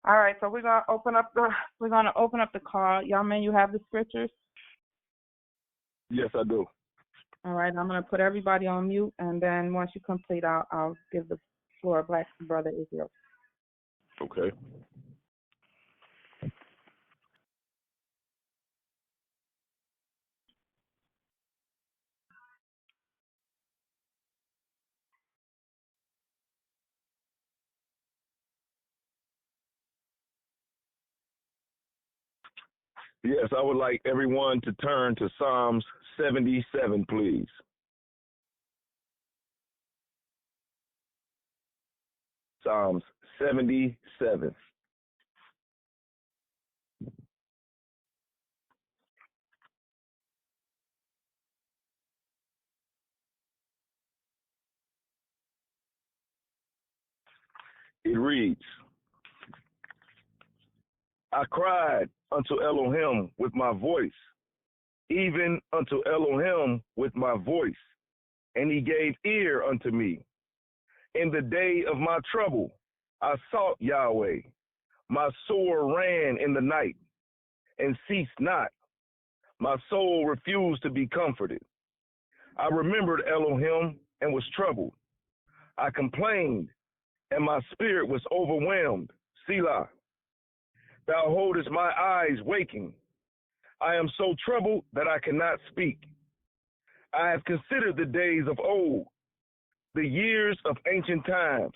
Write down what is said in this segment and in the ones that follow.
All right, so we're gonna open up the call. Y'all men, you have the scriptures? Yes, I do. All right, I'm gonna put everybody on mute, and then once you complete, I'll give the floor back to Brother Israel. Okay. Yes, I would like everyone to turn to Psalms 77, please. Psalms 77. It reads, I cried unto Elohim with my voice, even unto Elohim with my voice, and he gave ear unto me. In the day of my trouble, I sought Yahweh. My soul ran in the night and ceased not. My soul refused to be comforted. I remembered Elohim and was troubled. I complained, and my spirit was overwhelmed. Selah. Thou holdest my eyes waking. I am so troubled that I cannot speak. I have considered the days of old, the years of ancient times.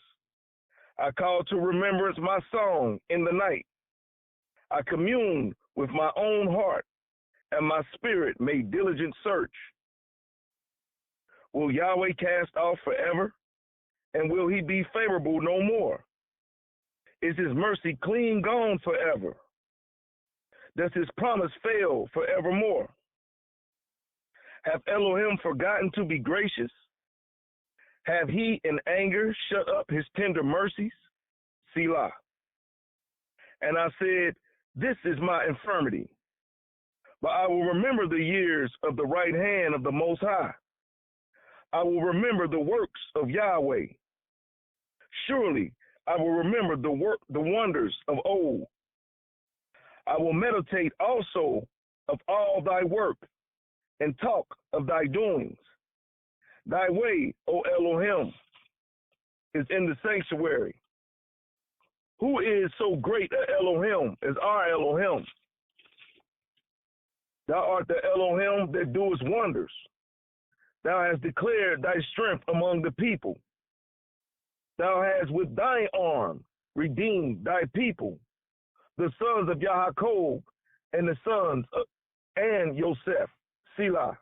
I call to remembrance my song in the night. I communed with my own heart, and my spirit made diligent search. Will Yahweh cast off forever? And will he be favorable no more? Is his mercy clean gone forever? Does his promise fail forevermore? Have Elohim forgotten to be gracious? Have he in anger shut up his tender mercies? Selah. And I said, this is my infirmity, but I will remember the years of the right hand of the Most High. I will remember the works of Yahweh. Surely I will remember the wonders of old. I will meditate also of all thy work and talk of thy doings. Thy way, O Elohim, is in the sanctuary. Who is so great a Elohim as our Elohim? Thou art the Elohim that doest wonders. Thou hast declared thy strength among the people. Thou hast with thy arm redeemed thy people, the sons of Yaakov and the sons of and Yosef. Selah.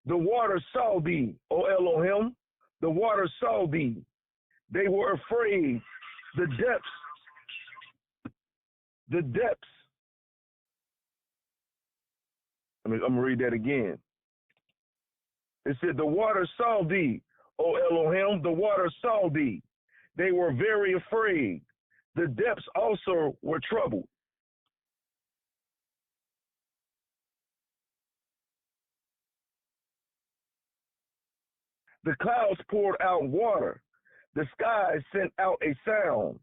The waters saw thee, O Elohim. The waters saw thee. They were afraid. The depths. I'm going to read that again. It said, the waters saw thee, O Elohim. The waters saw thee. They were very afraid. The depths also were troubled. The clouds poured out water. The sky sent out a sound.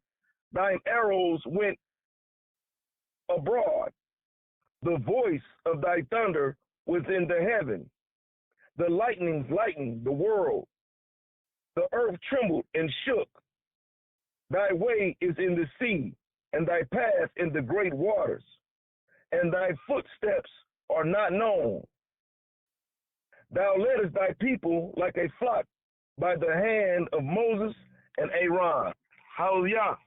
Thine arrows went abroad. The voice of thy thunder was in the heaven. The lightnings lightened the world. The earth trembled and shook. Thy way is in the sea, and thy path in the great waters, and thy footsteps are not known. Thou leddest thy people like a flock by the hand of Moses and Aaron. Hallelujah.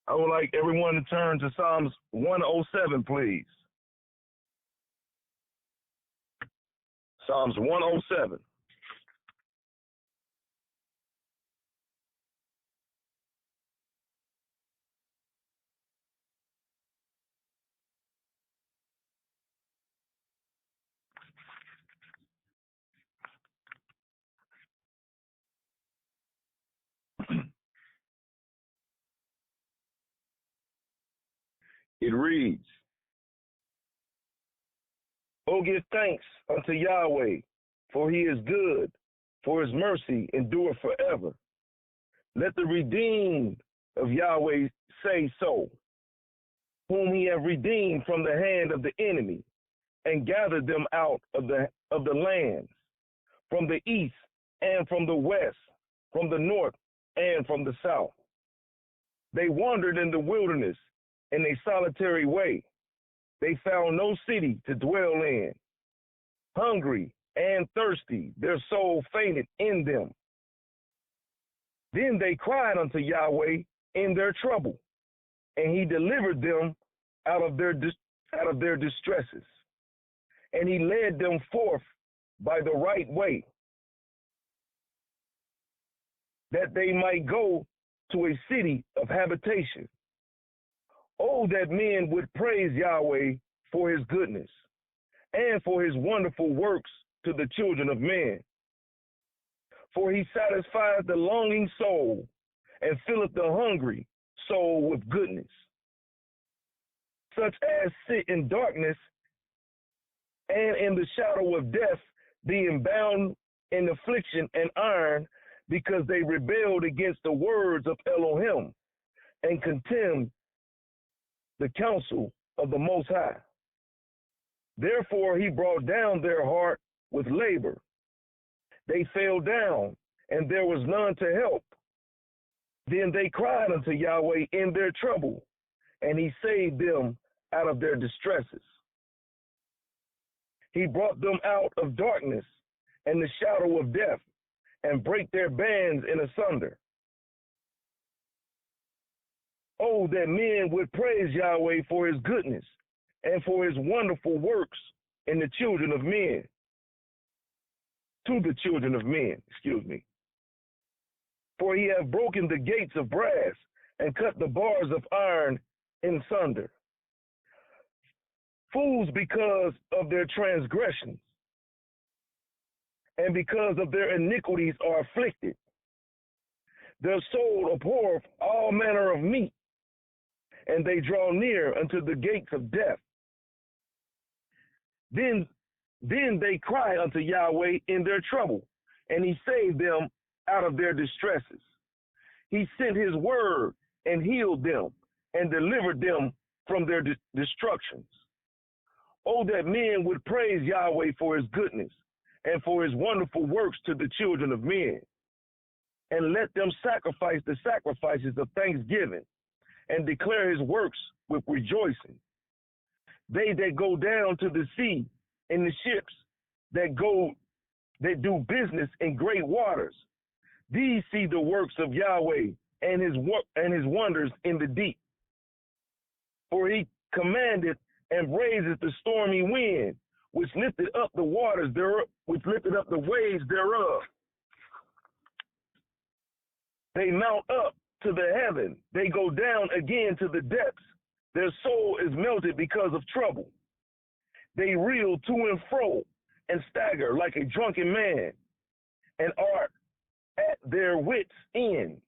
I would like everyone to turn to Psalms 107, please. Psalms 107. It reads, O give thanks unto Yahweh, for he is good, for his mercy endureth forever. Let the redeemed of Yahweh say so, whom he hath redeemed from the hand of the enemy, and gathered them out of the lands, from the east and from the west, from the north and from the south. They wandered in the wilderness in a solitary way. They found no city to dwell in. Hungry and thirsty, their soul fainted in them. Then they cried unto Yahweh in their trouble, and he delivered them out of their distresses. And he led them forth by the right way, that they might go to a city of habitation. Oh, that men would praise Yahweh for his goodness and for his wonderful works to the children of men. For he satisfies the longing soul and filleth the hungry soul with goodness. Such as sit in darkness and in the shadow of death, being bound in affliction and iron, because they rebelled against the words of Elohim and contemned the counsel of the Most High. Therefore he brought down their heart with labor. They fell down, and there was none to help. Then they cried unto Yahweh in their trouble, and he saved them out of their distresses. He brought them out of darkness and the shadow of death, and brake their bands in asunder. Oh, that men would praise Yahweh for his goodness and for his wonderful works in the children of men. To the children of men, For he hath broken the gates of brass and cut the bars of iron in sunder. Fools because of their transgressions, and because of their iniquities are afflicted. Their soul abhorreth all manner of meat, and they draw near unto the gates of death. Then they cry unto Yahweh in their trouble, and he saved them out of their distresses. He sent his word and healed them and delivered them from their destructions. Oh, that men would praise Yahweh for his goodness and for his wonderful works to the children of men. And let them sacrifice the sacrifices of thanksgiving and declare his works with rejoicing. They that go down to the sea in the ships that do business in great waters, these see the works of Yahweh and his wonders in the deep. For he commanded and raiseth the stormy wind, which lifted up the waters thereof, which lifted up the waves thereof. They mount up to the heaven, they go down again to the depths. Their soul is melted because of trouble. They reel to and fro and stagger like a drunken man, and are at their wits' end.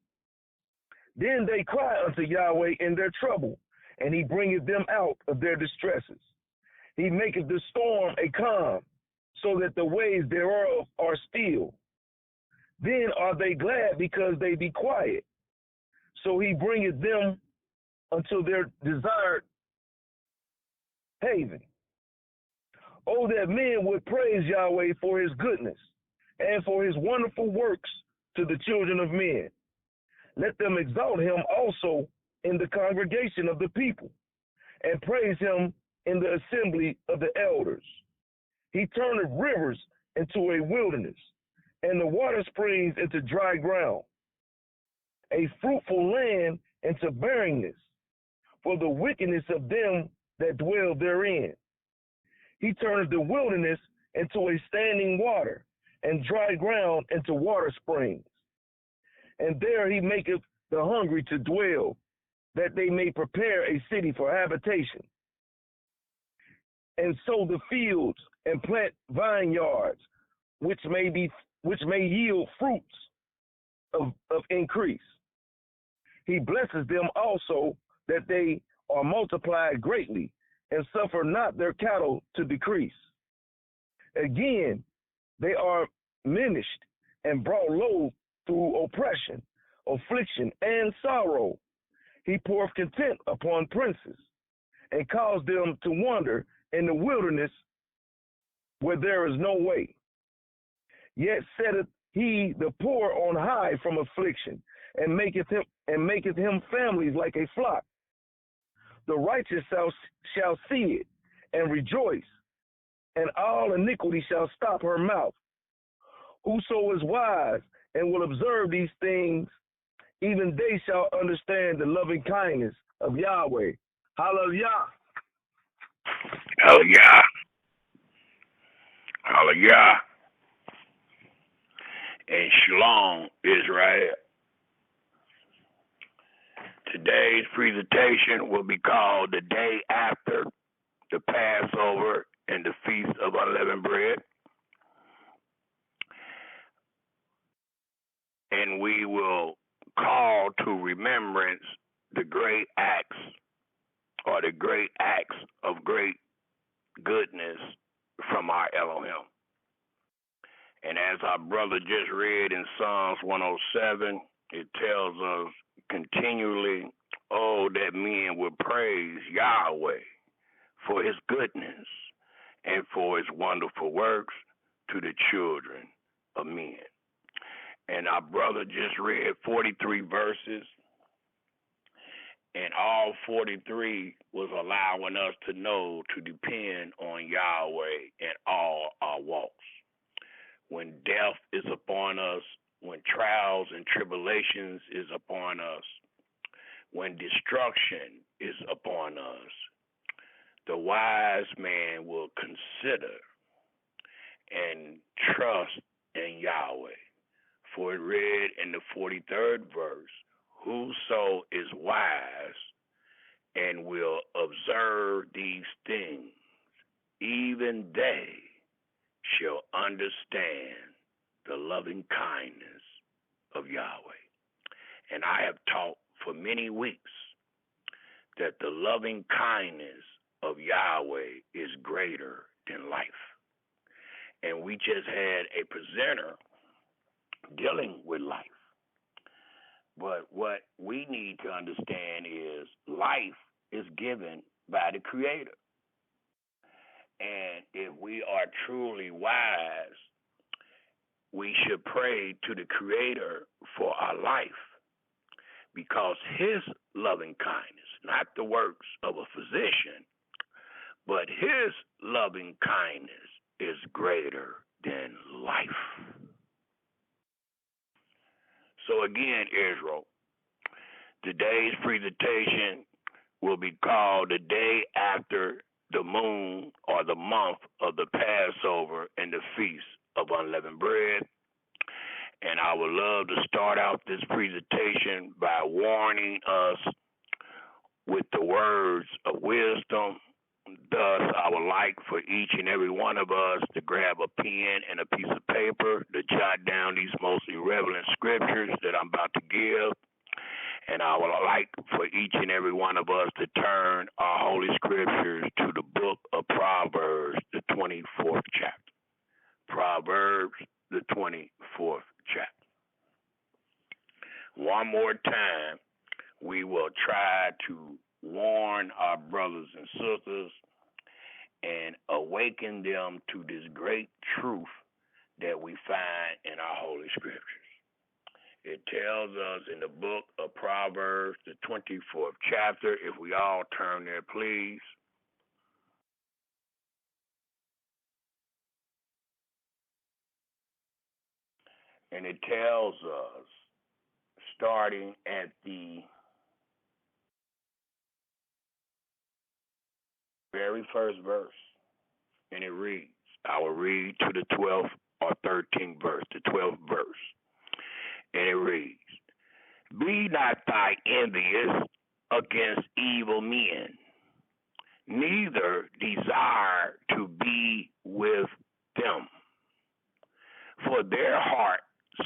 Then they cry unto Yahweh in their trouble, and he bringeth them out of their distresses. He maketh the storm a calm, so that the waves thereof are still. Then are they glad because they be quiet. So he bringeth them unto their desired haven. Oh, that men would praise Yahweh for his goodness and for his wonderful works to the children of men. Let them exalt him also in the congregation of the people, and praise him in the assembly of the elders. He turneth rivers into a wilderness, and the water springs into dry ground, a fruitful land into barrenness, for the wickedness of them that dwell therein. He turneth the wilderness into a standing water, and dry ground into water springs. And there he maketh the hungry to dwell, that they may prepare a city for habitation, and sow the fields and plant vineyards, which may yield fruits of increase. He blesses them also, that they are multiplied greatly, and suffer not their cattle to decrease. Again, they are minished, and brought low through oppression, affliction, and sorrow. He poureth contempt upon princes, and caused them to wander in the wilderness where there is no way. Yet setteth he the poor on high from affliction, and maketh him families like a flock. The righteous shall see it and rejoice, and all iniquity shall stop her mouth. Whoso is wise and will observe these things, even they shall understand the loving kindness of Yahweh. Hallelujah. Hallelujah. Hallelujah. And Shalom, Israel. Today's presentation will be called The Day After the Passover and the Feast of Unleavened Bread. And we will call to remembrance the great acts or the great acts of great goodness from our Elohim. And as our brother just read in Psalms 107, it tells us continually, oh, that men will praise Yahweh for his goodness and for his wonderful works to the children of men. And our brother just read 43 verses, and all 43 was allowing us to know to depend on Yahweh in all our walks. When death is upon us, when trials and tribulations is upon us, when destruction is upon us, the wise man will consider and trust in Yahweh. For it read in the 43rd verse, whoso is wise and will observe these things, even they shall understand the loving kindness of Yahweh. And I have taught for many weeks that the loving kindness of Yahweh is greater than life. And we just had a presenter dealing with life. But what we need to understand is life is given by the Creator. And if we are truly wise, we should pray to the Creator for our life, because his loving kindness, not the works of a physician, but his loving kindness is greater than life. So again, Israel, today's presentation will be called The Day After the Moon or the Month of the Passover and the Feast of Unleavened Bread. And I would love to start out this presentation by warning us with the words of wisdom. Thus, I would like for each and every one of us to grab a pen and a piece of paper to jot down these most irreverent scriptures that I'm about to give. And I would like for each and every one of us to turn our holy scriptures to the book of Proverbs, the 24th chapter. Proverbs, the 24th chapter. One more time, we will try to warn our brothers and sisters and awaken them to this great truth that we find in our holy scriptures. It tells us in the book of Proverbs, the 24th chapter, if we all turn there, please. And it tells us, starting at the very first verse, and it reads, I will read to the 12th or 13th verse, the 12th verse, and it reads, be not thy envious against evil men, neither desire to be with them, for their heart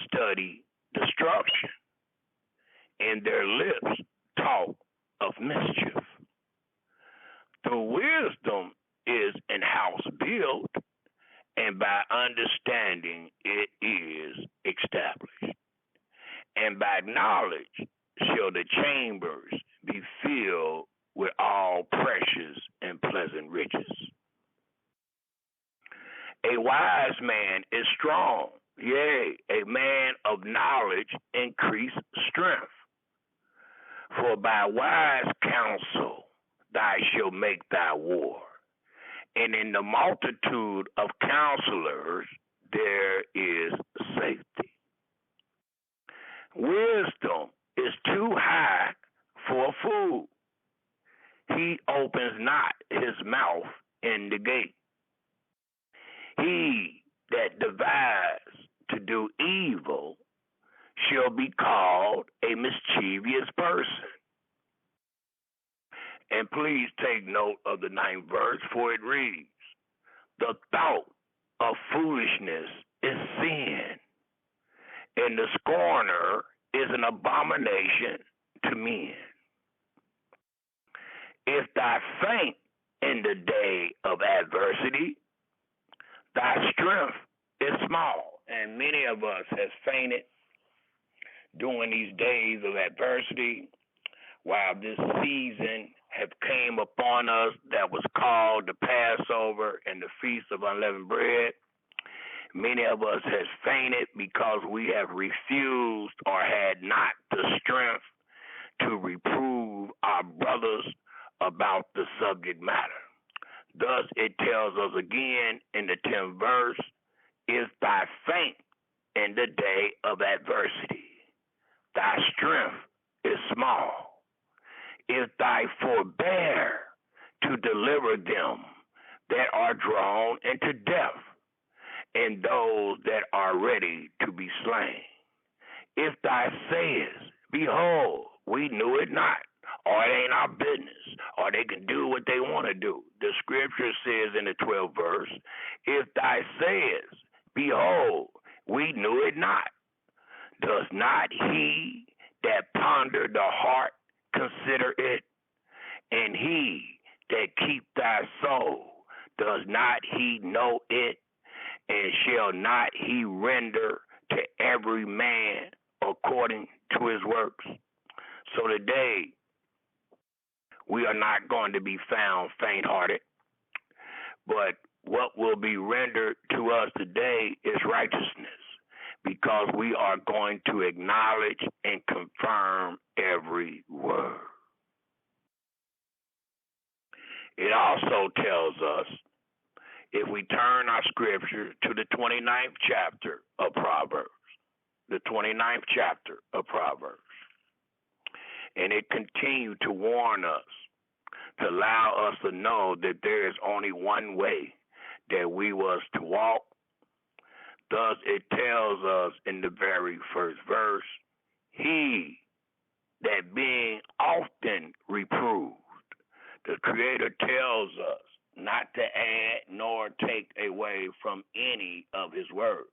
study destruction, and their lips talk of mischief. Through wisdom is an house built, and by understanding it is established. thy knowledge shall the chambers be filled with all precious and pleasant riches. A wise man is strong, yea, a man of knowledge increase strength. For by wise counsel thou shalt make thy war, and in the multitude of counselors there is safety. Wisdom is too high for a fool. He opens not his mouth in the gate. He that devises to do evil shall be called a mischievous person. And please take note of the 9th verse, for it reads, the thought of foolishness is sin, and the scorner is an abomination to men. If thou faint in the day of adversity, thy strength is small. And many of us has fainted during these days of adversity, while this season have came upon us that was called the Passover and the Feast of Unleavened Bread. Many of us has fainted because we have refused or had not the strength to reprove our brothers about the subject matter. Thus it tells us again in the 10th verse, if thy faint in the day of adversity, thy strength is small. If thy forbear to deliver them that are drawn into death, and those that are ready to be slain. If thou sayest, behold, we knew it not, or it ain't our business, or they can do what they want to do. The scripture says in the 12th verse, if thou sayest, behold, we knew it not, does not he that ponder the heart consider it? And he that keep thy soul, does not he know it? And shall not he render to every man according to his works? So today, we are not going to be found faint-hearted, but what will be rendered to us today is righteousness, because we are going to acknowledge and confirm every word. It also tells us, if we turn our scripture to the 29th chapter of Proverbs, the 29th chapter of Proverbs, and it continued to warn us, to allow us to know that there is only one way that we was to walk. Thus it tells us in the very first verse, he that being often reproved, the Creator tells us not to add nor take away from any of his words.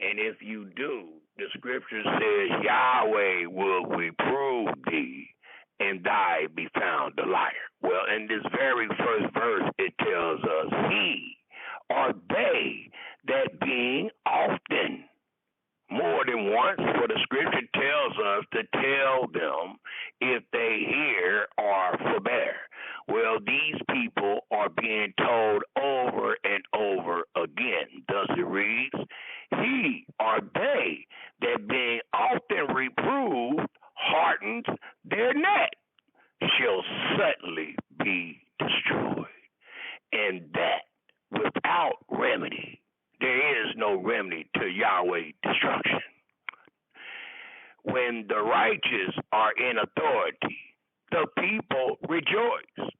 And if you do, the scripture says Yahweh will reprove thee and thy be found a liar. Well, in this very first verse, it tells us he or they that being often, more than once, for the scripture tells us to tell them if they hear or forbear. Well, these people are being told over and over again. Thus it reads, he or they that being often reproved hardens their neck shall suddenly be destroyed, and that without remedy. There is no remedy to Yahweh destruction. When the righteous are in authority, the people rejoice.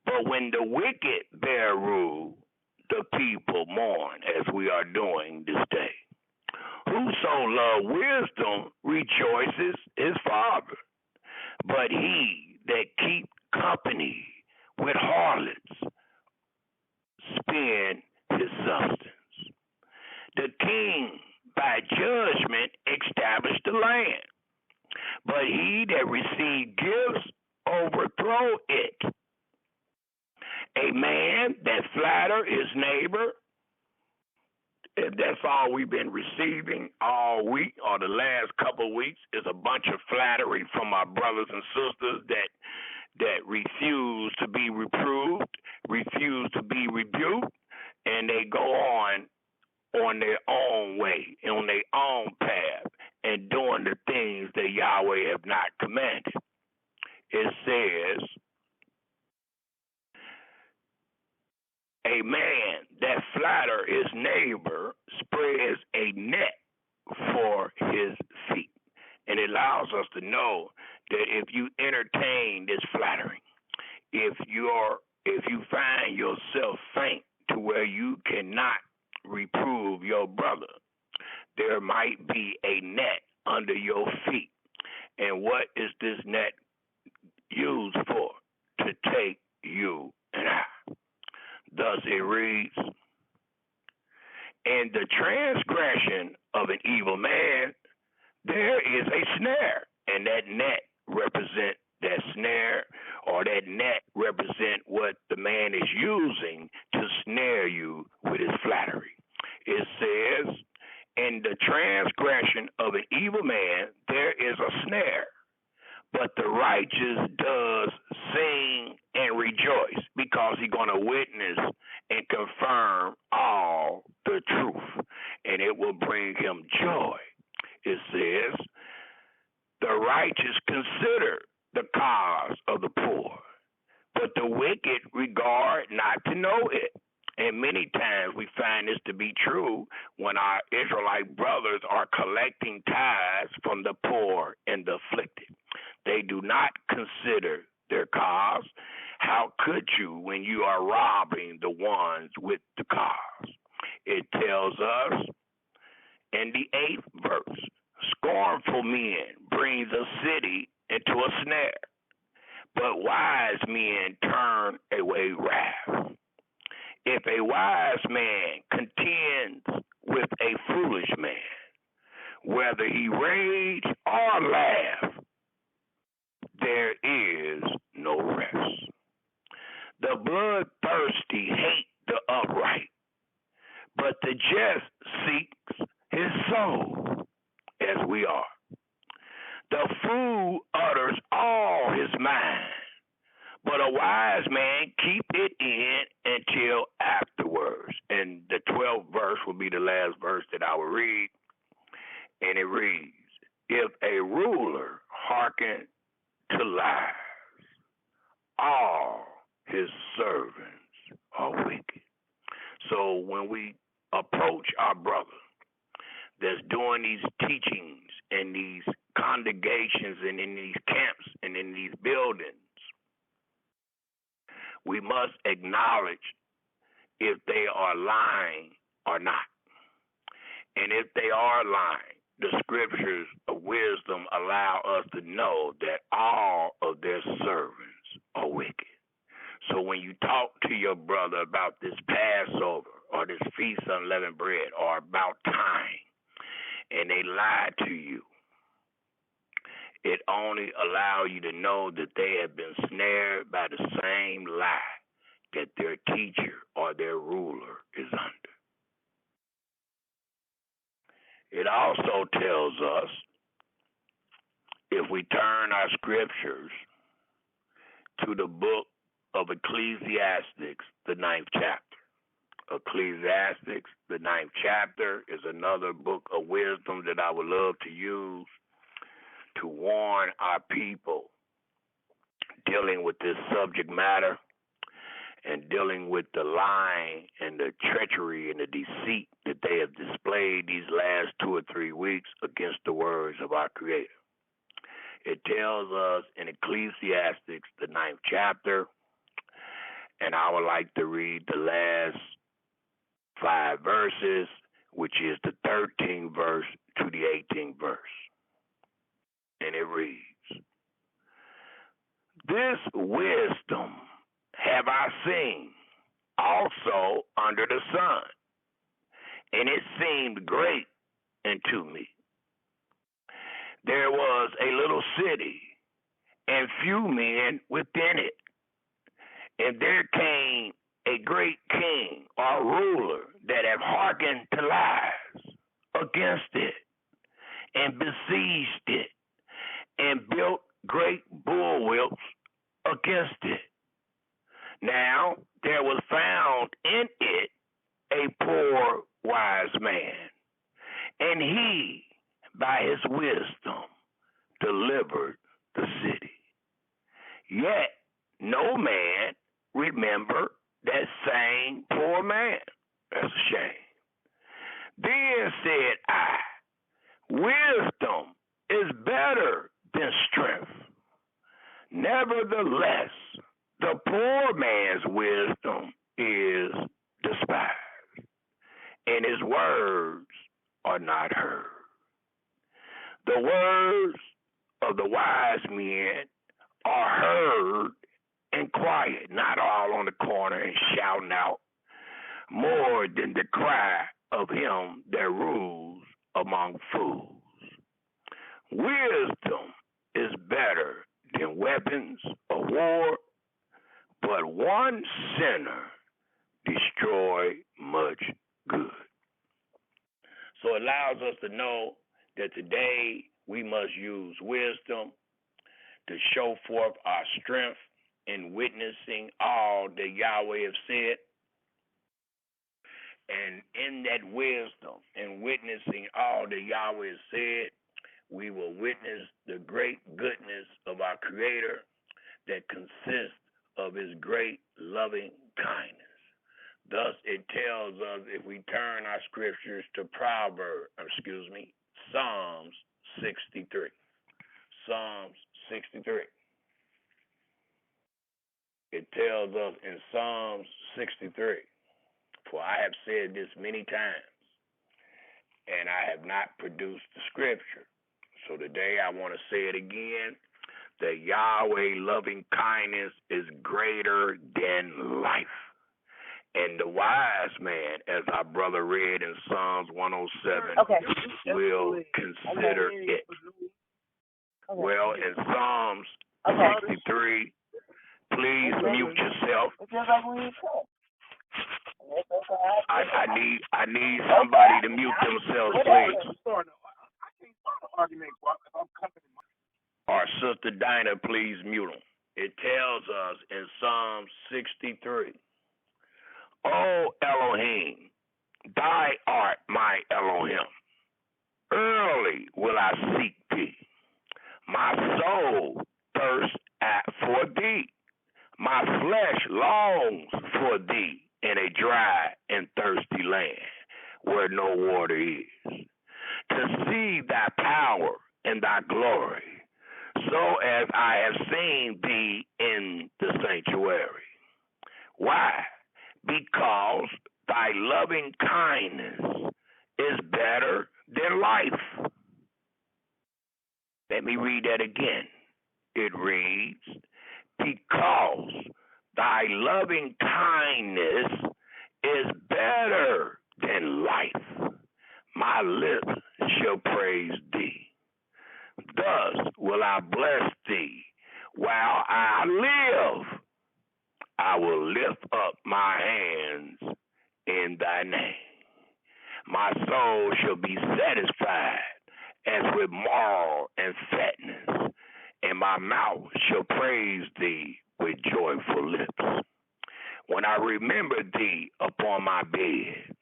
But when the wicked bear rule, the people mourn, as we are doing this day. Whoso love wisdom rejoices his father, but he that keep company with harlots spend his substance. The king by judgment established the land, but he that received gifts overthrow it. A man that flatter his neighbor if that's all we've been receiving all week or the last couple of weeks is a bunch of flattery from our brothers and sisters that refuse to be reproved, refuse to be rebuked, and they go on their own way, on their own path, and doing the things that Yahweh have not commanded. It says, a man that flatter his neighbor spreads a net for his feet. And it allows us to know that if you entertain this flattering, if you find yourself faint to where you cannot reprove your brother, there might be a net under your feet. And what is this net used for? To take you and I. Thus it reads, in the transgression of an evil man, there is a snare, and that net represent that snare, or that net represent what the man is using to snare you with his flattery. It says, in the transgression of an evil man, there is a snare, but the righteous does sing and rejoice, because he's going to witness and confirm all the truth, and it will bring him joy. It says, the righteous consider the cause of the poor, but the wicked regard not to know it. And many times we find this to be true when our Israelite brothers are collecting tithes from the poor and the afflicted. They do not consider their cause. How could you when you are robbing the ones with the cause? It tells us in the 8th verse, scornful men brings a city into a snare, but wise men turn away wrath. If a wise man contends with a foolish man, whether he rage or laugh, there is no rest. The bloodthirsty hate the upright, but the just seeks his soul, as we are. The fool utters all his mind, but a wise man keep it in until afterwards. And the 12th verse will be the last verse that I will read. And it reads, if a ruler hearken to lies, all his servants are wicked. So when we approach our brother that's doing these teachings in these congregations and in these camps and in these buildings, we must acknowledge if they are lying or not. And if they are lying, the scriptures of wisdom allow us to know that all of their servants are wicked. So when you talk to your brother about this Passover or this Feast of Unleavened Bread or about time, and they lie to you, it only allows you to know that they have been snared by the same lie that their teacher or their ruler is under. It also tells us, if we turn our scriptures to the book of Ecclesiastes, the 9th chapter. Ecclesiastes, the 9th chapter, is another book of wisdom that I would love to use to warn our people dealing with this subject matter and dealing with the lying and the treachery and the deceit that they have displayed these last 2 or 3 weeks against the words of our Creator. It tells us in Ecclesiastes, the 9th chapter, and I would like to read the last 5 verses, which is the 13th verse to the 18th verse. And it reads, this wisdom have I seen also under the sun, and it seemed great unto me. There was a little city, and few men within it, and there came a great king or ruler that have hearkened to lies against it and besieged it and built great bulwarks against it. Now there was found in it a poor wise man, and he by his wisdom delivered the city. Yet no man remembered that same poor man. That's a shame. Then said I, wisdom is better than strength. Nevertheless, the poor man's wisdom is despised, and his words are not heard. The words of the wise men are heard in quiet, not all on the corner and shouting out, more than the cry of him that rules among fools. Wisdom is better than weapons of war, but one sinner destroy much good. So it allows us to know that today we must use wisdom to show forth our strength in witnessing all that Yahweh has said. And in that wisdom and witnessing all that Yahweh has said, we will witness the great goodness of our Creator that consists of his great loving kindness. Thus, it tells us, if we turn our scriptures to Psalms 63. Psalms 63. It tells us in Psalms 63, for I have said this many times, and I have not produced the scripture. So today I want to say it again, that Yahweh loving kindness is greater than life. And the wise man, as our brother read in Psalms 107, will consider it. Well, in Psalms 63, please mute yourself. I need somebody to mute themselves, please. Or Sister Dinah, please mute them. It tells us in Psalm 63, O Elohim, thy art my Elohim. Early will I seek thee. My soul thirsts for thee. My flesh longs for thee in a dry and thirsty land where no water is, to see thy power and thy glory, so as I have seen thee in the sanctuary. Why? Because thy loving kindness is better than life. Let me read that again. It reads, because thy loving kindness is better than life. My lips shall praise thee. Thus will I bless thee while I live. I will lift up my hands in thy name. My soul shall be satisfied as with marrow and fatness, and my mouth shall praise thee with joyful lips. When I remember thee upon my bed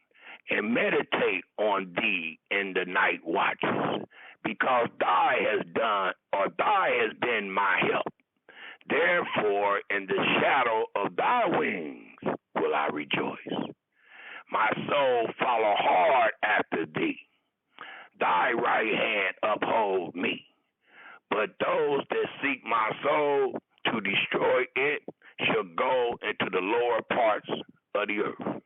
and meditate on thee in the night watches, because thou hast been my help. Therefore, in the shadow of thy wings will I rejoice. My soul follow hard after thee. Thy right hand uphold me. But those that seek my soul to destroy it shall go into the lower parts of the earth.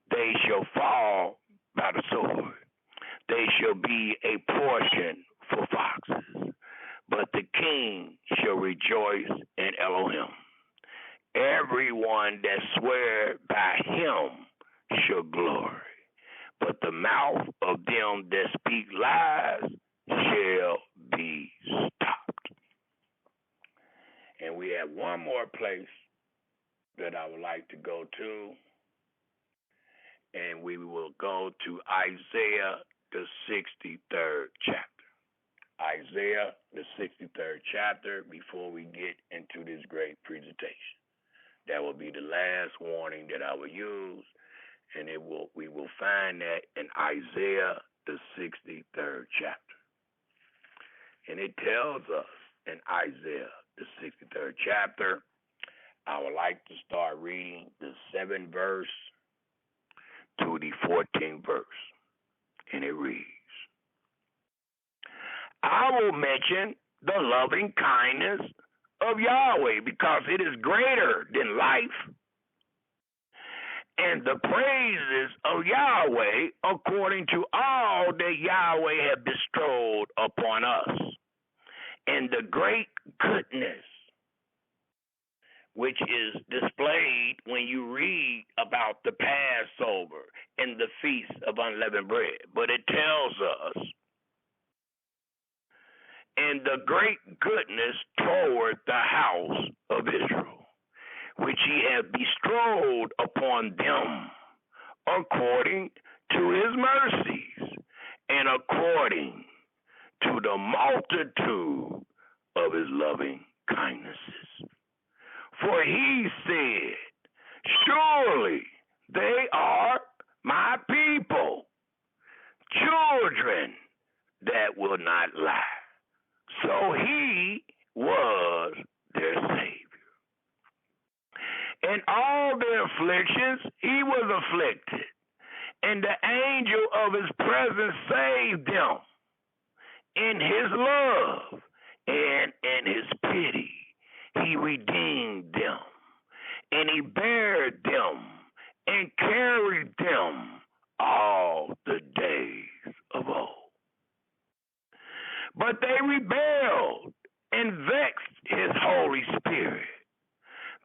They shall fall by the sword. They shall be a portion for foxes. But the king shall rejoice in Elohim. Everyone that swear by him shall glory. But the mouth of them that speak lies shall be stopped. And we have one more place that I would like to go to, and we will go to Isaiah, the 63rd chapter. Isaiah, the 63rd chapter, before we get into this great presentation. That will be the last warning that I will use, and we will find that in Isaiah, the 63rd chapter. And it tells us in Isaiah, the 63rd chapter, I would like to start reading the 7th verse to the 14th verse. And it reads, I will mention the loving kindness of Yahweh because it is greater than life, and the praises of Yahweh according to all that Yahweh has bestowed upon us, and the great goodness which is displayed when you read about the Passover and the Feast of Unleavened Bread. But it tells us, and the great goodness toward the house of Israel, which he hath bestowed upon them according to his mercies and according to the multitude of his loving kindnesses. For he said, surely they are my people, children that will not lie. So he was their Savior. In all their afflictions he was afflicted, and the angel of his presence saved them. In his love and in his pity he redeemed them, and he buried them and carried them all the days of old. But they rebelled and vexed his Holy Spirit.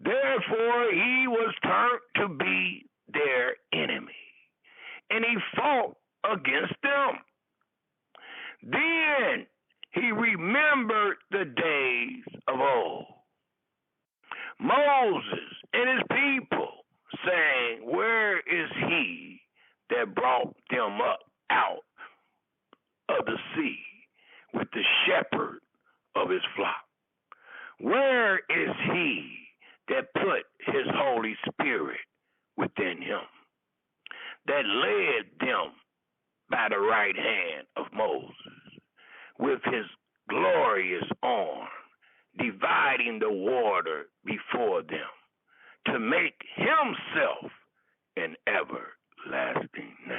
Therefore he was turned to be their enemy, and he fought against them. Then he remembered the days of old, Moses and his people, saying, where is he that brought them up out of the sea with the shepherd of his flock? Where is he that put his Holy Spirit within him, that led them by the right hand of Moses, with his glorious arm, dividing the water before them, to make himself an everlasting name,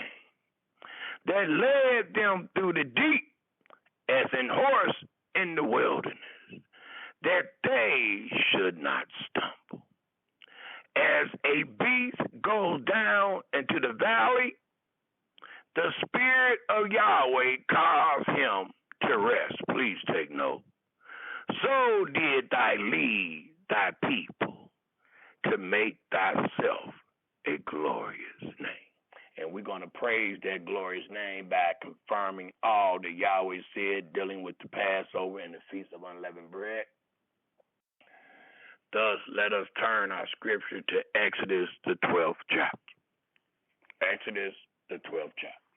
that led them through the deep as an horse in the wilderness, that they should not stumble. As a beast goes down into the valley, the Spirit of Yahweh caused him to rest. Please take note. So did thy lead thy people to make thyself a glorious name. And we're going to praise that glorious name by confirming all that Yahweh said dealing with the Passover and the Feast of Unleavened Bread. Thus, let us turn our scripture to Exodus, the 12th chapter. Exodus, the 12th chapter.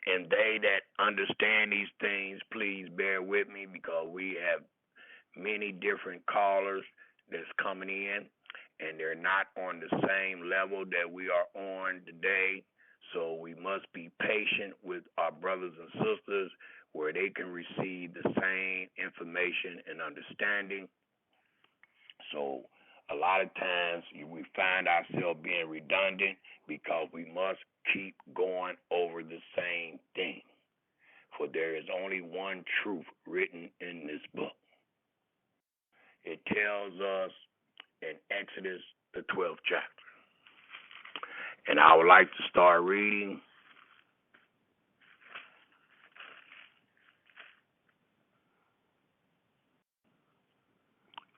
And they that understand these things, please bear with me, because we have many different callers that's coming in, and they're not on the same level that we are on today. So we must be patient with our brothers and sisters where they can receive the same information and understanding. So a lot of times we find ourselves being redundant because we must keep going over the same thing. For there is only one truth written in this book. It tells us in Exodus, the 12th chapter. And I would like to start reading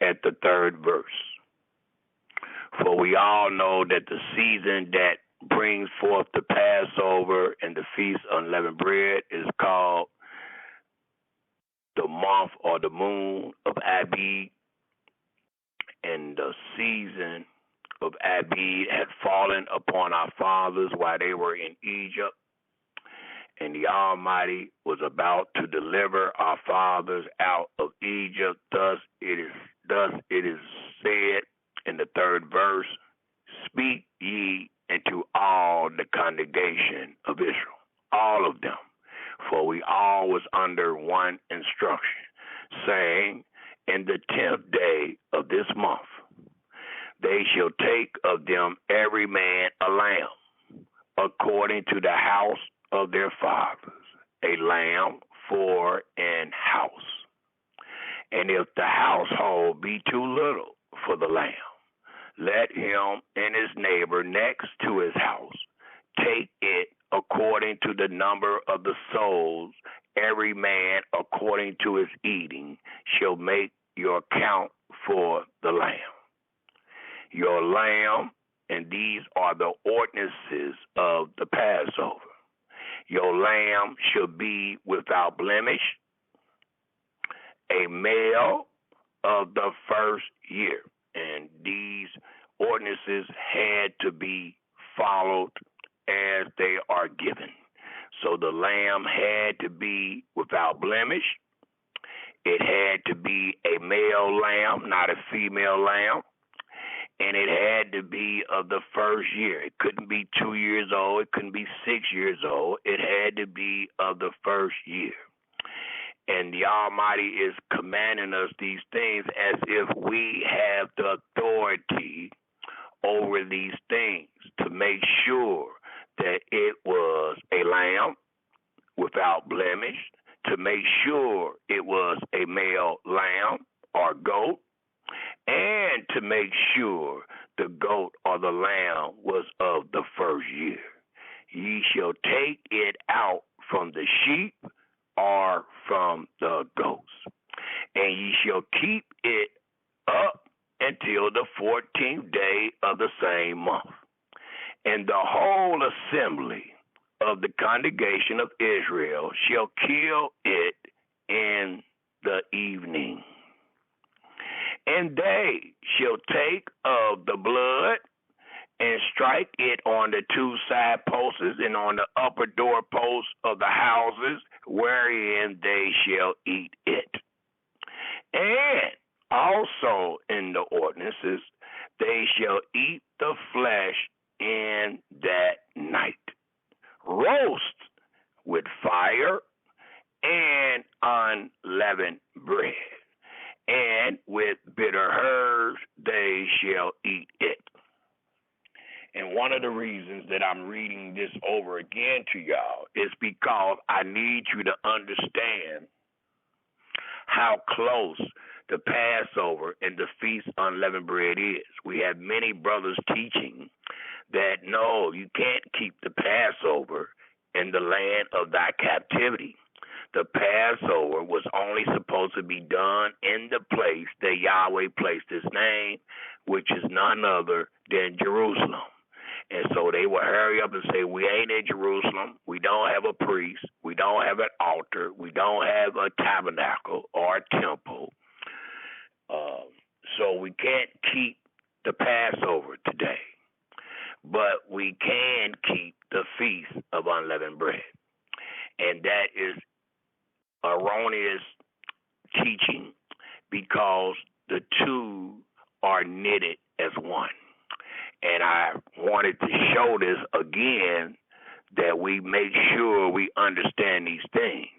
at the 3rd verse. For we all know that the season that brings forth the Passover and the Feast of Unleavened Bread is called the month or the moon of Abib. and the season of Abib had fallen upon our fathers while they were in Egypt, and the Almighty was about to deliver our fathers out of Egypt. Thus it is said in the third verse, speak ye unto all the congregation of Israel, all of them, for we all was under one instruction, saying, in the 10th day of this month, they shall take of them every man a lamb, according to the house of their fathers, a lamb for an house. And if the household be too little for the lamb, let him and his neighbor next to his house take it according to the number of the souls. Every man according to his eating shall make your count for the lamb. Your lamb, and these are the ordinances of the Passover. Your lamb shall be without blemish, a male of the first year. And these ordinances had to be followed as they are given. So the lamb had to be without blemish. It had to be a male lamb, not a female lamb. And it had to be of the first year. It couldn't be 2 years old. It couldn't be 6 years old. It had to be of the first year. And the Almighty is commanding us these things as if we have the authority over these things to make sure that it was a lamb without blemish, to make sure it was a male lamb or goat, and to make sure the goat or the lamb was of the first year. Ye shall take it out from the sheep or from the goats, and ye shall keep it up until the 14th day of the same month. And the whole assembly of the congregation of Israel shall kill it in the evening. And they shall take of the blood and strike it on the two side posts and on the upper door posts of the houses wherein they shall eat it. And also in the ordinances, they shall eat the flesh in that night, roast with fire and unleavened bread, and with bitter herbs they shall eat it. And one of the reasons that I'm reading this over again to y'all is because I need you to understand how close the Passover and the Feast of Unleavened Bread is. We have many brothers teaching that no, you can't keep the Passover in the land of thy captivity. The Passover was only supposed to be done in the place that Yahweh placed his name, which is none other than Jerusalem. And so they will hurry up and say, we ain't in Jerusalem. We don't have a priest. We don't have an altar. We don't have a tabernacle or a temple. So we can't keep the Passover today. But we can keep the Feast of Unleavened Bread. And that is erroneous teaching because the two are knitted as one. And I wanted to show this again, that we make sure we understand these things.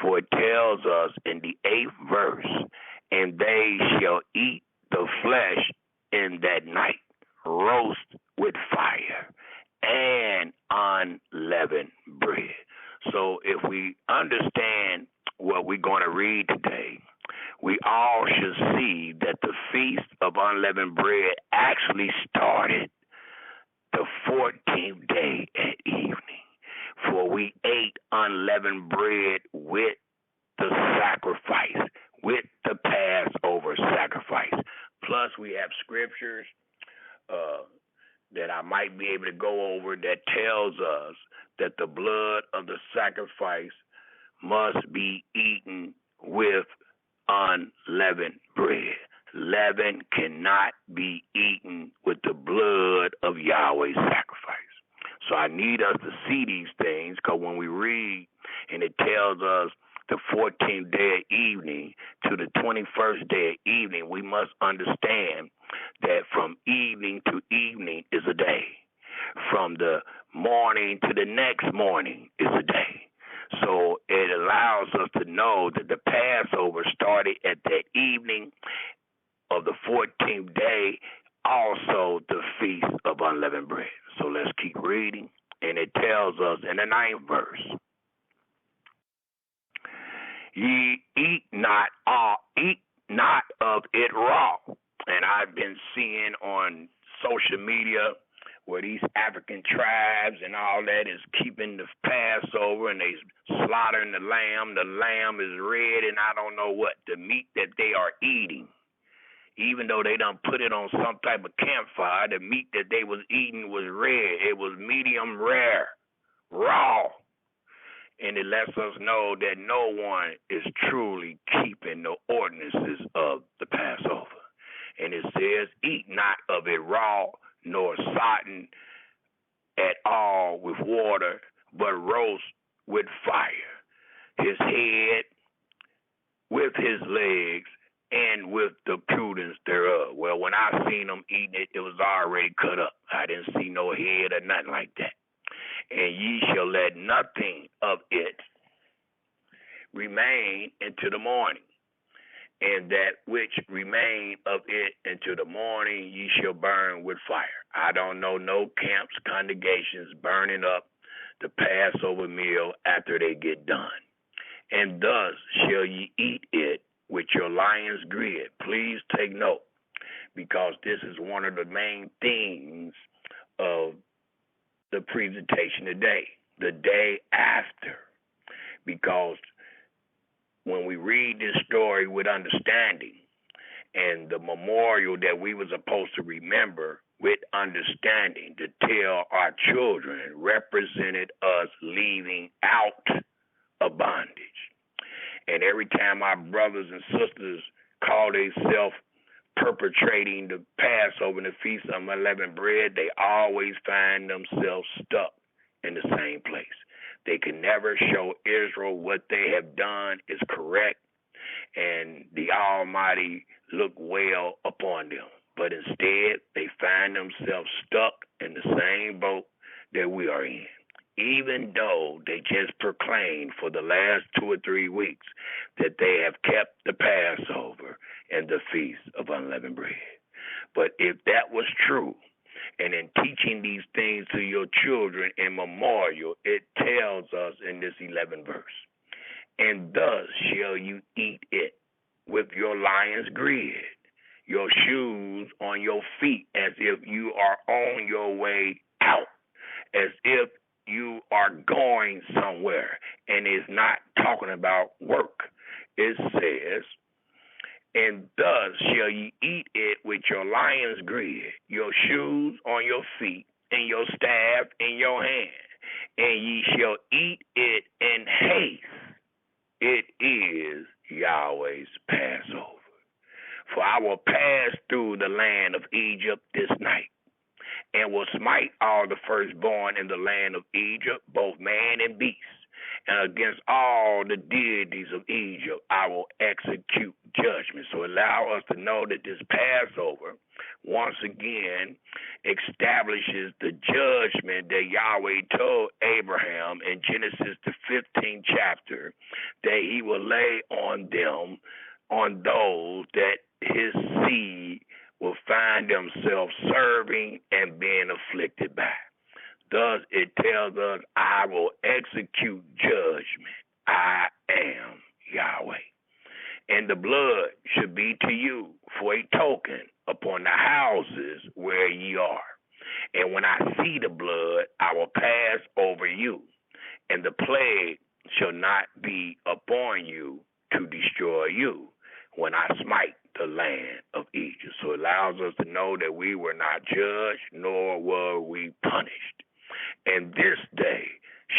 For it tells us in the 8th verse, and they shall eat the flesh in that night, roast with fire and unleavened bread. So if we understand what we're going to read today, we all should see that the Feast of Unleavened Bread actually started the 14th day at evening. For we ate unleavened bread with the sacrifice, with the Passover sacrifice. Plus we have scriptures that I might be able to go over that tells us that the blood of the sacrifice must be eaten with unleavened bread. Leaven cannot be eaten with the blood of Yahweh's sacrifice. So I need us to see these things, because when we read and it tells us the 14th day of evening to the 21st day of evening, we must understand that from evening to evening is a day. From the morning to the next morning is a day. So it allows us to know that the Passover started at that evening of the 14th day, also the Feast of Unleavened Bread. So let's keep reading, and it tells us in the 9th verse, ye eat not of it raw. And I've been seeing on social media where these African tribes and all that is keeping the Passover, and they slaughtering the lamb. The lamb is red, and I don't know what, the meat that they are eating. Even though they done put it on some type of campfire, the meat that they was eating was red. It was medium rare, raw. And it lets us know that no one is truly keeping the ordinances of the Passover. And it says, eat not of it raw, nor sodden at all with water, but roast with fire his head with his legs and with the prudence thereof. Well, when I seen them eating it, it was already cut up. I didn't see no head or nothing like that. And ye shall let nothing of it remain into the morning. And that which remain of it into the morning ye shall burn with fire. I don't know no camps, congregations burning up the Passover meal after they get done. And thus shall ye eat it with your lion's grid. Please take note, because this is one of the main things of the presentation today, the day after. Because when we read this story with understanding, and the memorial that we were supposed to remember with understanding to tell our children represented us leaving out of bondage. And every time our brothers and sisters call themselves perpetrating the Passover and the Feast of Unleavened Bread, they always find themselves stuck in the same place. They can never show Israel what they have done is correct, and the Almighty look well upon them. But instead, they find themselves stuck in the same boat that we are in, even though they just proclaimed for the last 2 or 3 weeks that they have kept the Passover and the Feast of Unleavened Bread. But if that was true, and in teaching these things to your children in memorial, it tells us in this 11th verse, and thus shall you eat it with your lion's grid, your shoes on your feet, as if you are on your way out, as if you are going somewhere. And it's not talking about work. It says, and thus shall ye eat it with your lion's grid, your shoes on your feet, and your staff in your hand, and ye shall eat it in haste. It is Yahweh's Passover. For I will pass through the land of Egypt this night, and will smite all the firstborn in the land of Egypt, both man and beast. And against all the deities of Egypt I will execute judgment. So allow us to know that this Passover, once again, establishes the judgment that Yahweh told Abraham in Genesis the 15th chapter, that he will lay on them, on those that his seed will find themselves serving and being afflicted by. Thus it tells us, I will execute judgment. I am Yahweh. And the blood should be to you for a token upon the houses where ye are. And when I see the blood, I will pass over you, and the plague shall not be upon you to destroy you when I smite the land of Egypt. So it allows us to know that we were not judged, nor were we punished. And this day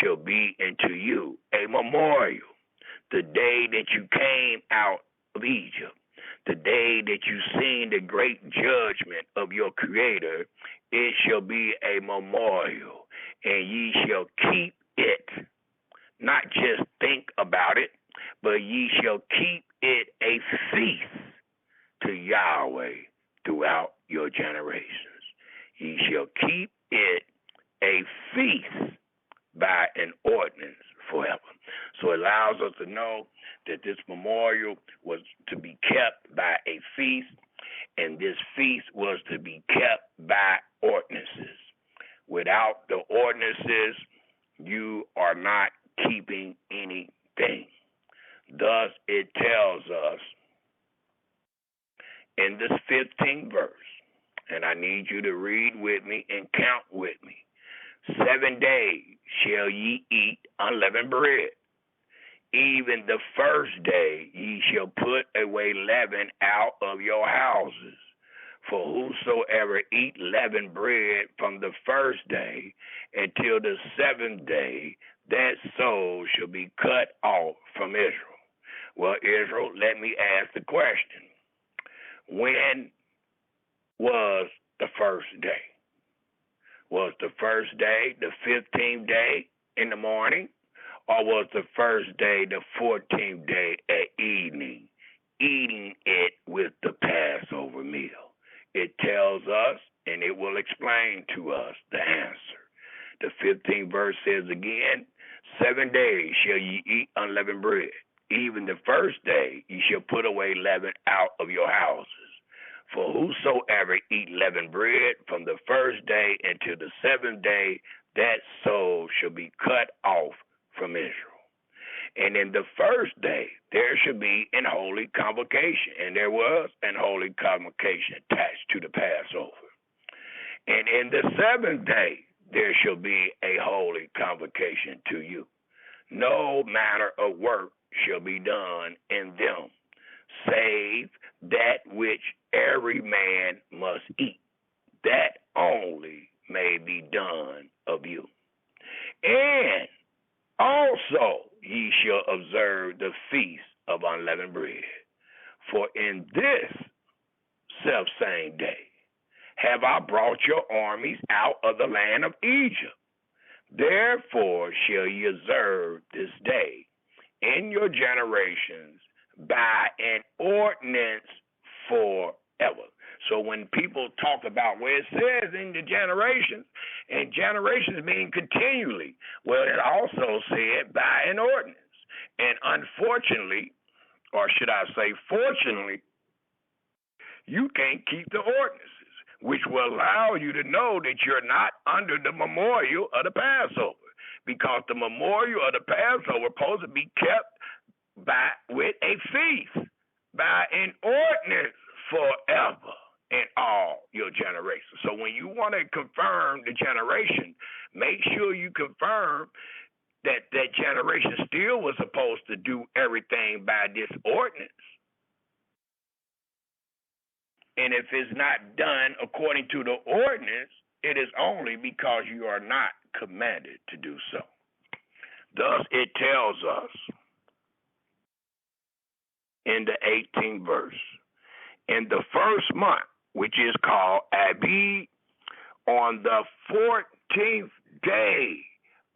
shall be unto you a memorial, the day that you came out of Egypt, The day that you seen the great judgment of your Creator, it shall be a memorial, and ye shall keep it. Not just think about it, but ye shall keep it a feast to Yahweh throughout your generations. Ye shall keep it a feast by an ordinance forever. So it allows us to know that this memorial was to be kept by a feast, and this feast was to be kept by ordinances. Without the ordinances, you are not keeping anything. Thus, it tells us in this 15th verse, and I need you to read with me and count with me. 7 days shall ye eat unleavened bread. Even the first day ye shall put away leaven out of your houses. For whosoever eat leavened bread from the first day until the 7th day, that soul shall be cut off from Israel. Well, Israel, let me ask the question. When was the first day? Was the first day the 15th day in the morning? Or was the first day the 14th day at evening, eating it with the Passover meal? It tells us, and it will explain to us the answer. The 15th verse says again, 7 days shall ye eat unleavened bread. Even the first day ye shall put away leaven out of your houses. For whosoever eat leavened bread from the first day until the 7th day, that soul shall be cut off from Israel. And in the first day, there shall be an holy convocation. And there was an holy convocation attached to the Passover. And in the 7th day, there shall be a holy convocation to you. No manner of work shall be done in them, save that which every man must eat. That only may be done of you. And also ye shall observe the feast of unleavened bread. For in this selfsame day have I brought your armies out of the land of Egypt. Therefore shall ye observe this day in your generations by an ordinance forever. So when people talk about where it says in the generations, and generations mean continually, well, it also said by an ordinance. And unfortunately, or should I say fortunately, you can't keep the ordinances, which will allow you to know that you're not under the memorial of the Passover, because the memorial of the Passover is supposed to be kept with a feast, by an ordinance forever in all your generations. So when you want to confirm the generation, make sure you confirm that that generation still was supposed to do everything by this ordinance. And if it's not done according to the ordinance, it is only because you are not commanded to do so. Thus, it tells us in the 18th verse, in the first month, which is called Abib, on the 14th day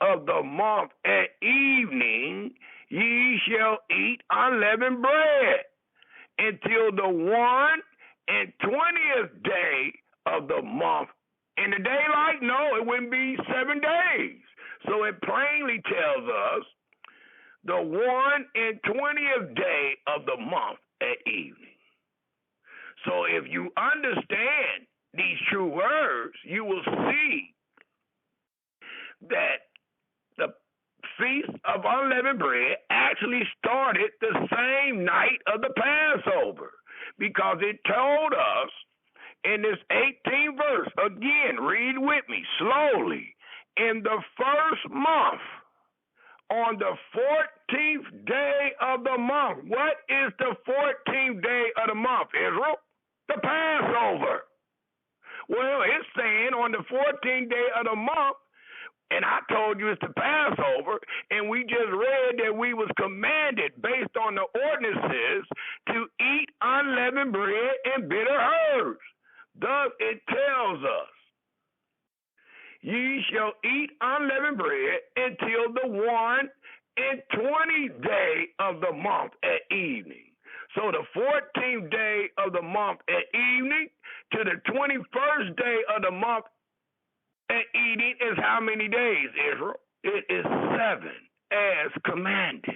of the month at evening, ye shall eat unleavened bread until the 120th day of the month. In the daylight, no, it wouldn't be 7 days. So it plainly tells us the 120th day of the month at evening. So if you understand these true words, you will see that the Feast of Unleavened Bread actually started the same night of the Passover, because it told us in this 18th verse, again, read with me slowly, in the first month, on the 14th day of the month. What is the 14th day of the month, Israel? The Passover. Well, it's saying on the 14th day of the month, and I told you it's the Passover, and we just read that we was commanded based on the ordinances to eat unleavened 20th day of the month at evening. So the 14th day of the month at evening to the 21st day of the month at evening is how many days, Israel? It is 7 as commanded.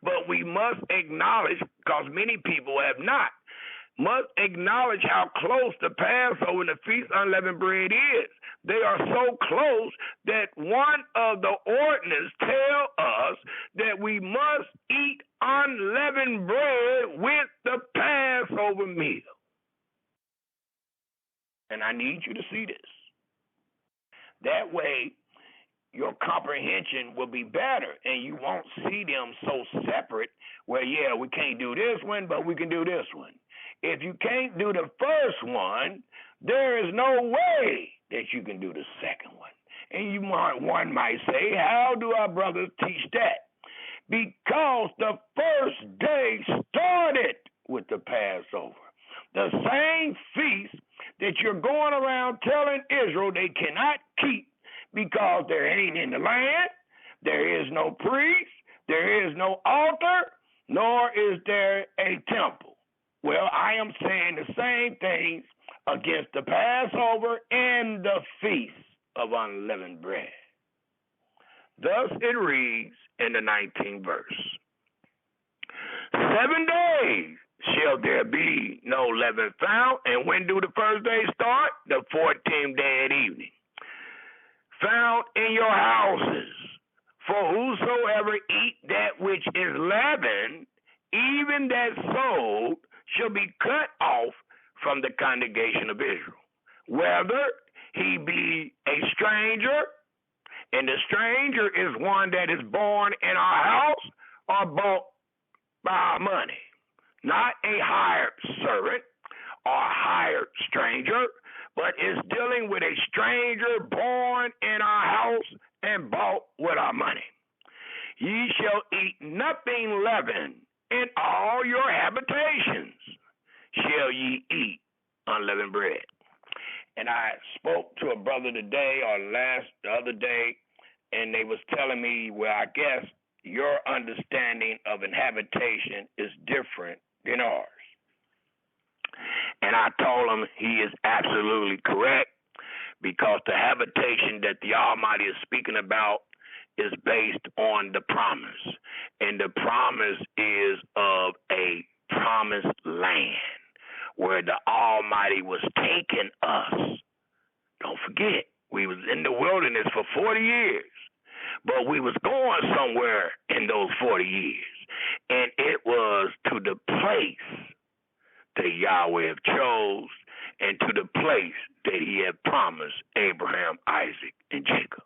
But we must acknowledge, because many people have not, must acknowledge how close the Passover and the Feast of Unleavened Bread is. They are so close that one of the ordinances tell us that we must eat unleavened bread with the Passover meal. And I need you to see this. That way, your comprehension will be better, and you won't see them so separate where, yeah, we can't do this one, but we can do this one. If you can't do the first one, there is no way that you can do the second one. And one might say, how do our brothers teach that? Because the first day started with the Passover. The same feast that you're going around telling Israel they cannot keep because there ain't in the land, there is no priest, there is no altar, nor is there a temple. Well, I am saying the same things against the Passover and the Feast of Unleavened Bread. Thus it reads in the 19th verse, 7 days shall there be no leaven found. And when do the first day start? The 14th day at evening. Found in your houses. For whosoever eat that which is leavened, even that sold, shall be cut off from the congregation of Israel. Whether he be a stranger, and the stranger is one that is born in our house or bought by our money. Not a hired servant or a hired stranger, but is dealing with a stranger born in our house and bought with our money. Ye shall eat nothing leavened in all your habitations. Shall ye eat unleavened bread. And I spoke to a brother today or the other day, and they was telling me, well, I guess your understanding of habitation is different than ours. And I told him he is absolutely correct, because the habitation that the Almighty is speaking about is based on the promise. And the promise is of a promised land where the Almighty was taking us. Don't forget, we was in the wilderness for 40 years. But we was going somewhere in those 40 years. And it was to the place that Yahweh have chose, and to the place that he had promised Abraham, Isaac, and Jacob.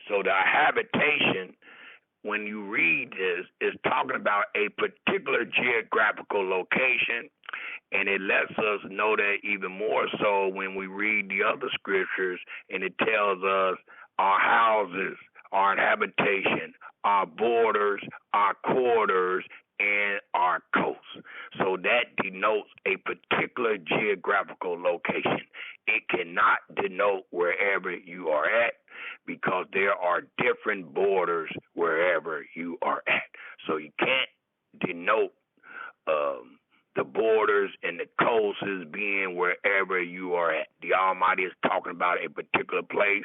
So the habitation, when you read this, is talking about a particular geographical location, and it lets us know that even more so when we read the other scriptures, and it tells us our houses, our habitation, our borders, our quarters, and our coast. So that denotes a particular geographical location. It cannot denote wherever you are at, because there are different borders wherever you are at. So you can't denote the borders and the coasts as being wherever you are at. The Almighty is talking about a particular place,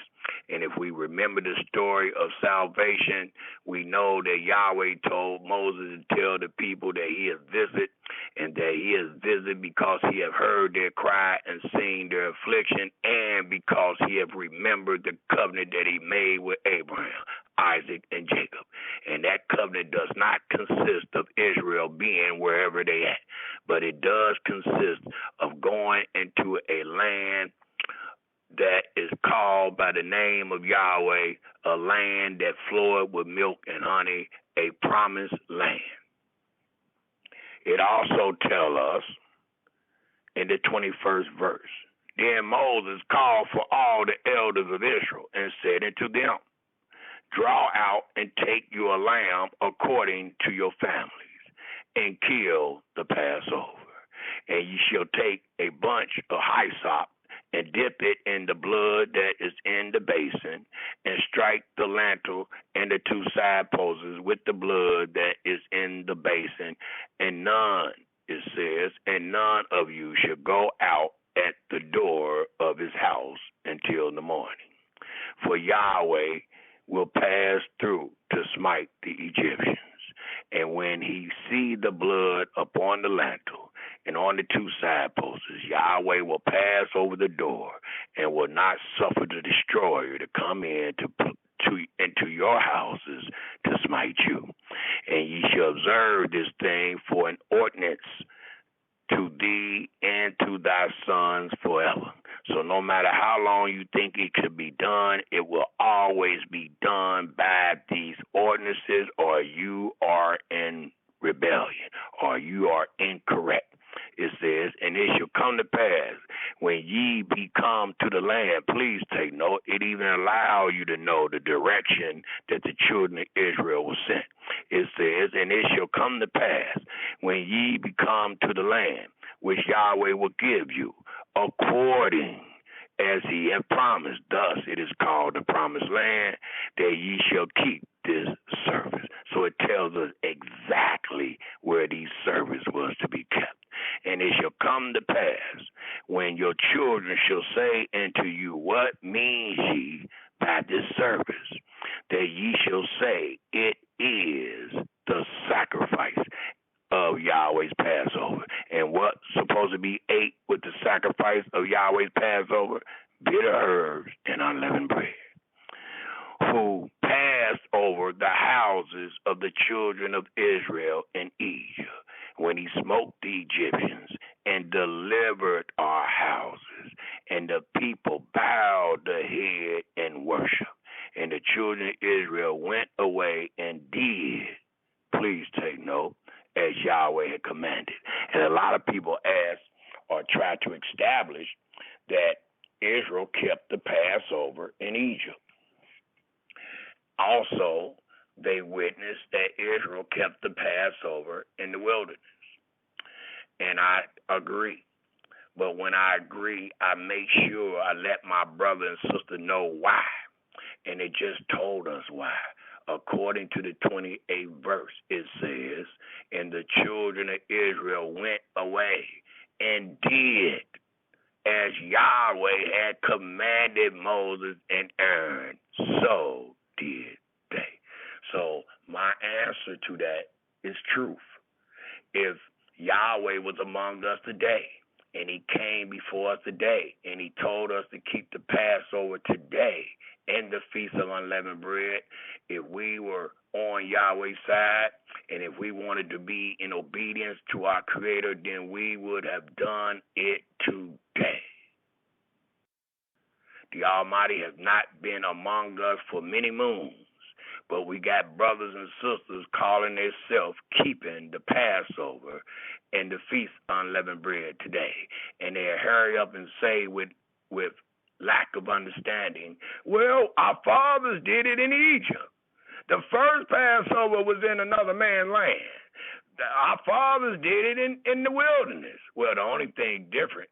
and if we remember the story of salvation, we know that Yahweh told Moses to tell the people that he has visited, and that he has visited because he have heard their cry and seen their affliction, and because he have remembered the covenant that he made with Abraham, Isaac, and Jacob. And that covenant does not consist of Israel being wherever they at, but it does consist of going into a land that is called by the name of Yahweh, a land that flowed with milk and honey, a promised land. It also tells us in the 21st verse, then Moses called for all the elders of Israel and said unto them, draw out and take you a lamb according to your families, and kill the Passover. And ye shall take a bunch of hyssop and dip it in the blood that is in the basin, and strike the lintel and the two side posts with the blood that is in the basin, and none, it says, and none of you shall go out at the door of his house until the morning. For Yahweh will pass through to smite the Egyptians. And when he see the blood upon the lintel and on the two side posts, Yahweh will pass over the door and will not suffer the destroyer to come into your houses to smite you. And ye shall observe this thing for an ordinance to thee and to thy sons forever. So no matter how long you think it could be done, it will always be done by these ordinances, or you are in rebellion, or you are incorrect. It says, and it shall come to pass when ye be come to the land. Please take note. It even allows you to know the direction that the children of Israel was sent. It says, and it shall come to pass when ye be come to the land which Yahweh will give you, according as he hath promised. Thus it is called the promised land, that ye shall keep this service. So it tells us exactly where these service was to be kept. And it shall come to pass when your children shall say unto you, what means ye by this service? That ye shall say, it is the sacrifice of Yahweh's Passover. And what's supposed to be ate with the sacrifice of Yahweh's Passover? Bitter herbs and unleavened bread. Who passed over the houses of the children of Israel in Egypt, when he smote the Egyptians and delivered our houses, and the people bowed the head and worshiped. And the children of Israel went away and did, please take note, as Yahweh had commanded. And a lot of people ask or try to establish that Israel kept the Passover in Egypt. Also, they witnessed that Israel kept the Passover in the wilderness. And I agree. But when I agree, I make sure I let my brother and sister know why. And it just told us why. According to the 28th verse, it says, and the children of Israel went away and did as Yahweh had commanded Moses and Aaron, so did they. So my answer to that is truth. If Yahweh was among us today, and he came before us today, and he told us to keep the Passover today and the Feast of Unleavened Bread, if we were on Yahweh's side, and if we wanted to be in obedience to our Creator, then we would have done it today. The Almighty has not been among us for many moons, but we got brothers and sisters calling themselves keeping the Passover and the Feast of Unleavened Bread today. And they hurry up and say with lack of understanding, well, our fathers did it in Egypt. The first Passover was in another man's land. Our fathers did it in the wilderness. Well, the only thing different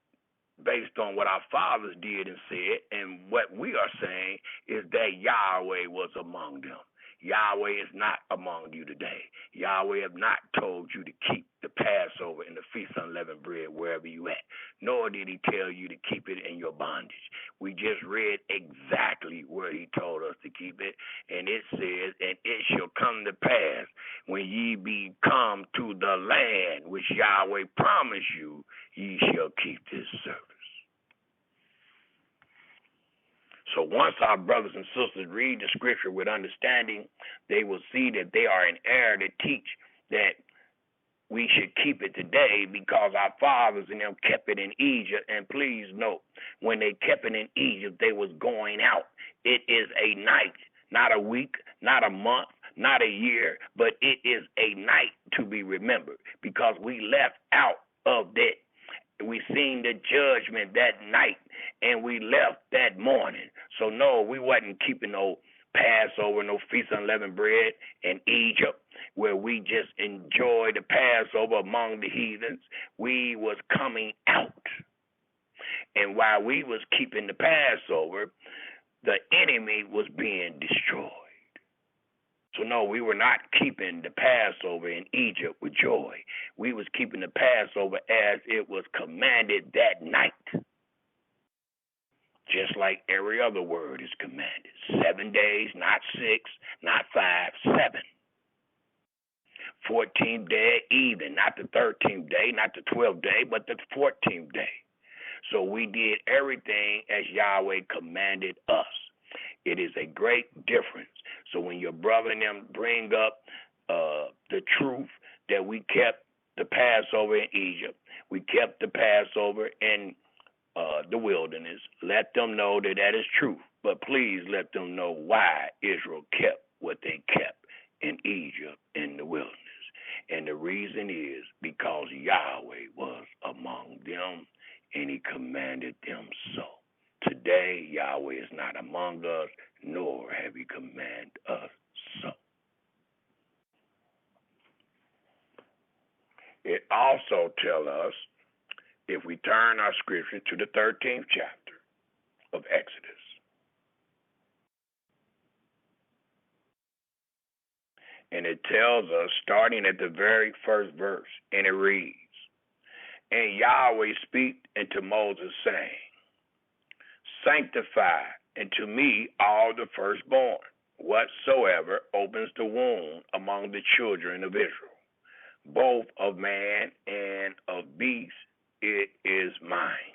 based on what our fathers did and said and what we are saying is that Yahweh was among them. Yahweh is not among you today. Yahweh have not told you to keep the Passover and the Feast of Unleavened Bread wherever you at, nor did he tell you to keep it in your bondage. We just read exactly where he told us to keep it, and it says, and it shall come to pass when ye be come to the land which Yahweh promised you, ye shall keep this service. So once our brothers and sisters read the scripture with understanding, they will see that they are in error to teach that we should keep it today because our fathers and them kept it in Egypt. And please note, when they kept it in Egypt, they was going out. It is a night, not a week, not a month, not a year, but it is a night to be remembered because we left out of that. We seen the judgment that night, and we left that morning. So, no, we wasn't keeping no Passover, no Feast of Unleavened Bread in Egypt, where we just enjoyed the Passover among the heathens. We was coming out. And while we was keeping the Passover, the enemy was being destroyed. So no, we were not keeping the Passover in Egypt with joy. We was keeping the Passover as it was commanded that night. Just like every other word is commanded. 7 days, not 6, not 5, 7. 14th day evening, not the 13th day, not the 12th day, but the 14th day. So we did everything as Yahweh commanded us. It is a great difference. So when your brother and them bring up the truth that we kept the Passover in Egypt, we kept the Passover in the wilderness, let them know that that is true. But please let them know why Israel kept what they kept in Egypt in the wilderness. And the reason is because Yahweh was among them and he commanded them so. Today, Yahweh is not among us, nor have he commanded us so. It also tells us, if we turn our scripture to the 13th chapter of Exodus, and it tells us, starting at the very first verse, and it reads, "And Yahweh spake unto Moses, saying, Sanctify unto me all the firstborn, whatsoever opens the womb among the children of Israel, both of man and of beast, it is mine."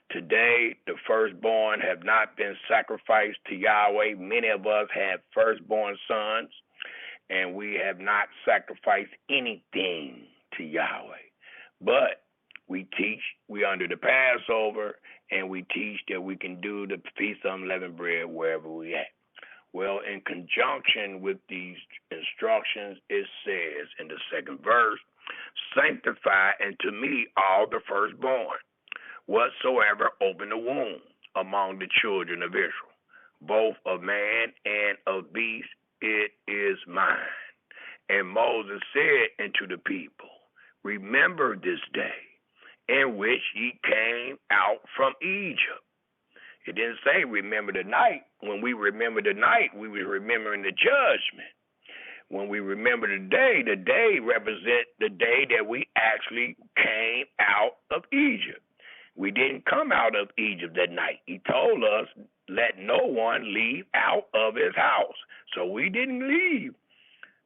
Today, the firstborn have not been sacrificed to Yahweh. Many of us have firstborn sons, and we have not sacrificed anything to Yahweh. But we teach, we under the Passover, and we teach that we can do the Feast of Unleavened Bread wherever we at. Well, in conjunction with these instructions, it says in the second verse, "Sanctify unto me all the firstborn, whatsoever open the womb among the children of Israel, both of man and of beast, it is mine." And Moses said unto the people, "Remember this day in which ye came out from Egypt." It didn't say remember the night. When we remember the night, we were remembering the judgment. When we remember the day represents the day that we actually came out of Egypt. We didn't come out of Egypt that night. He told us, let no one leave out of his house. So we didn't leave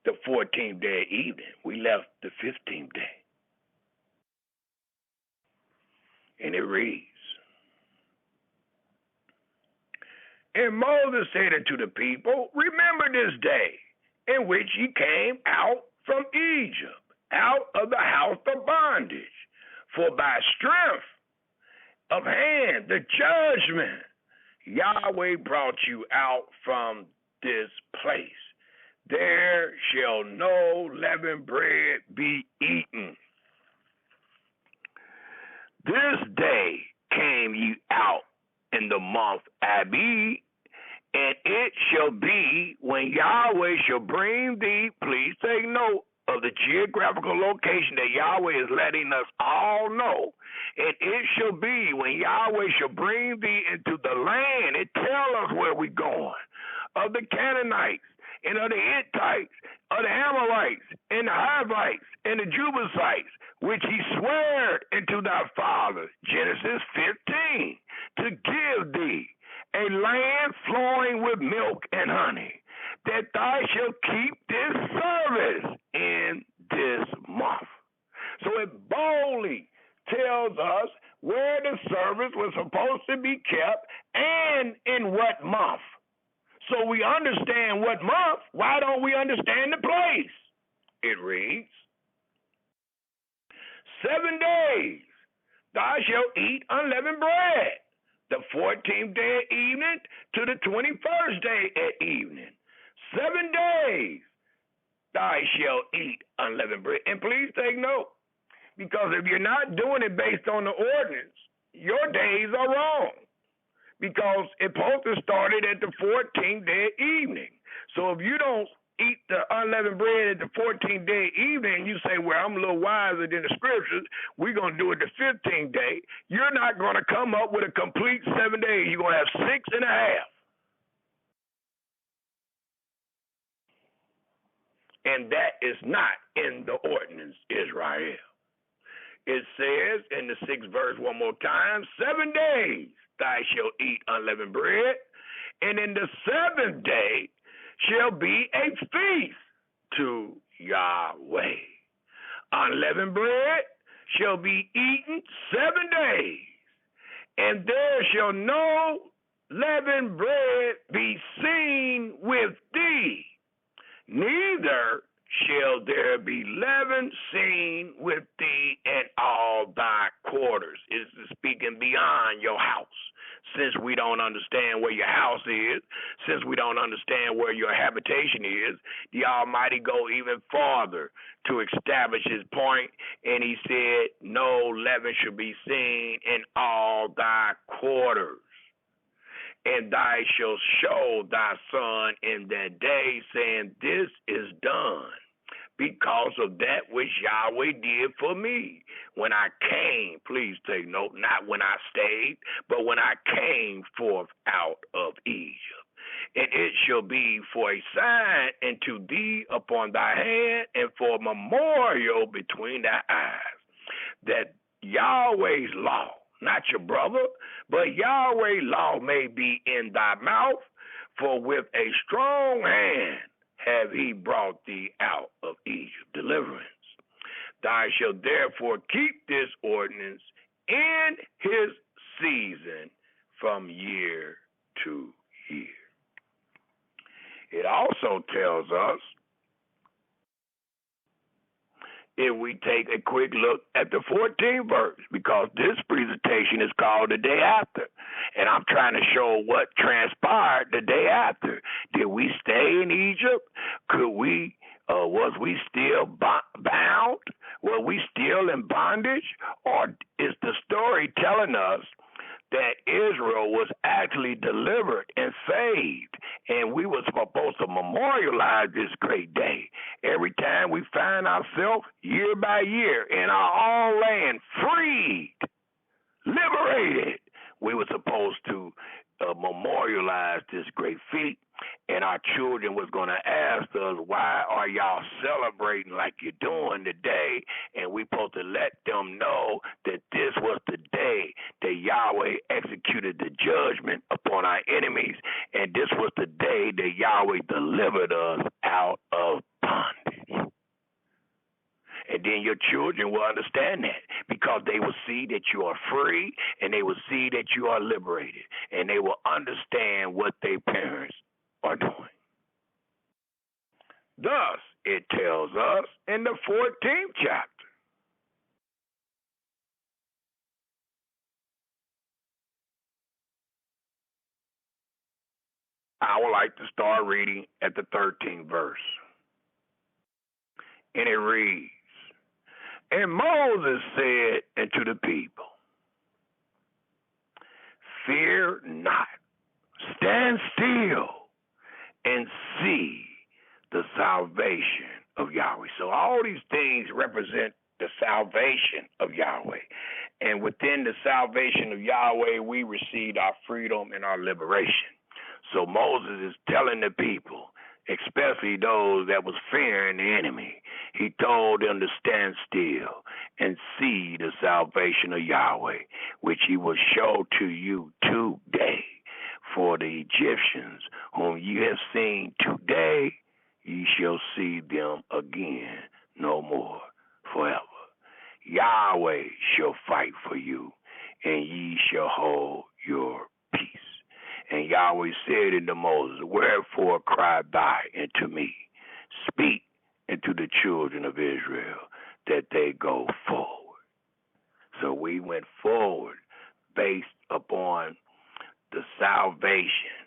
the 14th day evening. We left the 15th day. And it reads, "And Moses said unto the people, Remember this day in which ye came out from Egypt, out of the house of bondage. For by strength of hand, the judgment, Yahweh brought you out from this place. There shall no leavened bread be eaten. This day came ye out in the month Abib, and it shall be when Yahweh shall bring thee," please take note of the geographical location that Yahweh is letting us all know. "And it shall be when Yahweh shall bring thee into the land," it tells us where we're going, "of the Canaanites, and of the Hittites, of the Amorites, and the Hivites, and the Jebusites, which he swore unto thy fathers," Genesis 15, "to give thee a land flowing with milk and honey, that thou shalt keep this service in this month." So it boldly tells us where the service was supposed to be kept and in what month. So we understand what month. Why don't we understand the place? It reads, 7 days thou shalt eat unleavened bread, the 14th day at evening to the 21st day at evening. 7 days thou shalt eat unleavened bread. And please take note, because if you're not doing it based on the ordinance, your days are wrong. Because it's supposed to start at the 14th day evening. So if you don't eat the unleavened bread at the 14th day evening, and you say, well, I'm a little wiser than the scriptures, we're going to do it the 15th day, you're not going to come up with a complete 7 days. You're going to have 6.5. And that is not in the ordinance, Israel. It says in the 6th verse one more time, 7 days thou shalt eat unleavened bread, and in the 7th day shall be a feast to Yahweh. Unleavened bread shall be eaten 7 days, and there shall no leavened bread be seen with thee, neither shall there be leaven seen with thee in all thy quarters. It's speaking beyond your house. Since we don't understand where your house is, since we don't understand where your habitation is, the Almighty go even farther to establish his point, and he said, no leaven should be seen in all thy quarters. And thou shalt show thy son in that day, saying, this is done because of that which Yahweh did for me. When I came, please take note, not when I stayed, but when I came forth out of Egypt. And it shall be for a sign unto thee upon thy hand, and for a memorial between thy eyes, that Yahweh's law, not your brother, but Yahweh's law may be in thy mouth, for with a strong hand have he brought thee out of Egypt. Deliverance. Thou shalt therefore keep this ordinance in his season from year to year. It also tells us, if we take a quick look at the 14th verse, because this presentation is called the day after, and I'm trying to show what transpired the day after. Did we stay in Egypt? Was we still bound? Were we still in bondage? Or is the story telling us that Israel was actually delivered and saved, and we were supposed to memorialize this great day every time we find ourselves year by year in our own land, freed, liberated? We were supposed to memorialize this great feat, and our children was going to ask us, why are y'all celebrating like you're doing today? And we supposed to let them know that this was the day that Yahweh executed the judgment upon our enemies, and this was the day that Yahweh delivered us out of bondage. And then your children will understand that, because they will see that you are free, and they will see that you are liberated, and they will understand what their parents are doing. Thus, it tells us in the 14th chapter, I would like to start reading at the 13th verse. And it reads, and Moses said unto the people, fear not, stand still and see the salvation of Yahweh. So all these things represent the salvation of Yahweh. And within the salvation of Yahweh, we received our freedom and our liberation. So Moses is telling the people, especially those that was fearing the enemy, he told them to stand still and see the salvation of Yahweh, which he will show to you today. For the Egyptians whom ye have seen today, ye shall see them again no more forever. Yahweh shall fight for you, and ye shall hold your peace. And Yahweh said unto Moses, wherefore cry thou unto me? Speak unto the children of Israel that they go forward. So we went forward based upon the salvation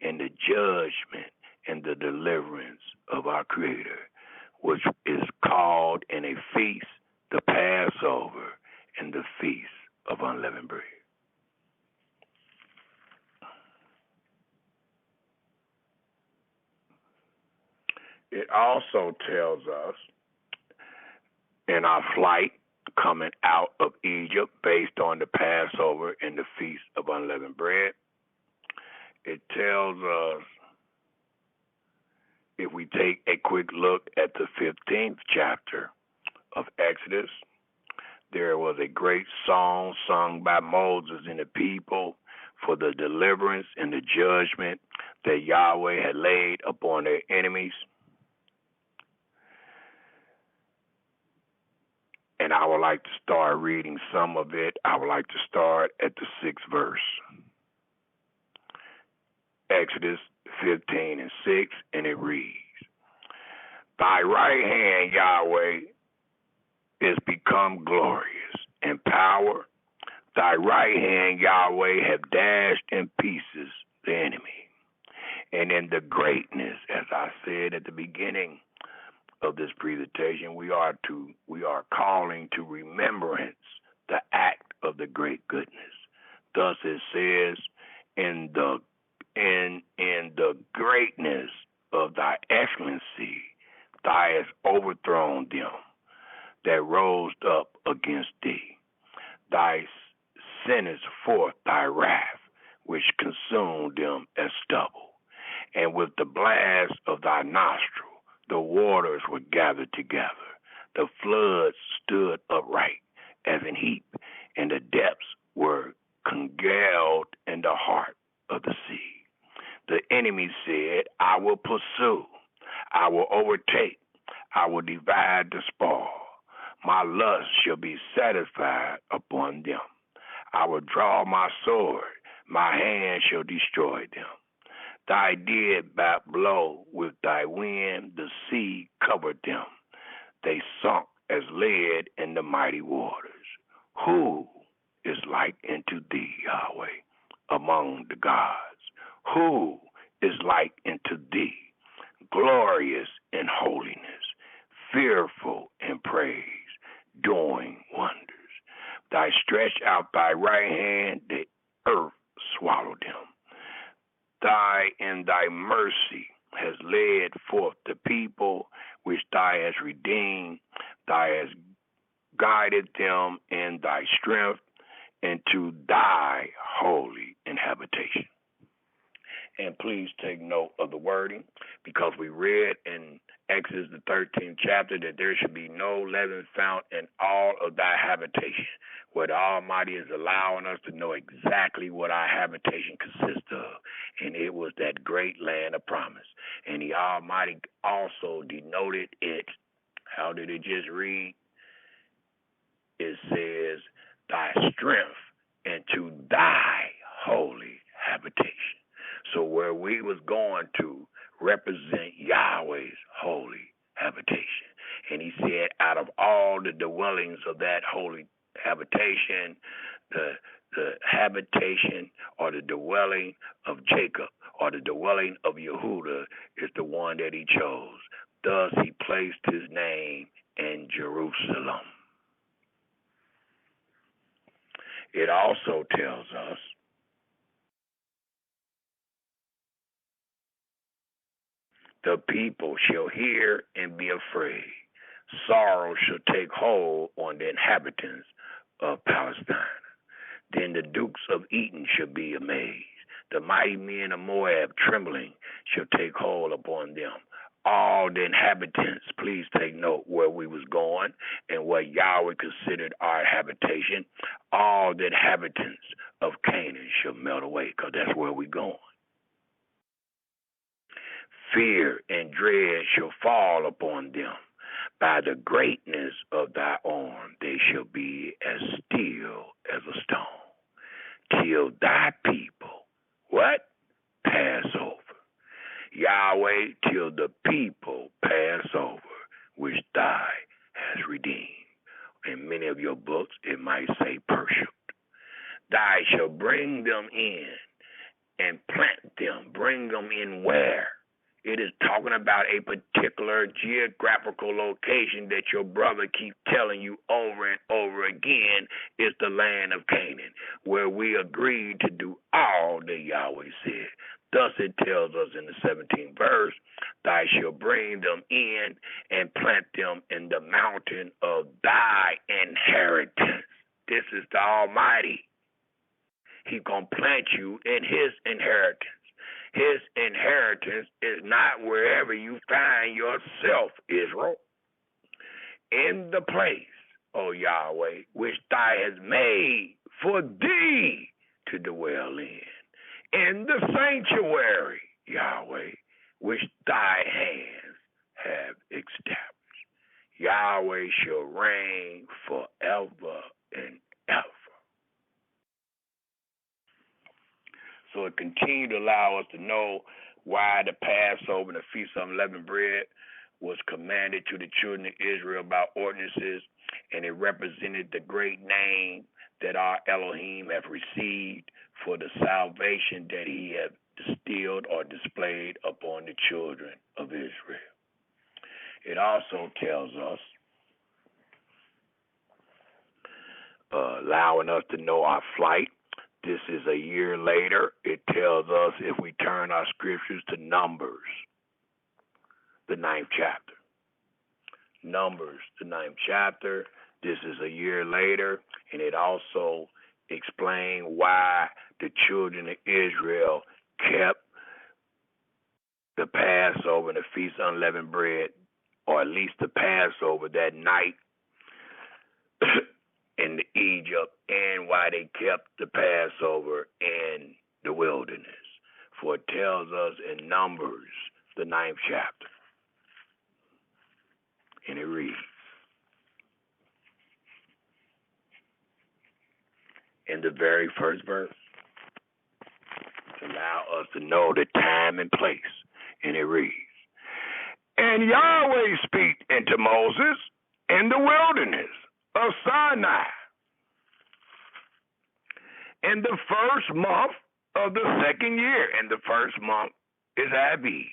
and the judgment and the deliverance of our Creator, which is called in a feast the Passover and the Feast of Unleavened Bread. It also tells us in our flight coming out of Egypt based on the Passover and the Feast of Unleavened Bread, it tells us, if we take a quick look at the 15th chapter of Exodus, there was a great song sung by Moses and the people for the deliverance and the judgment that Yahweh had laid upon their enemies. And I would like to start reading some of it. I would like to start at the 6th verse. Exodus 15 and 6, and it reads, Thy right hand, Yahweh, is become glorious in power. Thy right hand, Yahweh, have dashed in pieces the enemy. And in the greatness, as I said at the beginning of this presentation, we are calling to remembrance the act of the great goodness. Thus it says, in the greatness of thy excellency, thou hast overthrown them that rose up against thee. Thy sendest forth thy wrath, which consumed them as stubble. And with the blast of thy nostril, the waters were gathered together. The floods stood upright as an heap, and the depths were congealed in the heart of the sea. The enemy said, I will pursue, I will overtake, I will divide the spoil. My lust shall be satisfied upon them. I will draw my sword, my hand shall destroy them. Thy did blow with thy wind, the sea covered them. They sunk as lead in the mighty waters. Who is like unto thee, Yahweh, among the gods? Who is like unto thee, glorious in holiness, fearful in praise, doing wonders? Thy stretch out thy right hand, the earth swallowed him. Thy in thy mercy has led forth the people which thou hast redeemed. Thou hast guided them in thy strength into thy holy habitation. And please take note of the wording, because we read in Exodus the 13th chapter that there should be no leaven found in all of thy habitation, where the Almighty is allowing us to know exactly what our habitation consists of. And it was that great land of promise. And the Almighty also denoted it. How did it just read? It says, thy strength into thy holy habitation. So where we was going to represent Yahweh's holy habitation. And he said, out of all the dwellings of that holy habitation, the habitation or the dwelling of Jacob or the dwelling of Yehuda is the one that he chose. Thus he placed his name in Jerusalem. It also tells us the people shall hear and be afraid. Sorrow shall take hold on the inhabitants of Palestine. Then the dukes of Edom shall be amazed. The mighty men of Moab trembling shall take hold upon them. All the inhabitants, please take note where we was going and what Yahweh considered our habitation. All the inhabitants of Canaan shall melt away, because that's where we're going. Fear and dread shall fall upon them. By the greatness of thy arm they shall be as still as a stone, till thy people, what? Pass over. Yahweh, till the people pass over, which thou hast redeemed. In many of your books, it might say Persia. Thou shalt bring them in and plant them. Bring them in where? It is talking about a particular geographical location that your brother keeps telling you over and over again is the land of Canaan, where we agreed to do all that Yahweh said. Thus it tells us in the 17th verse, thou shalt bring them in and plant them in the mountain of thy inheritance. This is the Almighty. He's going to plant you in his inheritance. His inheritance is not wherever you find yourself, Israel. In the place, O Yahweh, which thou hast made for thee to dwell in the sanctuary, Yahweh, which thy hands have established. Yahweh shall reign forever and ever. So it continued to allow us to know why the Passover and the Feast of Unleavened Bread was commanded to the children of Israel by ordinances, and it represented the great name that our Elohim have received for the salvation that he have distilled or displayed upon the children of Israel. It also tells us, allowing us to know our flight. This is a year later. It tells us, if we turn our scriptures to Numbers, the 9th chapter. Numbers, the 9th chapter. This is a year later, and it also explains why the children of Israel kept the Passover and the Feast of Unleavened Bread, or at least the Passover that night in Egypt, and why they kept the Passover in the wilderness. For it tells us in Numbers, the 9th chapter, and it reads, in the very first verse, to allow us to know the time and place, and it reads, and Yahweh spake unto Moses in the wilderness of Sinai in the first month of the second year, and the first month is Abib.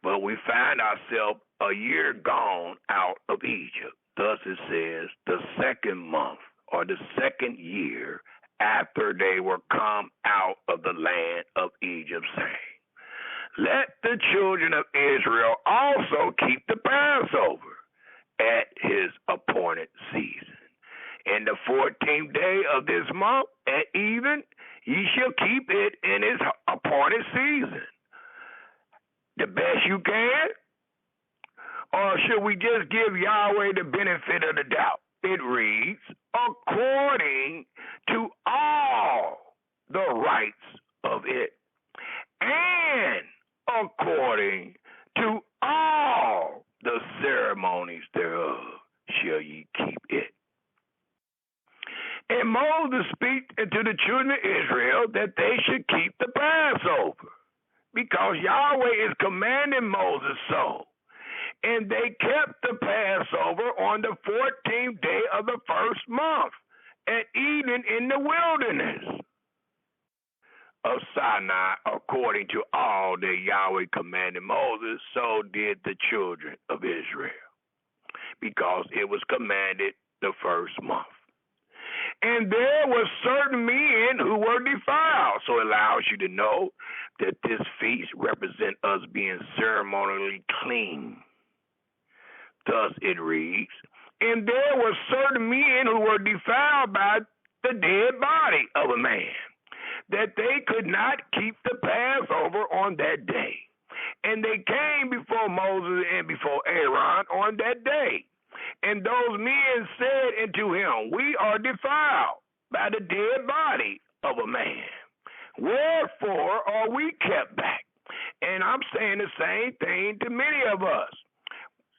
But we find ourselves a year gone out of Egypt. Thus it says the second month, or the second year after they were come out of the land of Egypt, saying, let the children of Israel also keep the Passover at his appointed season. In the 14th day of this month at even, ye shall keep it in his appointed season. The best you can? Or should we just give Yahweh the benefit of the doubt? It reads, according to all the rights of it, and according to all the ceremonies thereof shall ye keep it. And Moses spake unto the children of Israel that they should keep the Passover, because Yahweh is commanding Moses so. And they kept the Passover on the 14th day of the first month at Eden in the wilderness of Sinai, according to all that Yahweh commanded Moses, so did the children of Israel, because it was commanded the first month. And there were certain men who were defiled. So it allows you to know that this feast represents us being ceremonially clean. Thus it reads, and there were certain men who were defiled by the dead body of a man, that they could not keep the Passover on that day. And they came before Moses and before Aaron on that day. And those men said unto him, we are defiled by the dead body of a man. Wherefore are we kept back? And I'm saying the same thing to many of us.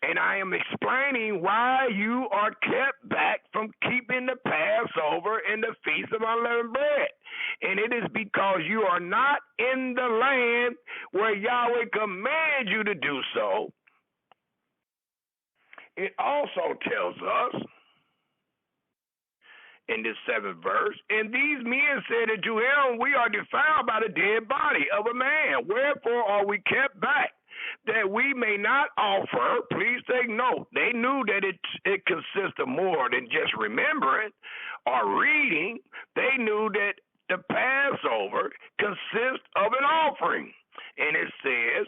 And I am explaining why you are kept back from keeping the Passover and the Feast of Unleavened Bread. And it is because you are not in the land where Yahweh commands you to do so. It also tells us in this 7th verse, and these men said unto him, we are defiled by the dead body of a man. Wherefore are we kept back, that we may not offer? Please take note. They knew that it consists of more than just remembering or reading. They knew that the Passover consists of an offering. And it says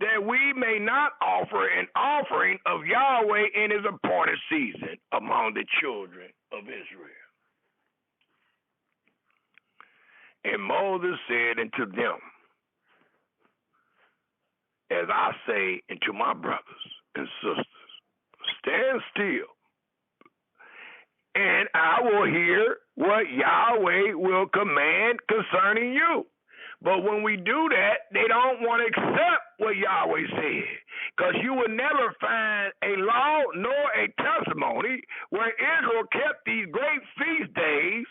that we may not offer an offering of Yahweh in his appointed season among the children of Israel. And Moses said unto them, as I say unto my brothers and sisters, stand still, and I will hear what Yahweh will command concerning you. But when we do that, they don't want to accept what Yahweh said, because you will never find a law nor a testimony where Israel kept these great feast days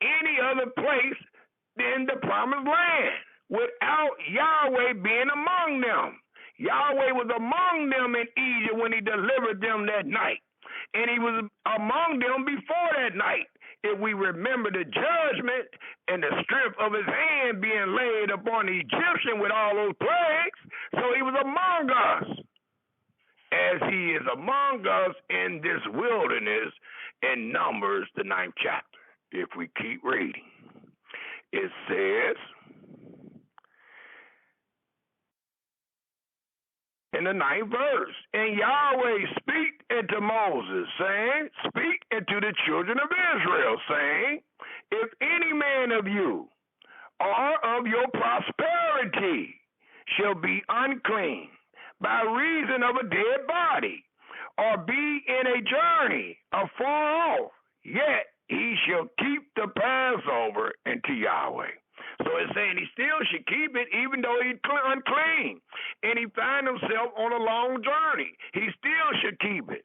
any other place than the promised land without Yahweh being among them. Yahweh was among them in Egypt when he delivered them that night, and he was among them before that night. If we remember the judgment and the strength of his hand being laid upon the Egyptian with all those plagues, so he was among us, as he is among us in this wilderness in Numbers, the 9th chapter. If we keep reading, it says in the 9th verse, and Yahweh speak unto Moses, saying, speak unto the children of Israel, saying, if any man of you or of your prosperity shall be unclean by reason of a dead body, or be in a journey afar off, yet he shall keep the Passover unto Yahweh. So it's saying he still should keep it even though he's unclean and he find himself on a long journey. He still should keep it.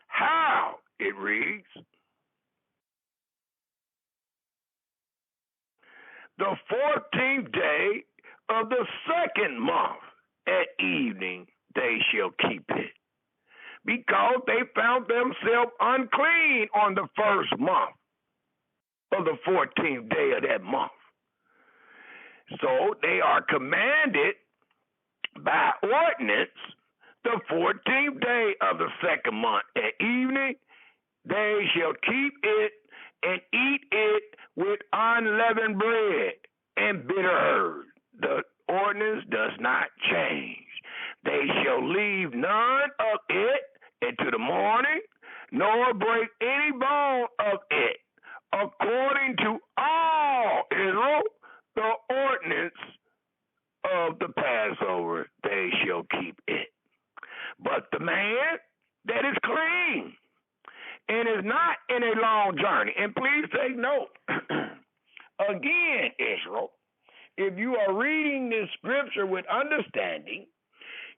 How? It reads, the 14th day of the 2nd month at evening they shall keep it, because they found themselves unclean on the 1st month of the 14th day of that month. So they are commanded by ordinance the 14th day of the 2nd month at evening they shall keep it and eat it with unleavened bread and bitter herb. The ordinance does not change. They shall leave none of it into the morning, nor break any bone of it, according to all Israel, the ordinance of the Passover, they shall keep it. But the man that is clean and is not in a long journey, and please take note, again, Israel, if you are reading this scripture with understanding,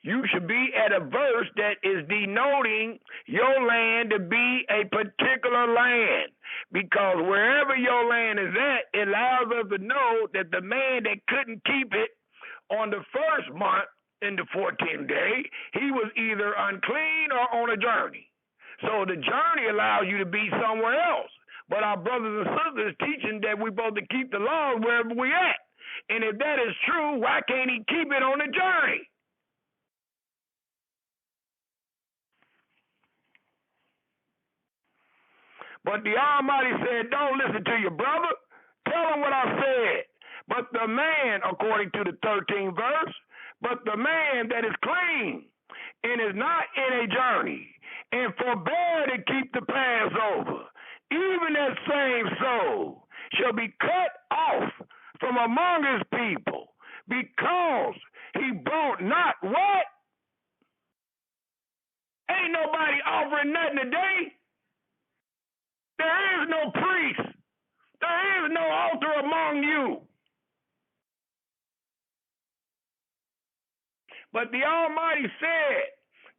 you should be at a verse that is denoting your land to be a particular land, because wherever your land is at, it allows us to know that the man that couldn't keep it on the 1st month in the 14th day, he was either unclean or on a journey. So the journey allows you to be somewhere else. But our brothers and sisters teaching that we're supposed to keep the laws wherever we at. And if that is true, why can't he keep it on the journey? But the Almighty said, don't listen to your brother. Tell him what I said. But the man, according to the 13th verse, but the man that is clean and is not in a journey and forbear to keep the Passover, even that same soul shall be cut off from among his people, because he brought not what? Ain't nobody offering nothing today. There is no priest. There is no altar among you. But the Almighty said,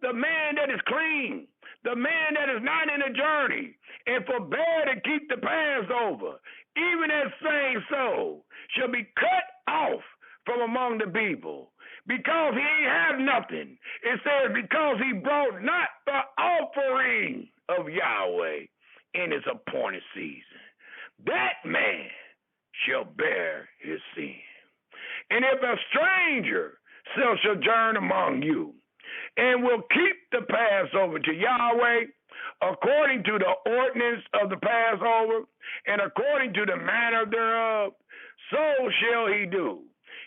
the man that is clean, the man that is not in a journey, and forbear to keep the Passover, even that same soul shall be cut off from among the people, because he ain't have nothing. It says, because he brought not the offering of Yahweh in his appointed season. That man shall bear his sin. And if a stranger shall sojourn among you, and will keep the Passover to Yahweh, according to the ordinance of the Passover, and according to the manner thereof, so shall he do.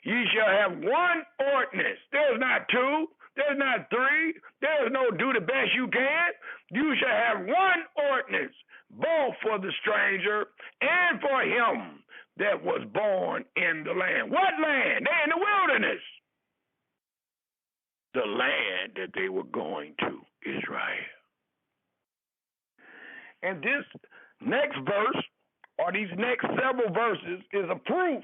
Ye shall have one ordinance. There's not two, there's not three, there's no do the best you can. You shall have one ordinance, both for the stranger and for him that was born in the land. What land? They in the wilderness. The land that they were going to, Israel. And this next verse, or these next several verses, is a proof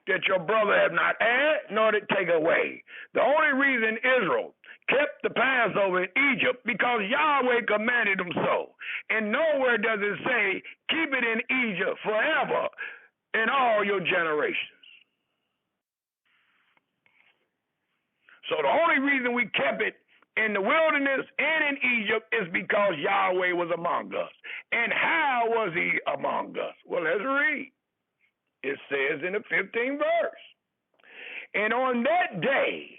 that your brother have not add nor did take away. The only reason Israel kept the Passover in Egypt because Yahweh commanded them so. And nowhere does it say, keep it in Egypt forever in all your generations. So the only reason we kept it in the wilderness and in Egypt is because Yahweh was among us. And how was he among us? Well, let's read. It says in the 15th verse, and on that day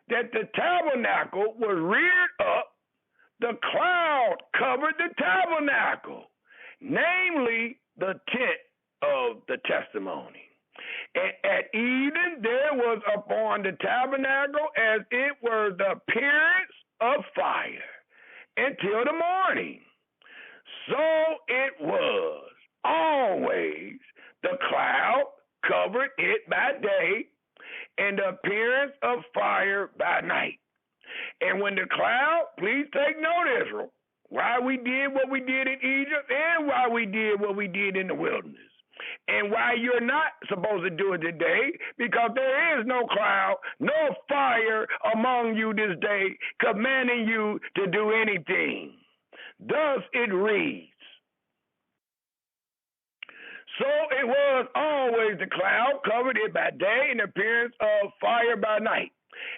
that the tabernacle was reared up, the cloud covered the tabernacle, namely the tent of the testimony. And at evening there was upon the tabernacle as it were the appearance of fire until the morning. So it was always the cloud covered it by day, and the appearance of fire by night. And when the cloud, please take note, Israel, why we did what we did in Egypt and why we did what we did in the wilderness. And why you're not supposed to do it today, because there is no cloud, no fire among you this day commanding you to do anything. Thus it reads, so it was always the cloud covered it by day and the appearance of fire by night.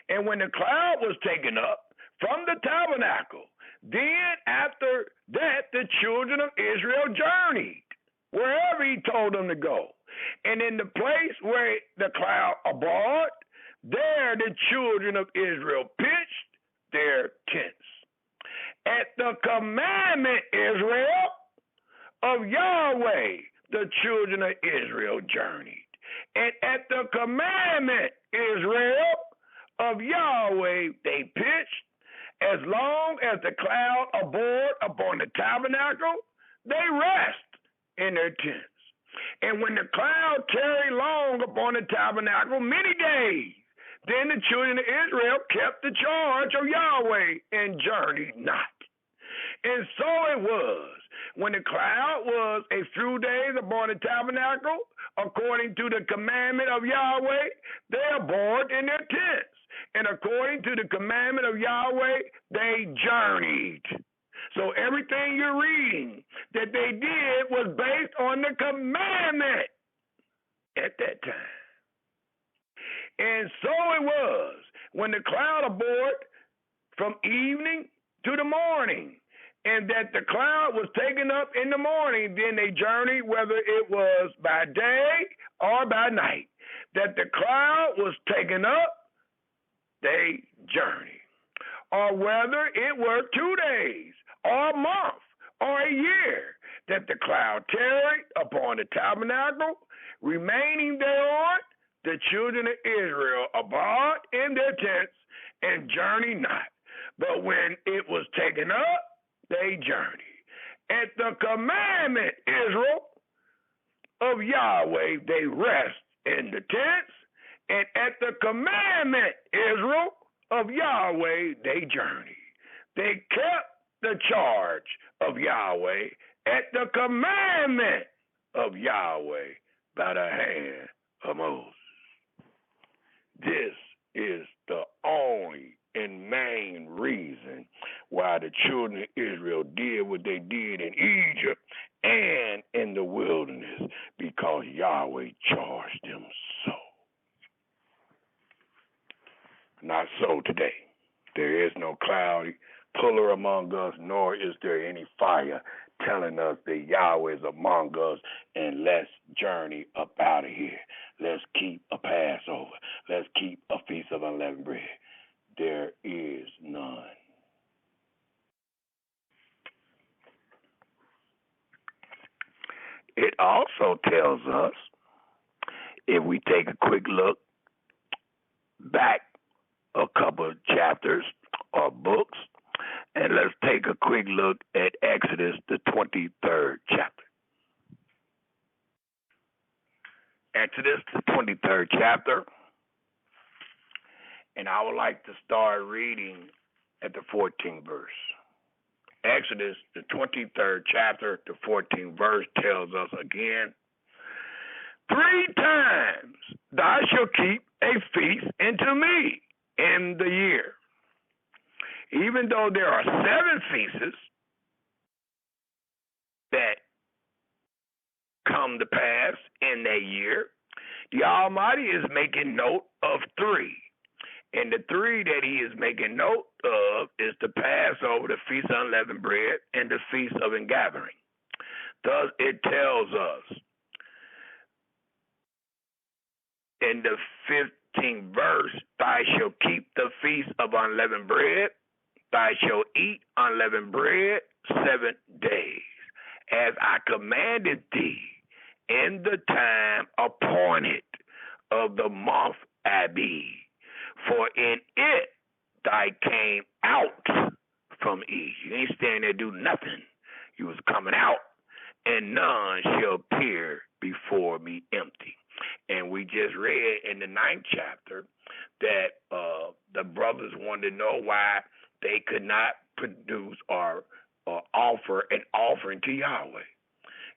And when the cloud was taken up from the tabernacle, then after that the children of Israel journeyed wherever he told them to go. And in the place where the cloud abode, there the children of Israel pitched their tents. At the commandment, Israel, of Yahweh, the children of Israel journeyed. And at the commandment, Israel, of Yahweh, they pitched. As long as the cloud abode upon the tabernacle, they rest in their tents. And when the cloud tarried long upon the tabernacle, many days, then the children of Israel kept the charge of Yahweh and journeyed not. And so it was, when the cloud was a few days upon the tabernacle, according to the commandment of Yahweh, they abode in their tents. And according to the commandment of Yahweh, they journeyed. So everything you're reading that they did was based on the commandment at that time. And so it was, when the cloud abode from evening to the morning, and that the cloud was taken up in the morning, then they journeyed, whether it was by day or by night. That the cloud was taken up, they journeyed. Or whether it were 2 days, or a month, or a year, that the cloud tarried upon the tabernacle, remaining thereon, the children of Israel abode in their tents and journeyed not. But when it was taken up, they journeyed. At the commandment, Israel, of Yahweh, they rest in the tents, and at the commandment, Israel, of Yahweh, they journeyed. They kept the charge of Yahweh at the commandment of Yahweh by the hand of Moses. This is the only and main reason why the children of Israel did what they did in Egypt and in the wilderness, because Yahweh charged them so. Not so today. There is no cloudy pillar among us, nor is there any fire telling us that Yahweh is among us, and let's journey up out of here. Let's keep a Passover. Let's keep a Feast of Unleavened Bread. There is none. also tells us, if we take a quick look back a couple of chapters or books, and let's take a quick look at Exodus, the 23rd chapter. Exodus, the 23rd chapter. And I would like to start reading at the 14th verse. Exodus, the 23rd chapter, the 14th verse tells us again, 3 times thou shalt keep a feast unto me in the year. Even though there are 7 feasts that come to pass in that year, the Almighty is making note of 3. And the 3 that he is making note of is the Passover, the Feast of Unleavened Bread, and the Feast of Ingathering. Thus, it tells us in the 15th verse, thou shalt keep the Feast of Unleavened Bread, thou shalt eat unleavened bread 7 days, as I commanded thee in the time appointed of the month Abib. For in it thy came out from Egypt. You ain't standing there do nothing. You was coming out, and none shall appear before me empty. And we just read in the 9th chapter that the brothers wanted to know why they could not produce or offer an offering to Yahweh,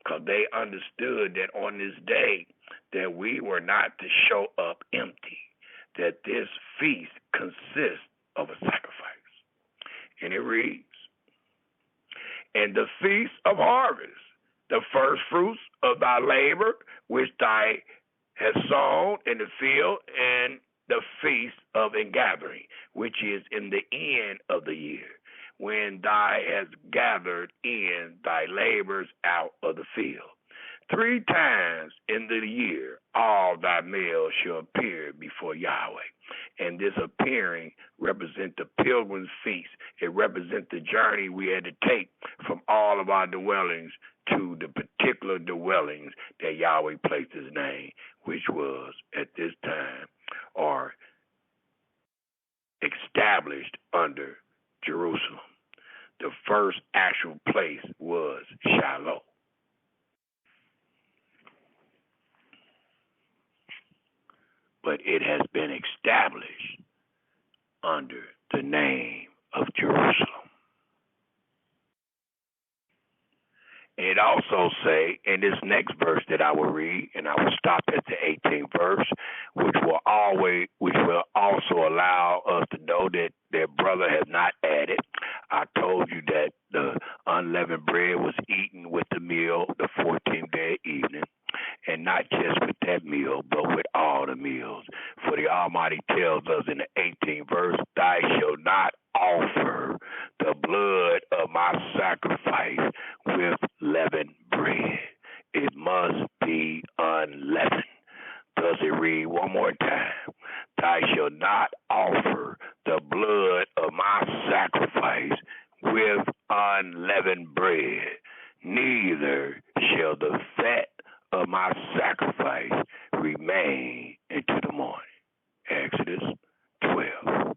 because they understood that on this day that we were not to show up empty, that this feast consists of a sacrifice. And it reads, and the feast of harvest, the first fruits of thy labor, which thou hast sown in the field, and the feast of ingathering, which is in the end of the year, when thou hast gathered in thy labors out of the field. 3 times in the year all thy males shall appear before Yahweh. And this appearing represents the pilgrim's feast. It represents the journey we had to take from all of our dwellings to the particular dwellings that Yahweh placed his name, which was at this time or established under Jerusalem. The first actual place was Shiloh. But it has been established under the name of Jerusalem. And it also say in this next verse that I will read, and I will stop at the 18th verse, which will also allow us to know that their brother has not added. I told you that the unleavened bread was eaten with the meal the 14th day evening, and not just with that meal, but with all the meals. For the Almighty tells us in the 18th verse, thou shalt not offer the blood of my sacrifice with leavened bread. It must be unleavened. Does it read one more time? Thou shalt not offer the blood of my sacrifice with unleavened bread, neither shall the fat of my sacrifice remain into the morning. Exodus 12.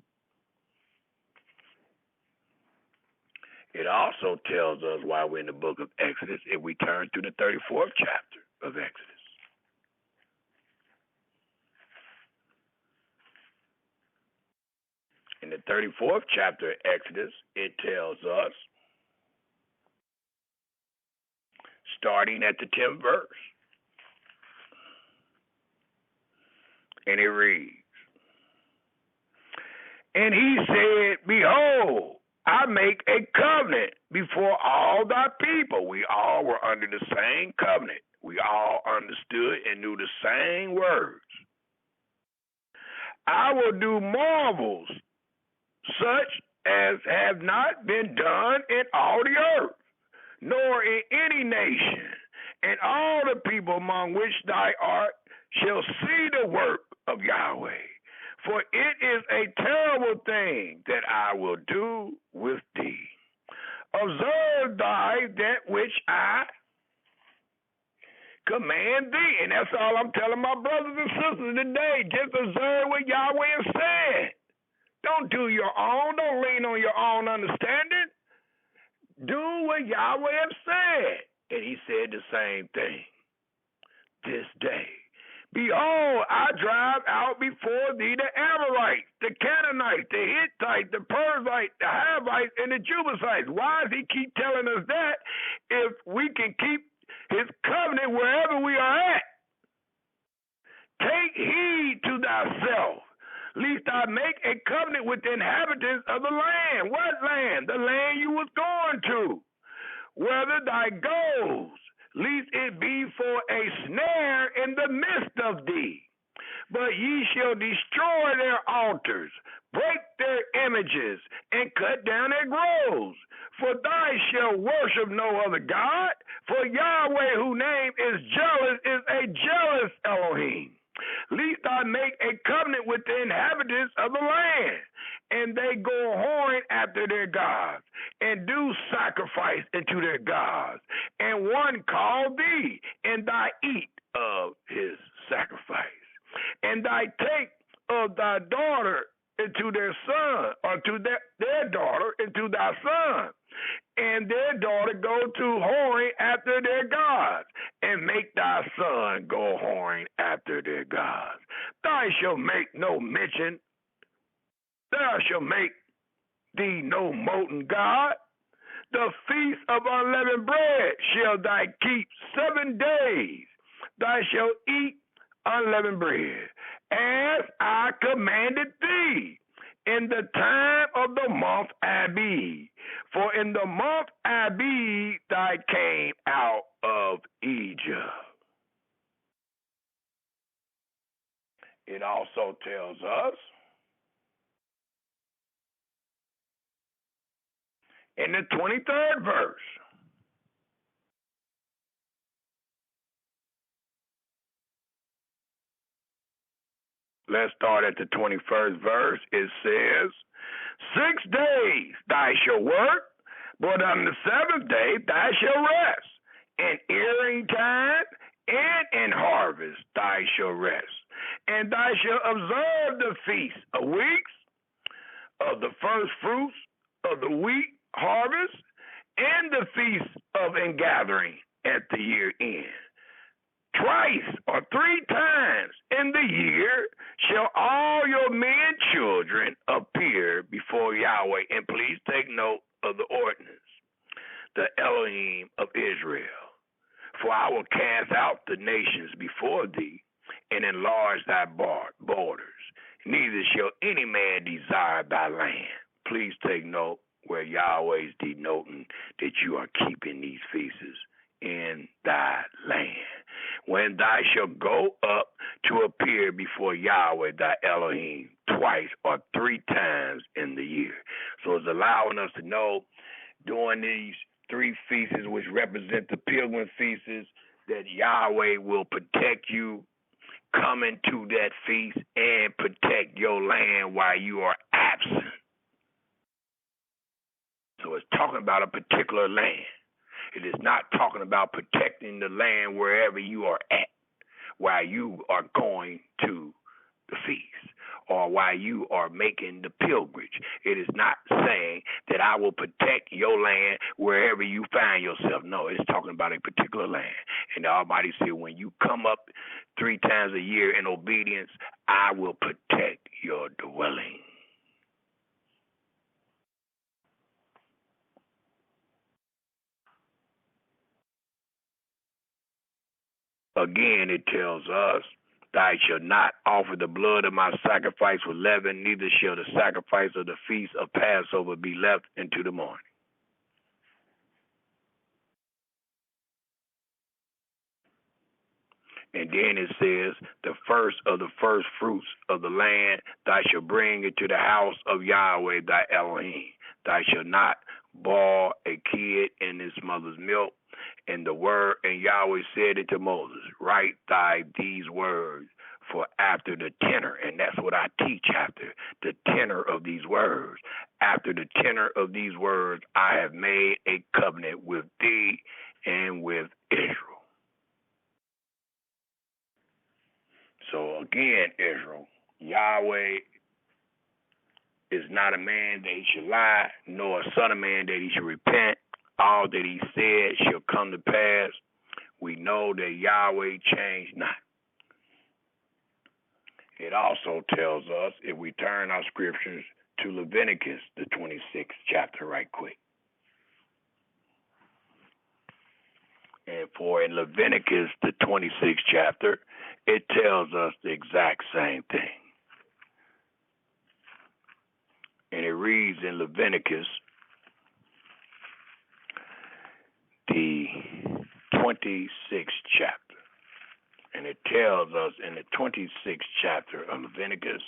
It also tells us while we're in the book of Exodus, if we turn to the 34th chapter of Exodus. In the 34th chapter of Exodus, it tells us, starting at the 10th verse, and it reads, and he said, behold, I make a covenant before all thy people. We all were under the same covenant. We all understood and knew the same words. I will do marvels such as have not been done in all the earth, nor in any nation, and all the people among which thou art shall see the work of Yahweh. For it is a terrible thing that I will do with thee. Observe thy that which I command thee. And that's all I'm telling my brothers and sisters today. Just observe what Yahweh has said. Don't do your own. Don't lean on your own understanding. Do what Yahweh has said. And he said the same thing this day. Behold, I drive out before thee the Amorites, the Canaanites, the Hittites, the Perizzites, the Hivites, and the Jebusites. Why does he keep telling us that if we can keep his covenant wherever we are at? Take heed to thyself, lest I make a covenant with the inhabitants of the land. What land? The land you was going to. Whether thy goes, lest it be for a snare in the midst of thee. But ye shall destroy their altars, break their images, and cut down their groves. For thou shalt worship no other God, for Yahweh, whose name is jealous, is a jealous Elohim. Lest I make a covenant with the inhabitants of the land, and they go whoring after their gods, and do sacrifice unto their gods. And one call thee, and thy eat of his sacrifice. And thy take of thy daughter into their son, or to their daughter into thy son, and their daughter go to whoring after their gods, and make thy son go whoring after their gods. Thou shalt make no mention, thou shalt make thee no molten god. The feast of unleavened bread shall thou keep 7 days. Thou shalt eat unleavened bread, as I commanded thee, in the time of the month Abib. For in the month Abib thou came out of Egypt. It also tells us in the 23rd verse, let's start at the 21st verse. It says, 6 days thou shalt work, but on the 7th day thou shalt rest. In earing time and in harvest thou shalt rest. And thou shalt observe the feast of weeks, of the first fruits of the wheat harvest, and the feast of ingathering at the year end. Twice or 3 times in the year shall all your men children appear before Yahweh. And please take note of the ordinance, the Elohim of Israel. For I will cast out the nations before thee, and enlarge thy borders. Neither shall any man desire thy land. Please take note where Yahweh is denoting that you are keeping these feasts in thy land. When thou shalt go up to appear before Yahweh thy Elohim twice or 3 times in the year. So it's allowing us to know during these 3 feasts, which represent the pilgrim feasts, that Yahweh will protect you coming to that feast and protect your land while you are absent. So it's talking about a particular land. It is not talking about protecting the land wherever you are at while you are going to the feast or while you are making the pilgrimage. It is not saying that I will protect your land wherever you find yourself. No, it's talking about a particular land. And the Almighty said, when you come up 3 times a year in obedience, I will protect your dwelling. Again, it tells us, thou shalt not offer the blood of my sacrifice with leaven, neither shall the sacrifice of the feast of Passover be left into the morning. And then it says, the first of the first fruits of the land thou shalt bring into the house of Yahweh thy Elohim. Thou shalt not boil a kid in his mother's milk. And Yahweh said it to Moses, write these words for after the tenor. And that's what I teach after, the tenor of these words. After the tenor of these words, I have made a covenant with thee and with Israel. So again, Israel, Yahweh is not a man that he should lie, nor a son of man that he should repent. All that he said shall come to pass. We know that Yahweh changed not. It also tells us, if we turn our scriptures to Leviticus, the 26th chapter, right quick. And for in Leviticus, the 26th chapter, it tells us the exact same thing. And it reads in Leviticus, the 26th chapter. And it tells us in the 26th chapter of Leviticus,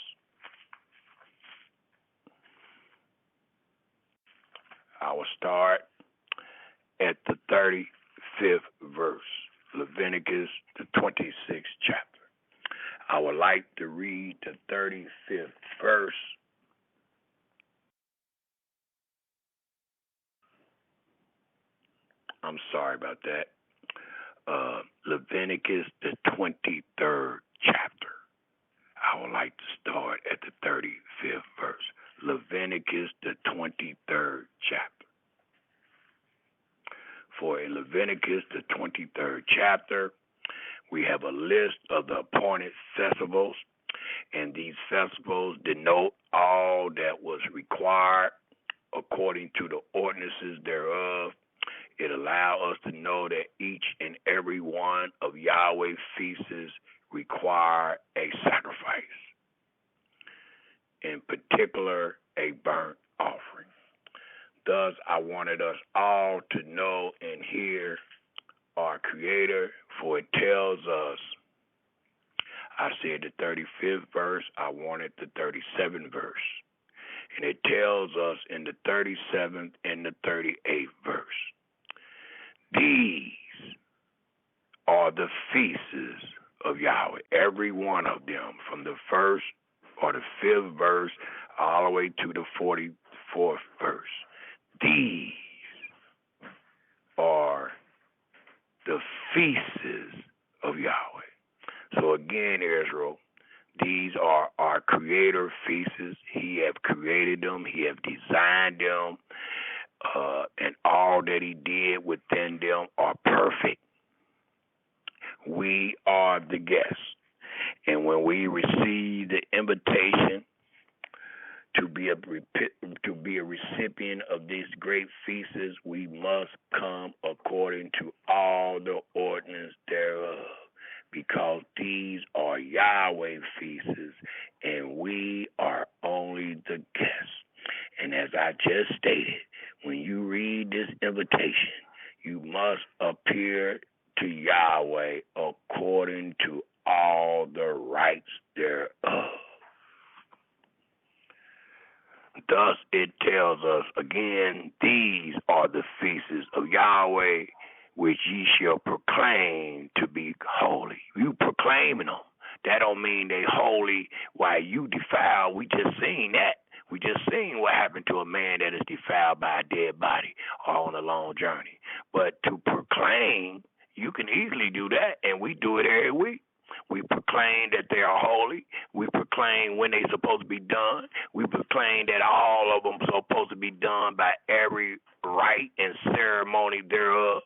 I will start at the 35th verse, Leviticus, the 26th chapter. I would like to read the 35th verse. I'm sorry about that. Leviticus, the 23rd chapter. I would like to start at the 35th verse. Leviticus, the 23rd chapter. For in Leviticus, the 23rd chapter, we have a list of the appointed festivals, and these festivals denote all that was required according to the ordinances thereof. It allows us to know that each and every one of Yahweh's feasts require a sacrifice, in particular a burnt offering. Thus, I wanted us all to know and hear our Creator, for it tells us, I said the 35th verse, I wanted the 37th verse. And it tells us in the 37th and the 38th verse, these are the feasts of Yahweh, every one of them, from the first or the 5th verse all the way to the 44th verse. These are the feasts of Yahweh. So again, Israel, these are our Creator feasts. He have created them. He have designed them. And all that he did within them are perfect. We are the guests. And when we receive the invitation to be a recipient of these great feasts, we must come according to all the ordinance thereof, because these are Yahweh feasts, and we are only the guests. And as I just stated, when you read this invitation, you must appear to Yahweh according to all the rights thereof. Thus it tells us again, these are the feasts of Yahweh, which ye shall proclaim to be holy. You proclaiming them. That don't mean they holy while you defile. We just seen that. We just seen what happened to a man that is defiled by a dead body or on a long journey. But to proclaim, you can easily do that, and we do it every week. We proclaim that they are holy. We proclaim when they're supposed to be done. We proclaim that all of them are supposed to be done by every rite and ceremony thereof.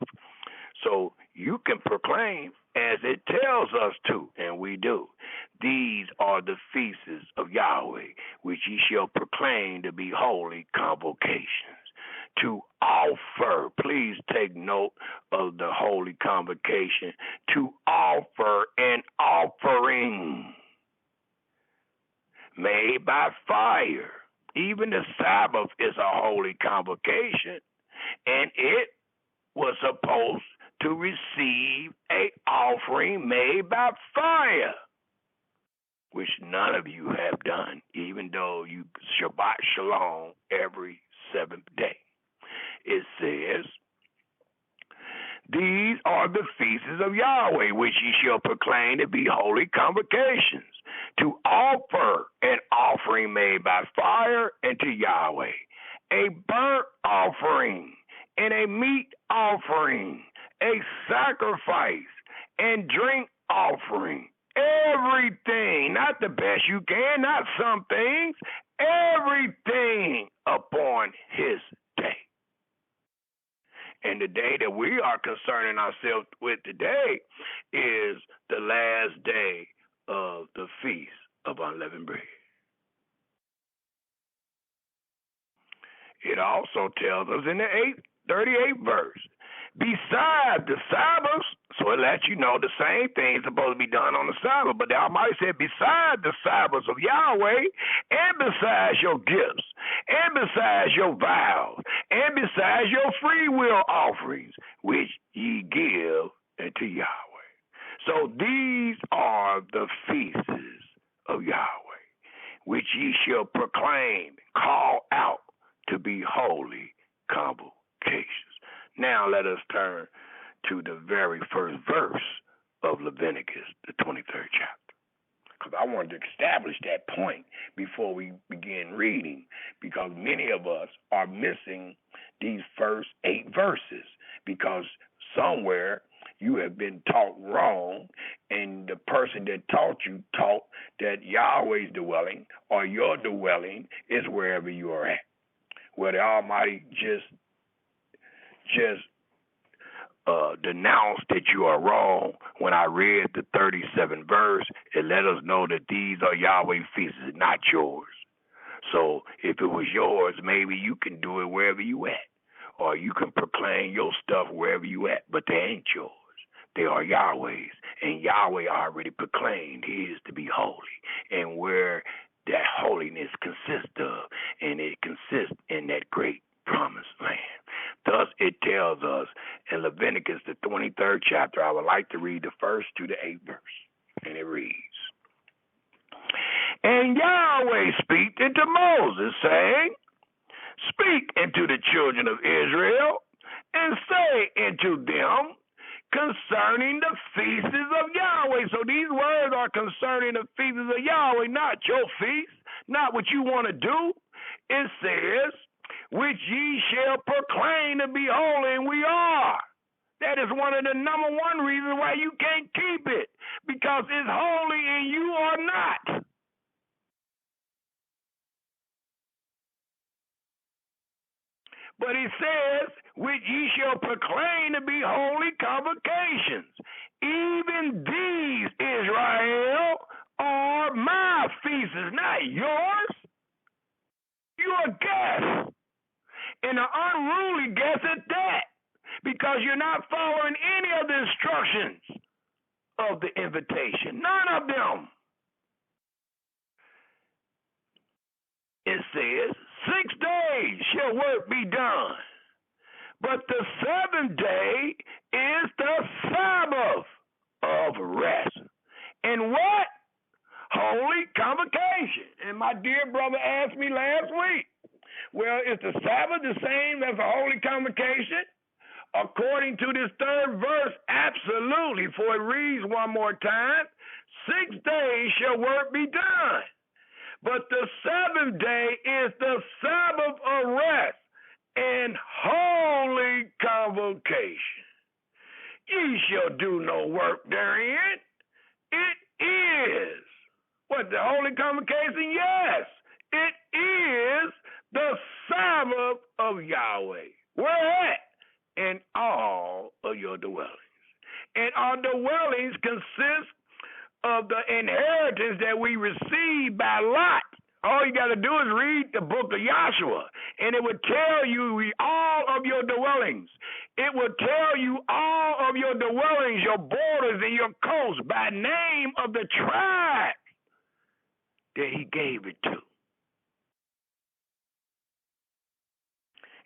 So you can proclaim as it tells us to, and we do. These are the feasts of Yahweh, which ye shall proclaim to be holy convocations. To offer, please take note of the holy convocation, to offer an offering made by fire. Even the Sabbath is a holy convocation, and it was supposed to receive an offering made by fire, which none of you have done, even though you Shabbat Shalom every 7th day. It says, these are the feasts of Yahweh, which ye shall proclaim to be holy convocations, to offer an offering made by fire unto Yahweh, a burnt offering and a meat offering, a sacrifice and drink offering, everything, not the best you can, not some things, everything upon his day. And the day that we are concerning ourselves with today is the last day of the Feast of Unleavened Bread. It also tells us in the 38th verse, beside the Sabbaths, so it lets you know the same thing is supposed to be done on the Sabbath, but the Almighty said, beside the Sabbaths of Yahweh, and besides your gifts, and besides your vows, and besides your free will offerings, which ye give unto Yahweh. So these are the feasts of Yahweh, which ye shall proclaim, call out to be holy convocations. Now let us turn to the very first verse of Leviticus, the 23rd chapter. Because I wanted to establish that point before we begin reading, because many of us are missing these first 8 verses, because somewhere you have been taught wrong, and the person that taught you taught that Yahweh's dwelling or your dwelling is wherever you are at. Well, the Almighty just denounced that you are wrong. When I read the 37th verse, it let us know that these are Yahweh feasts, not yours. So if it was yours, maybe you can do it wherever you at, or you can proclaim your stuff wherever you at, but they ain't yours. They are Yahweh's, and Yahweh already proclaimed he is to be holy, and where that holiness consists of, and it consists in that great promised land. Thus, it tells us in Leviticus, the 23rd chapter, I would like to read the 1st to the 8th verse, and it reads, and Yahweh spake unto Moses, saying, speak unto the children of Israel, and say unto them concerning the feasts of Yahweh. So these words are concerning the feasts of Yahweh, not your feast, not what you want to do. It says, which ye shall proclaim to be holy, and we are. That is one of the number one reasons why you can't keep it, because it's holy and you are not. But he says, which ye shall proclaim to be holy convocations. Even these, Israel, are my feasts, not yours. You are guests, and an unruly guest at that, because you're not following any of the instructions of the invitation. None of them. It says, 6 days shall work be done, but the 7th day is the Sabbath of rest. And what? Holy convocation. And my dear brother asked me last week, well, is the Sabbath the same as a holy convocation? According to this 3rd verse, absolutely. For it reads one more time, 6 days shall work be done. But the 7th day is the Sabbath of rest and holy convocation. Ye shall do no work therein. It is. What, the holy convocation? Yes, it is the Sabbath of Yahweh. Where at? In all of your dwellings. And our dwellings consist of the inheritance that we receive by lot. All you got to do is read the book of Joshua, and it would tell you all of your dwellings. It would tell you all of your dwellings, your borders, and your coasts by name of the tribe that he gave it to.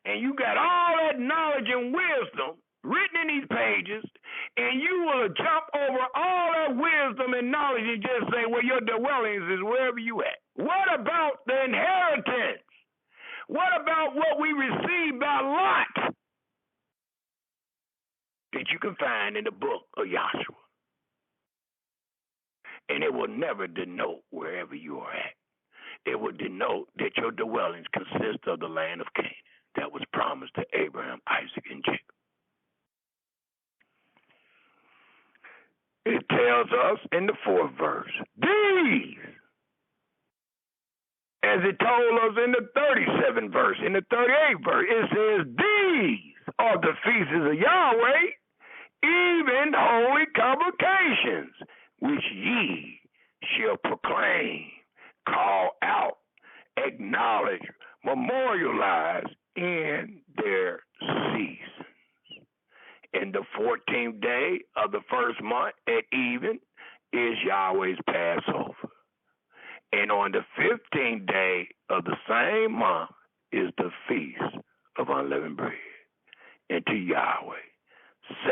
And you got all that knowledge and wisdom written in these pages, and you will jump over all that wisdom and knowledge and just say, well, your dwellings is wherever you at. What about the inheritance? What about what we receive by lot that you can find in the book of Joshua? And it will never denote wherever you are at. It will denote that your dwellings consist of the land of Canaan that was promised to Abraham, Isaac, and Jacob. It tells us in the 4th verse, these, as it told us in the 37th verse, in the 38th verse, it says, these are the feasts of Yahweh, even holy convocations, which ye shall proclaim, call out, acknowledge, memorialize in their seasons. In the 14th day of the first month at even is Yahweh's Passover. And on the 15th day of the same month is the Feast of Unleavened Bread. And to Yahweh,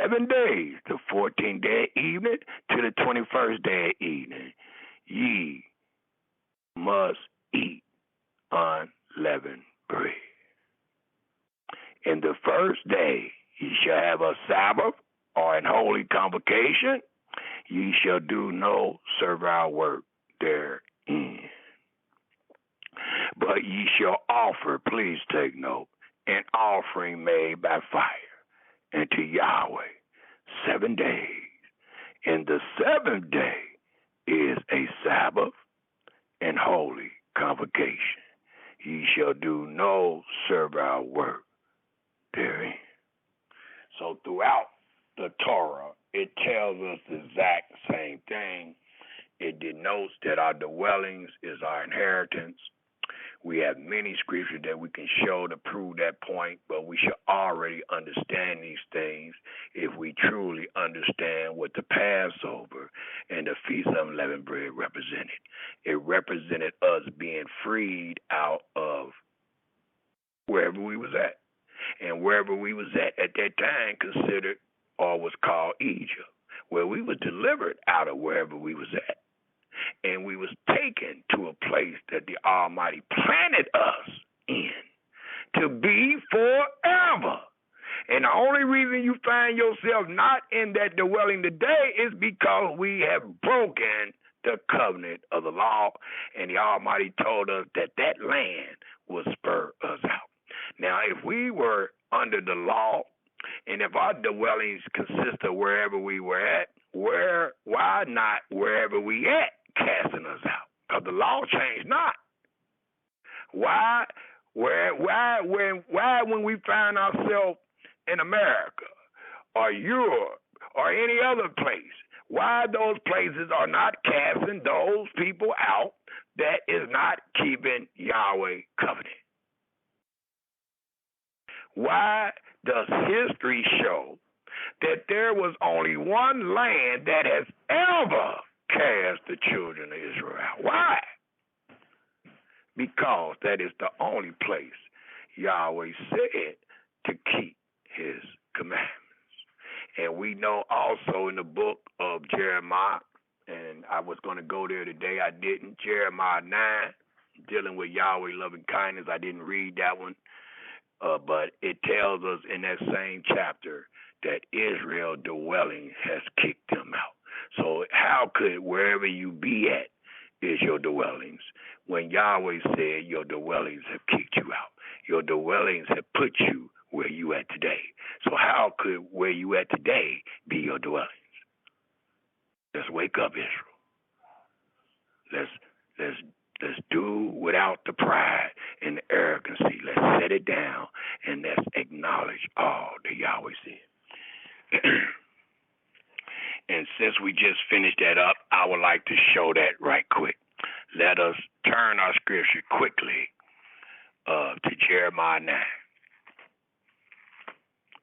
7 days, the 14th day at evening to the 21st day at evening, ye must eat unleavened bread. In the first day ye shall have a Sabbath or an holy convocation. Ye shall do no servile work therein. But ye shall offer, please take note, an offering made by fire unto Yahweh 7 days. And the 7th day is a Sabbath and holy convocation. Ye shall do no servile work therein. So throughout the Torah, it tells us the exact same thing. It denotes that our dwellings is our inheritance. We have many scriptures that we can show to prove that point, but we should already understand these things if we truly understand what the Passover and the Feast of Unleavened Bread represented. It represented us being freed out of wherever we was at. And wherever we was at that time considered or was called Egypt, where we was delivered out of wherever we was at. And we was taken to a place that the Almighty planted us in to be forever. And the only reason you find yourself not in that dwelling today is because we have broken the covenant of the law, and the Almighty told us that that land will spur us out. Now, if we were under the law, and if our dwellings consist of wherever we were at, why not wherever we at casting us out? Because the law changed not. Why when we find ourselves in America or Europe or any other place, why those places are not casting those people out that is not keeping Yahweh covenant? Why does history show that there was only one land that has ever cast the children of Israel out? Why? Because that is the only place Yahweh said to keep his commandments. And we know also in the book of Jeremiah, and I was going to go there today, I didn't, Jeremiah 9, dealing with Yahweh loving kindness, I didn't read that one. But it tells us in that same chapter that Israel dwelling has kicked them out. So how could wherever you be at is your dwellings when Yahweh said your dwellings have kicked you out? Your dwellings have put you where you at today. So how could where you at today be your dwellings? Let's wake up, Israel. Let's do without the pride and the arrogancy. Let's set it down and let's acknowledge all that Yahweh said. And since we just finished that up, I would like to show that right quick. Let us turn our scripture quickly to Jeremiah 9.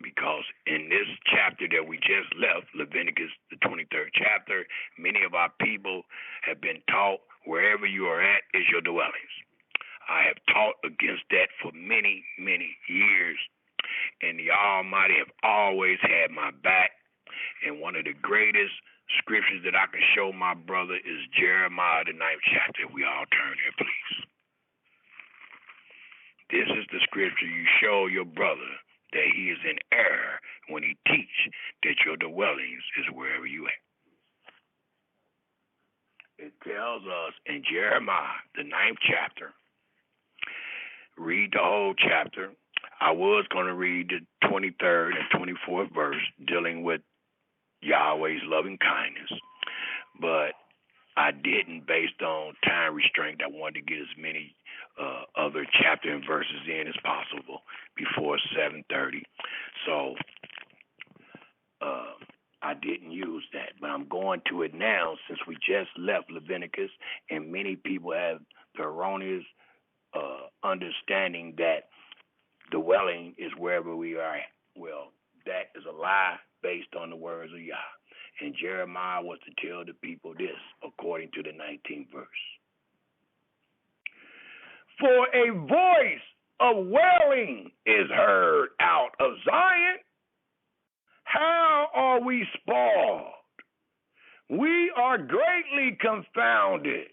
Because in this chapter that we just left, Leviticus, the 23rd chapter, many of our people have been taught wherever you are at is your dwellings. I have taught against that for many, many years, and the Almighty have always had my back. And one of the greatest scriptures that I can show my brother is Jeremiah, the 9th chapter. We all turn there, please. This is the scripture you show your brother that he is in error when he teach that your dwellings is wherever you at. It tells us in Jeremiah, the 9th chapter, read the whole chapter. I was going to read the 23rd and 24th verse dealing with Yahweh's loving kindness. but I didn't based on time restraint. I wanted to get as many other chapter and verses in as possible before 7:30. So I didn't use that, but I'm going to it now since we just left Leviticus, and many people have the erroneous understanding that dwelling is wherever we are at. Well, that is a lie based on the words of Yah. And Jeremiah was to tell the people this, according to the 19th verse. For a voice of wailing is heard out of Zion. How are we spoiled? We are greatly confounded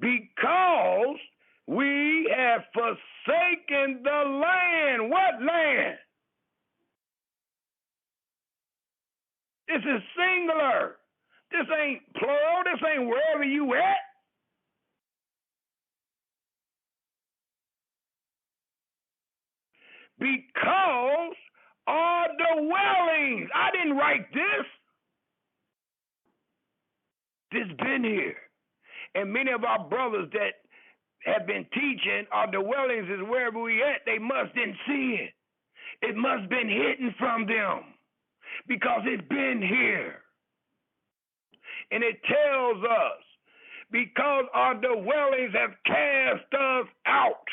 because we have forsaken the land. What land? This is singular. This ain't plural. This ain't wherever you at. Because our dwellings. I didn't write this. This been here. And many of our brothers that have been teaching our dwellings is wherever we at, they must didn't see it. It must been hidden from them because it's been here. And it tells us because our dwellings have cast us out.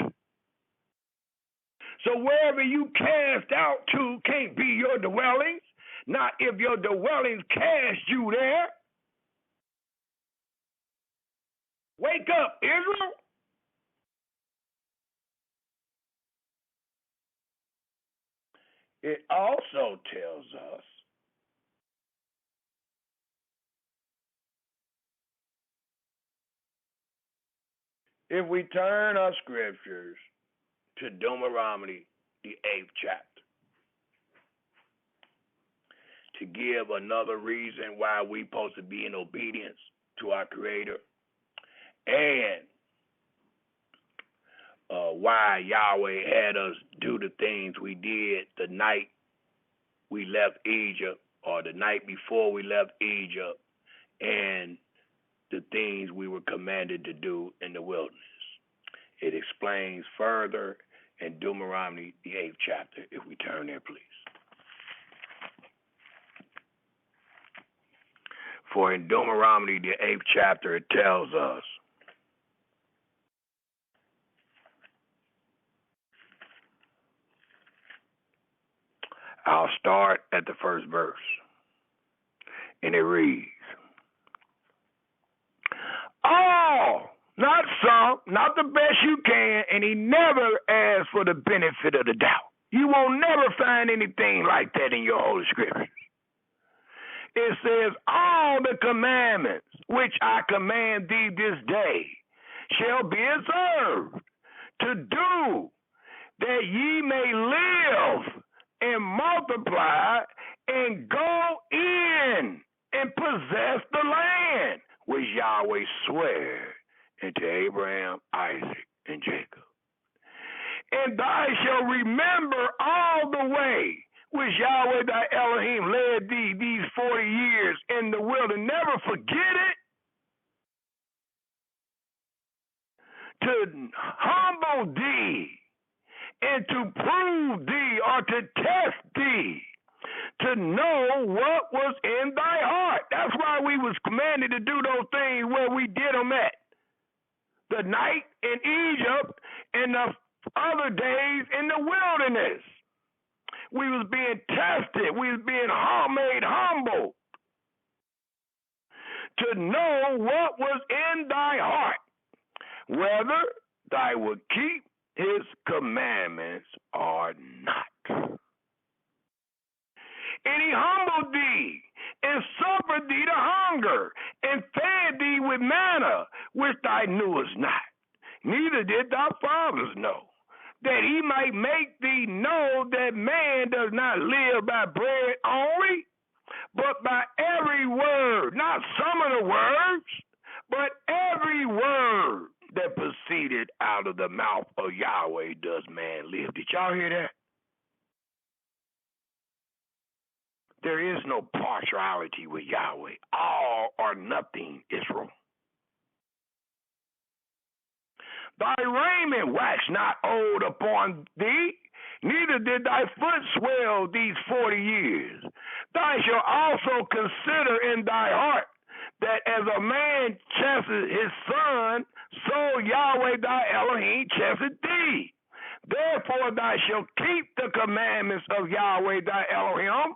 So wherever you cast out to can't be your dwellings. Not if your dwellings cast you there. Wake up, Israel. It also tells us if we turn our scriptures to Deuteronomy, the 8th chapter, to give another reason why we supposed to be in obedience to our Creator and why Yahweh had us do the things we did the night we left Egypt or the night before we left Egypt and the things we were commanded to do in the wilderness. It explains further in Deuteronomy, the 8th chapter, if we turn there, please. For in Deuteronomy, the 8th chapter, it tells us, I'll start at the first verse, and it reads, all, not some, not the best you can, and he never asks for the benefit of the doubt. You won't never find anything like that in your Holy Scriptures. It says, all the commandments which I command thee this day shall be observed to do, that ye may live and multiply and go in and possess the land which Yahweh sware unto Abraham, Isaac, and Jacob. And thou shalt remember all the way which Yahweh thy Elohim led thee these 40 years in the wilderness. Never forget it. To humble thee and to prove thee or to test thee, to know what was in thy heart. That's why we was commanded to do those things where we did them at. The night in Egypt and the other days in the wilderness. We was being tested. We was being made humble to know what was in thy heart, whether thou would keep his commandments or not. And he humbled thee and suffered thee to hunger and fed thee with manna, which thou knewest not, neither did thy fathers know, that he might make thee know that man does not live by bread only, but by every word, not some of the words, but every word that proceeded out of the mouth of Yahweh does man live. Did y'all hear that? There is no partiality with Yahweh. All or nothing, Israel. Thy raiment waxed not old upon thee, neither did thy foot swell these 40 years. Thou shalt also consider in thy heart that as a man chastens his son, so Yahweh thy Elohim chastens thee. Therefore thou shalt keep the commandments of Yahweh thy Elohim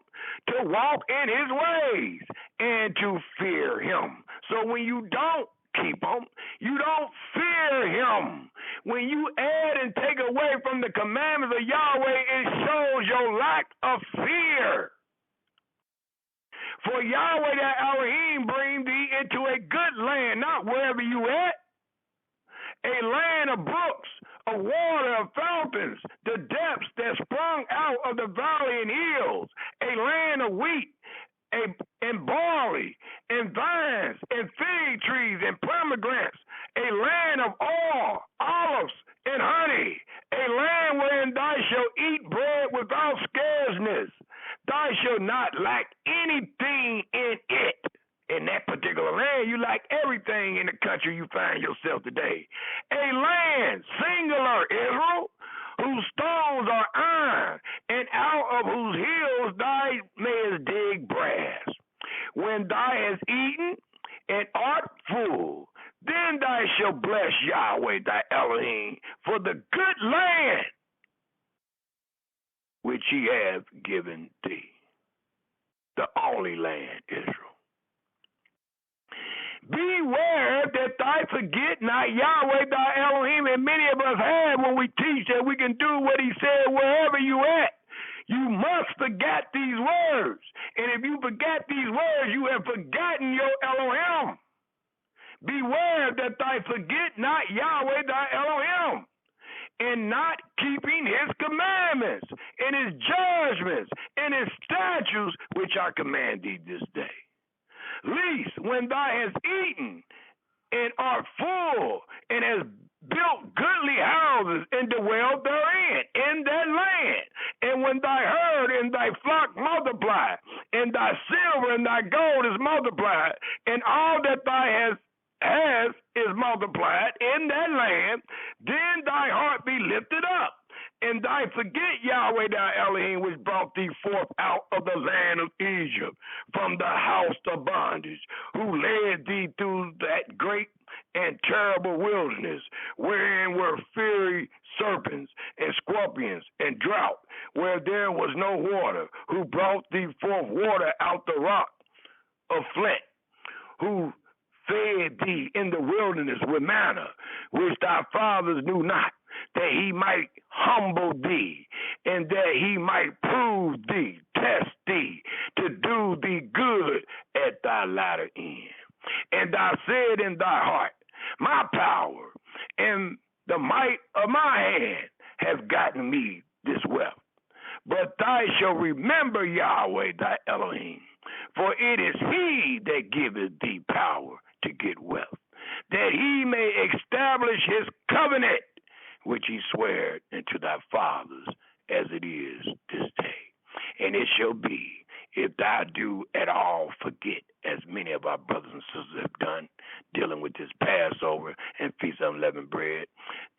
to walk in his ways and to fear him. So when you don't keep them, you don't fear him. When you add and take away from the commandments of Yahweh, it shows your lack of fear. For Yahweh thy Elohim bring thee into a good land, not wherever you at, a land of brooks, of water, of fountains, the depths that sprung out of the valley and hills, a land of wheat, and barley, and vines, and fig trees, and pomegranates, a land of oil, olives, and honey, a land wherein thou shalt eat bread without scarceness. Thou shalt not lack anything in it. In that particular land, you lack everything in the country you find yourself today. A land, singular, Israel, whose stones are iron, and out of whose hills thou mayest dig brass. When thou hast eaten and art full, then thou shalt bless Yahweh thy Elohim for the good land which he hath given thee. The only land, Israel. Beware that thou forget not Yahweh thy Elohim, and many of us have when we teach that we can do what he said wherever you at. You must forget these words. And if you forget these words, you have forgotten your Elohim. Beware that thou forget not Yahweh thy Elohim, and not keeping his commandments, and his judgments, and his statutes, which I command thee this day. Least when thou hast eaten and art full, and hast built goodly houses and dwelled therein, in that land, and when thy herd and thy flock multiply, and thy silver and thy gold is multiplied, and all that thou hast is multiplied in that land, then thy heart be lifted up, and thy forget Yahweh thy Elohim, which brought thee forth out of the land of Egypt, from the house of bondage, who led thee through that great and terrible wilderness, wherein were fiery serpents and scorpions and drought, where there was no water, who brought thee forth water out the rock of flint, who fed thee in the wilderness with manna, which thy fathers knew not, that he might humble thee, and that he might prove thee, test thee, to do thee good at thy latter end. And thou said in thy heart, my power and the might of my hand have gotten me this wealth. But thou shalt remember Yahweh thy Elohim, for it is he that giveth thee power to get wealth, that he may establish his covenant, which he sware unto thy fathers, as it is this day. And it shall be, if thou do at all forget, as many of our brothers and sisters have done, dealing with this Passover and Feast of Unleavened Bread,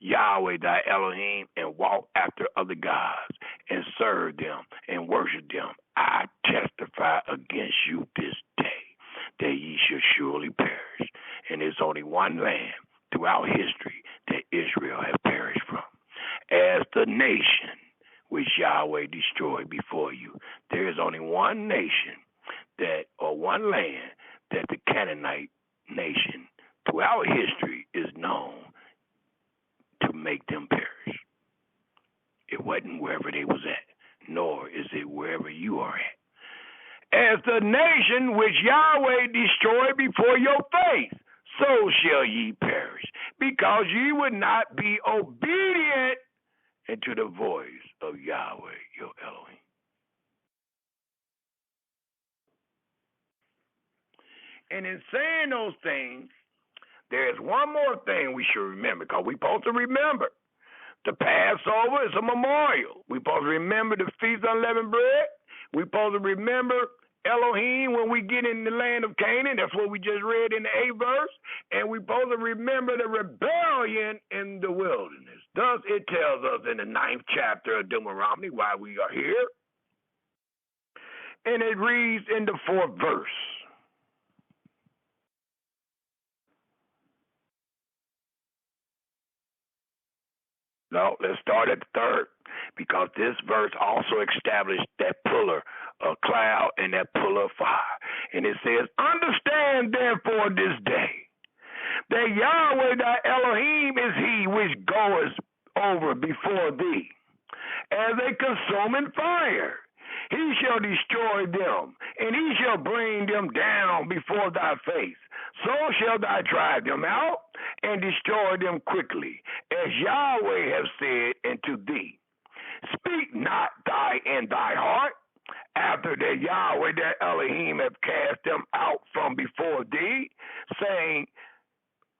Yahweh thy Elohim, and walk after other gods, and serve them, and worship them, I testify against you this day, that ye shall surely perish. And there's only one land throughout history that Israel has perished from. As the nation which Yahweh destroyed before you, there is only one nation that, or one land, that the Canaanite nation throughout history is known to make them perish. It wasn't wherever they was at, nor is it wherever you are at. As the nation which Yahweh destroyed before your face, so shall ye perish, because ye would not be obedient unto the voice of Yahweh your Elohim. And in saying those things, there is one more thing we should remember, because we're supposed to remember. The Passover is a memorial. We're supposed to remember the Feast of Unleavened Bread. We're supposed to remember Elohim when we get in the land of Canaan. That's what we just read in the 8th verse. And we're supposed to remember the rebellion in the wilderness. Thus, it tells us in the 9th chapter of Deuteronomy why we are here. And it reads in the 4th verse. No, let's start at the 3rd, because this verse also established that pillar of cloud and that pillar of fire. And it says, understand therefore this day that Yahweh thy Elohim is he which goeth over before thee as a consuming fire. He shall destroy them, and he shall bring them down before thy face. So shall thou drive them out and destroy them quickly, as Yahweh hath said unto thee. Speak not thy in thy heart, after that Yahweh that Elohim hath cast them out from before thee, saying,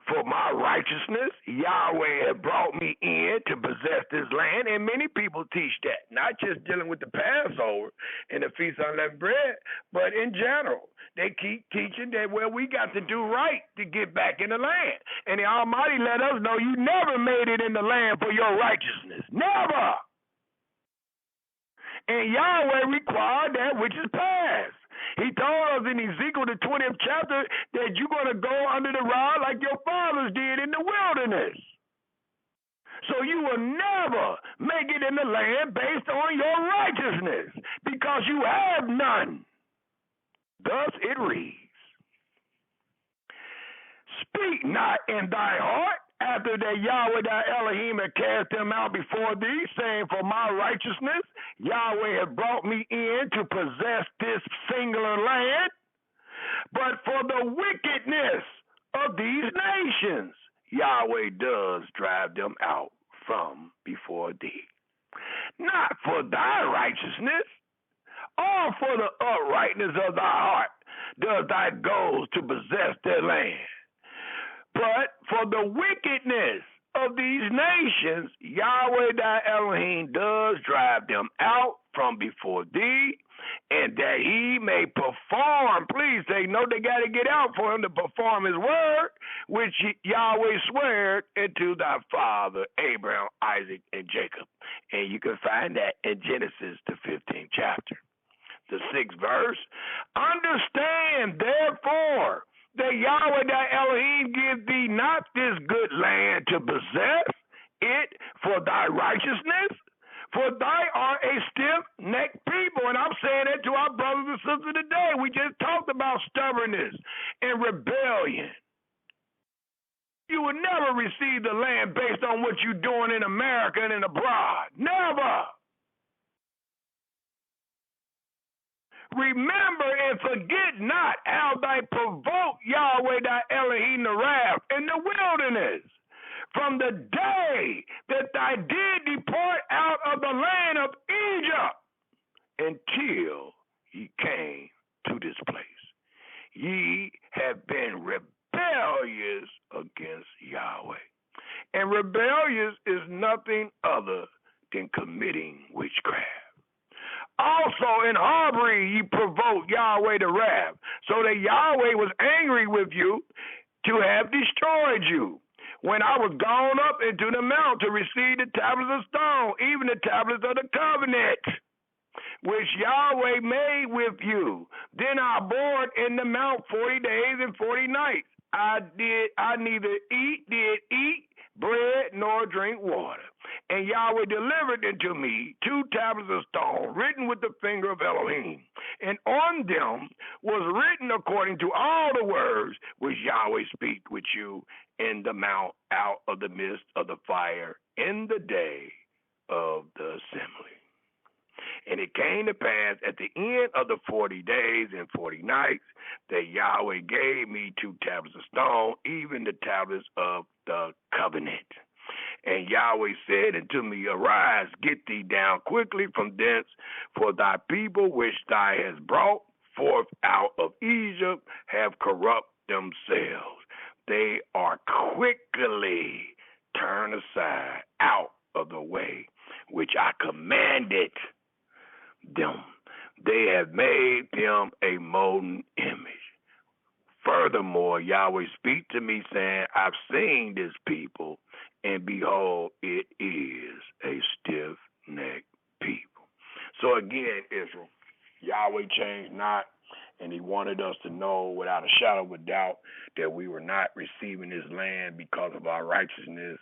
for my righteousness, Yahweh hath brought me in to possess this land. And many people teach that, not just dealing with the Passover and the Feast of Unleavened Bread, but in general. They keep teaching that, well, we got to do right to get back in the land. And the Almighty let us know you never made it in the land for your righteousness. Never. And Yahweh required that which is past. He told us in Ezekiel the 20th chapter that you're going to go under the rod like your fathers did in the wilderness. So you will never make it in the land based on your righteousness, because you have none. Thus it reads, speak not in thy heart, after that Yahweh thy Elohim had cast them out before thee, saying, for my righteousness Yahweh had brought me in to possess this singular land, but for the wickedness of these nations Yahweh does drive them out from before thee. Not for thy righteousness, or for the uprightness of thy heart does thy goes to possess their land, but for the wickedness of these nations, Yahweh thy Elohim does drive them out from before thee, and that he may perform. Please take note, they got to get out for him to perform his word, which Yahweh swore unto thy father Abraham, Isaac, and Jacob. And you can find that in Genesis, the 15th chapter. The 6th verse, understand therefore that Yahweh thy Elohim give thee not this good land to possess it for thy righteousness, for thy art a stiff-necked people. And I'm saying that to our brothers and sisters today. We just talked about stubbornness and rebellion. You will never receive the land based on what you're doing in America and abroad. Never. Remember and forget not how thy provoked Yahweh thy Elohim to wrath in the wilderness, from the day that thou did depart out of the land of Egypt, until ye came to this place. Ye have been rebellious against Yahweh. And rebellious is nothing other than committing witchcraft. Also in harboring ye provoked Yahweh to wrath, so that Yahweh was angry with you to have destroyed you, when I was gone up into the mount to receive the tablets of stone, even the tablets of the covenant, which Yahweh made with you. Then I abode in the mount 40 days and 40 nights. I neither did eat bread nor drink water. And Yahweh delivered unto me 2 tablets of stone, written with the finger of Elohim. And on them was written according to all the words which Yahweh speak with you in the mount out of the midst of the fire in the day of the assembly. And it came to pass at the end of the 40 days and 40 nights that Yahweh gave me 2 tablets of stone, even the tablets of the covenant. And Yahweh said unto me, arise, get thee down quickly from thence, for thy people which thou hast brought forth out of Egypt have corrupt themselves. They are quickly turned aside out of the way which I commanded them. They have made them a molten image. Furthermore, Yahweh speak to me, saying, I've seen this people, and behold, it is a stiff-necked people. So again, Israel, Yahweh changed not, and he wanted us to know without a shadow of a doubt that we were not receiving this land because of our righteousness,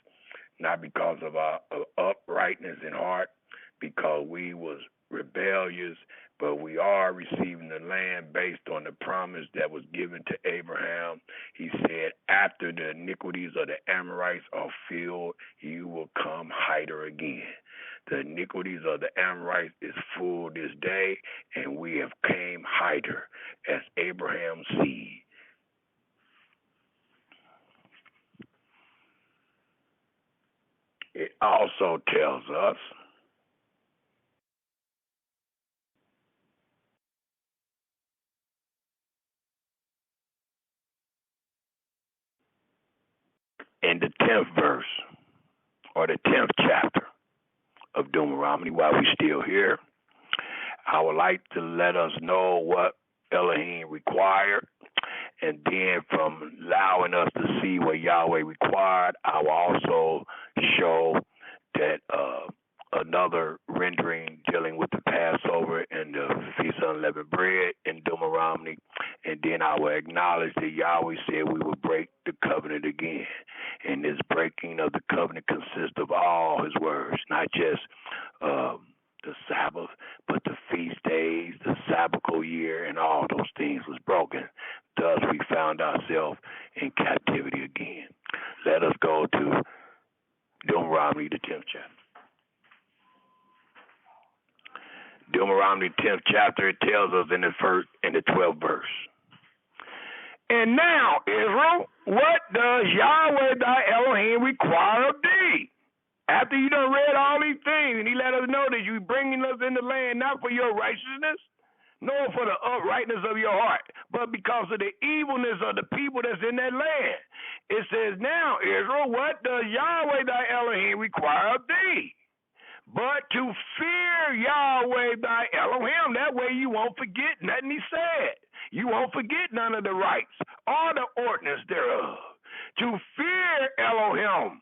not because of our uprightness in heart, because we was rebellious, but we are receiving the land based on the promise that was given to Abraham. He said, after the iniquities of the Amorites are filled, you will come highter again. The iniquities of the Amorites is full this day, and we have came highter as Abraham's seed. It also tells us in the 10th verse, or the 10th chapter of Deuteronomy, while we're still here, I would like to let us know what Elohim required, and then from allowing us to see what Yahweh required, I will also show that another rendering dealing with the Passover and the Feast of Unleavened Bread in Deuteronomy, and then I will acknowledge that Yahweh said we would break the covenant again, and this breaking of the covenant consists of all his words, not just the Sabbath, but the feast days, the Sabbathal year, and all those things was broken. Thus we found ourselves in captivity again. Let us go to Deuteronomy, the 10th chapter. Deuteronomy 10th chapter, it tells us in the 12th verse. And now, Israel, what does Yahweh thy Elohim require of thee? After you done read all these things, and he let us know that you bringing us in the land not for your righteousness, nor for the uprightness of your heart, but because of the evilness of the people that's in that land. It says, now, Israel, what does Yahweh thy Elohim require of thee? But to fear Yahweh thy Elohim. That way you won't forget nothing he said. You won't forget none of the rights or the ordinance thereof. To fear Elohim.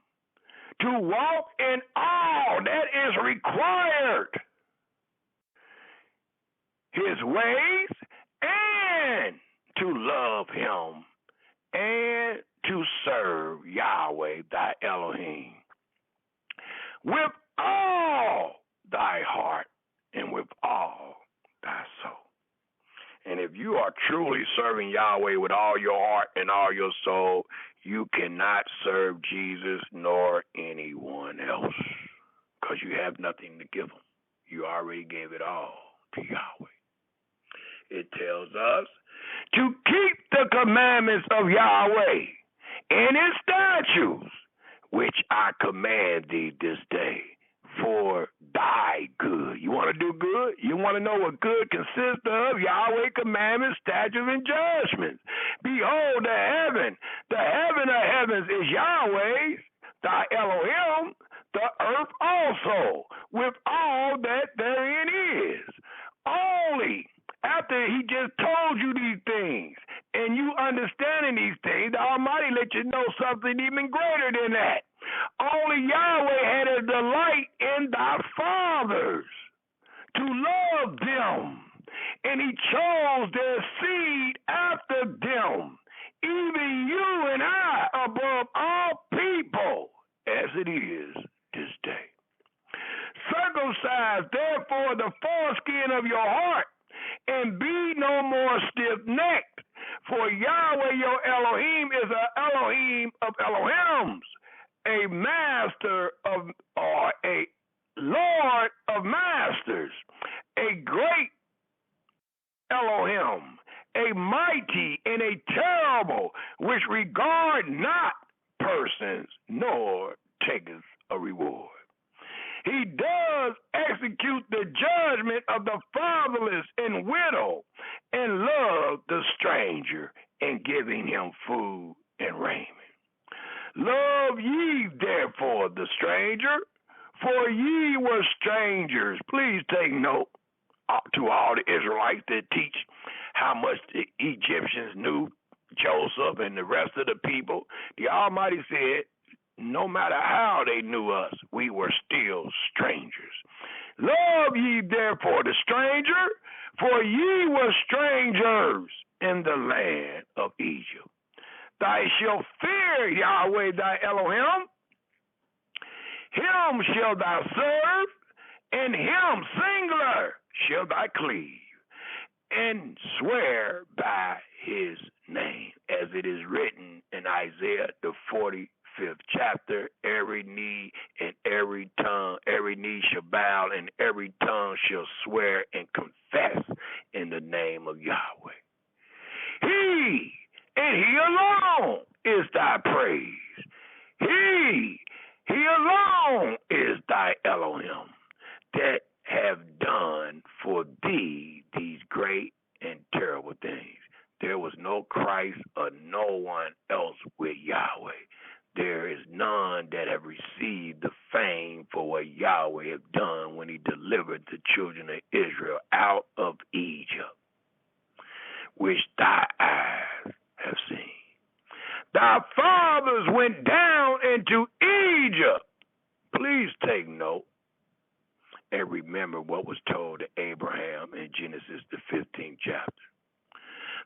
To walk in all that is required. His ways, and to love him, and to serve Yahweh thy Elohim with all thy heart and with all thy soul. And if you are truly serving Yahweh with all your heart and all your soul, you cannot serve Jesus nor anyone else, because you have nothing to give him. You already gave it all to Yahweh. It tells us to keep the commandments of Yahweh and his statutes, which I command thee this day for thy good. You want to do good? You want to know what good consists of? Yahweh commandments, statutes, and judgments. Behold, the heaven of heavens is Yahweh's, thy Elohim, the earth also, with all that therein is. Only after he just told you these things, and you understanding these things, the Almighty let you know something even greater than that. Only Yahweh had a delight in thy fathers to love them, and he chose their seed after them, even you and I, above all people, as it is this day. Circumcise therefore the foreskin of your heart, and be no more stiff-necked, for Yahweh your Elohim is an Elohim of Elohims, a master of, or a Lord of masters, a great Elohim, a mighty and a terrible, which regard not persons, nor taketh a reward. He does execute the judgment of the fatherless and widow, and love the stranger, in giving him food and raiment. Love ye therefore the stranger, for ye were strangers. Please take note. to all the Israelites that teach how much the Egyptians knew Joseph and the rest of the people. The Almighty said, no matter how they knew us, we were still strangers. Love ye therefore the stranger, for ye were strangers in the land of Egypt. Thou shalt fear Yahweh thy Elohim, him shalt thou serve, and him singular shalt thou cleave, and swear by his name, as it is written in Isaiah the 45th chapter, every knee and every tongue, every knee shall bow, and every tongue shall swear and confess in the name of Yahweh. He and he alone is thy praise. He alone is thy Elohim, that have done for thee these great and terrible things. There was no Christ or no one else with Yahweh. There is none that have received the fame for what Yahweh have done when he delivered the children of Israel out of Egypt, which thy eyes have seen. Thy fathers went down into Egypt. Please take note and remember what was told to Abraham in Genesis the 15th chapter.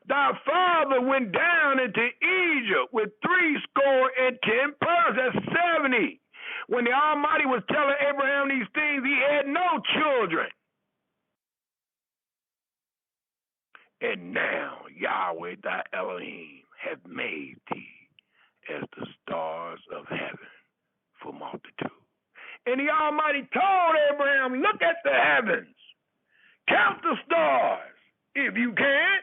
Thy father went down into Egypt with 70 persons. That's 70. When the Almighty was telling Abraham these things, he had no children. And now Yahweh thy Elohim hath made thee as the stars of heaven for multitude. And the Almighty told Abraham, look at the heavens, count the stars if you can.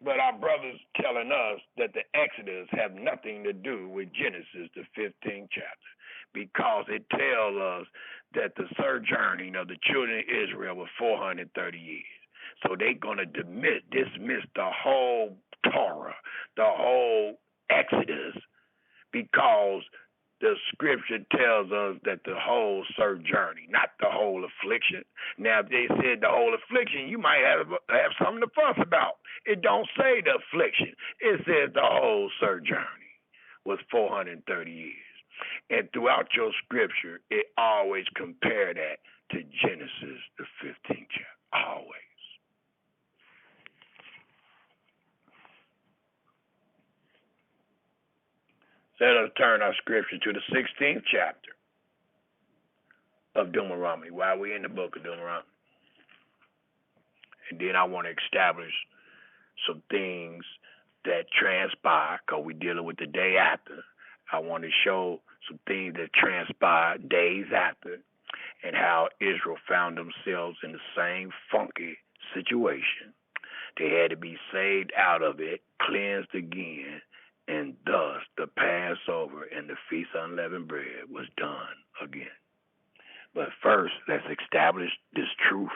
But our brothers telling us that the Exodus have nothing to do with Genesis, the 15th chapter, because it tells us that the sojourning of the children of Israel was 430 years. So they're going to dismiss the whole Torah, the whole Exodus, because the scripture tells us that the whole sojourning, not the whole affliction. Now, if they said the whole affliction, you might have something to fuss about. It don't say the affliction. It says the whole sojourning was 430 years. And throughout your scripture, it always compare that to Genesis, the 15th chapter. Always. Let us turn our scripture to the 16th chapter of Deuteronomy, while we're in the book of Deuteronomy. And then I want to establish some things that transpire, because we're dealing with the day after. I want to show some things that transpired days after, and how Israel found themselves in the same funky situation. They had to be saved out of it, cleansed again, and thus the Passover and the Feast of Unleavened Bread was done again. But first, let's establish this truth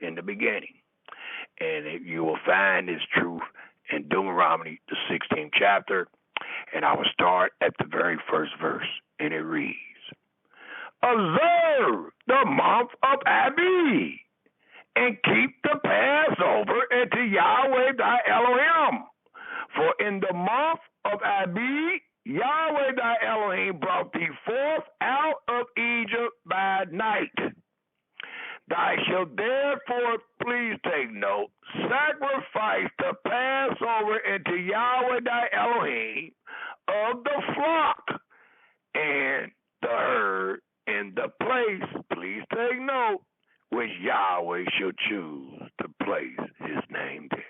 in the beginning. And you will find this truth in Deuteronomy, the 16th chapter, and I will start at the very first verse, and it reads, observe the month of Abib, and keep the Passover unto Yahweh thy Elohim. For in the month of Abib, Yahweh thy Elohim brought thee forth out of Egypt by night. Thou shalt therefore, please take note, sacrifice the Passover unto Yahweh thy Elohim of the flock and the herd in the place, please take note, which Yahweh shall choose to place his name there.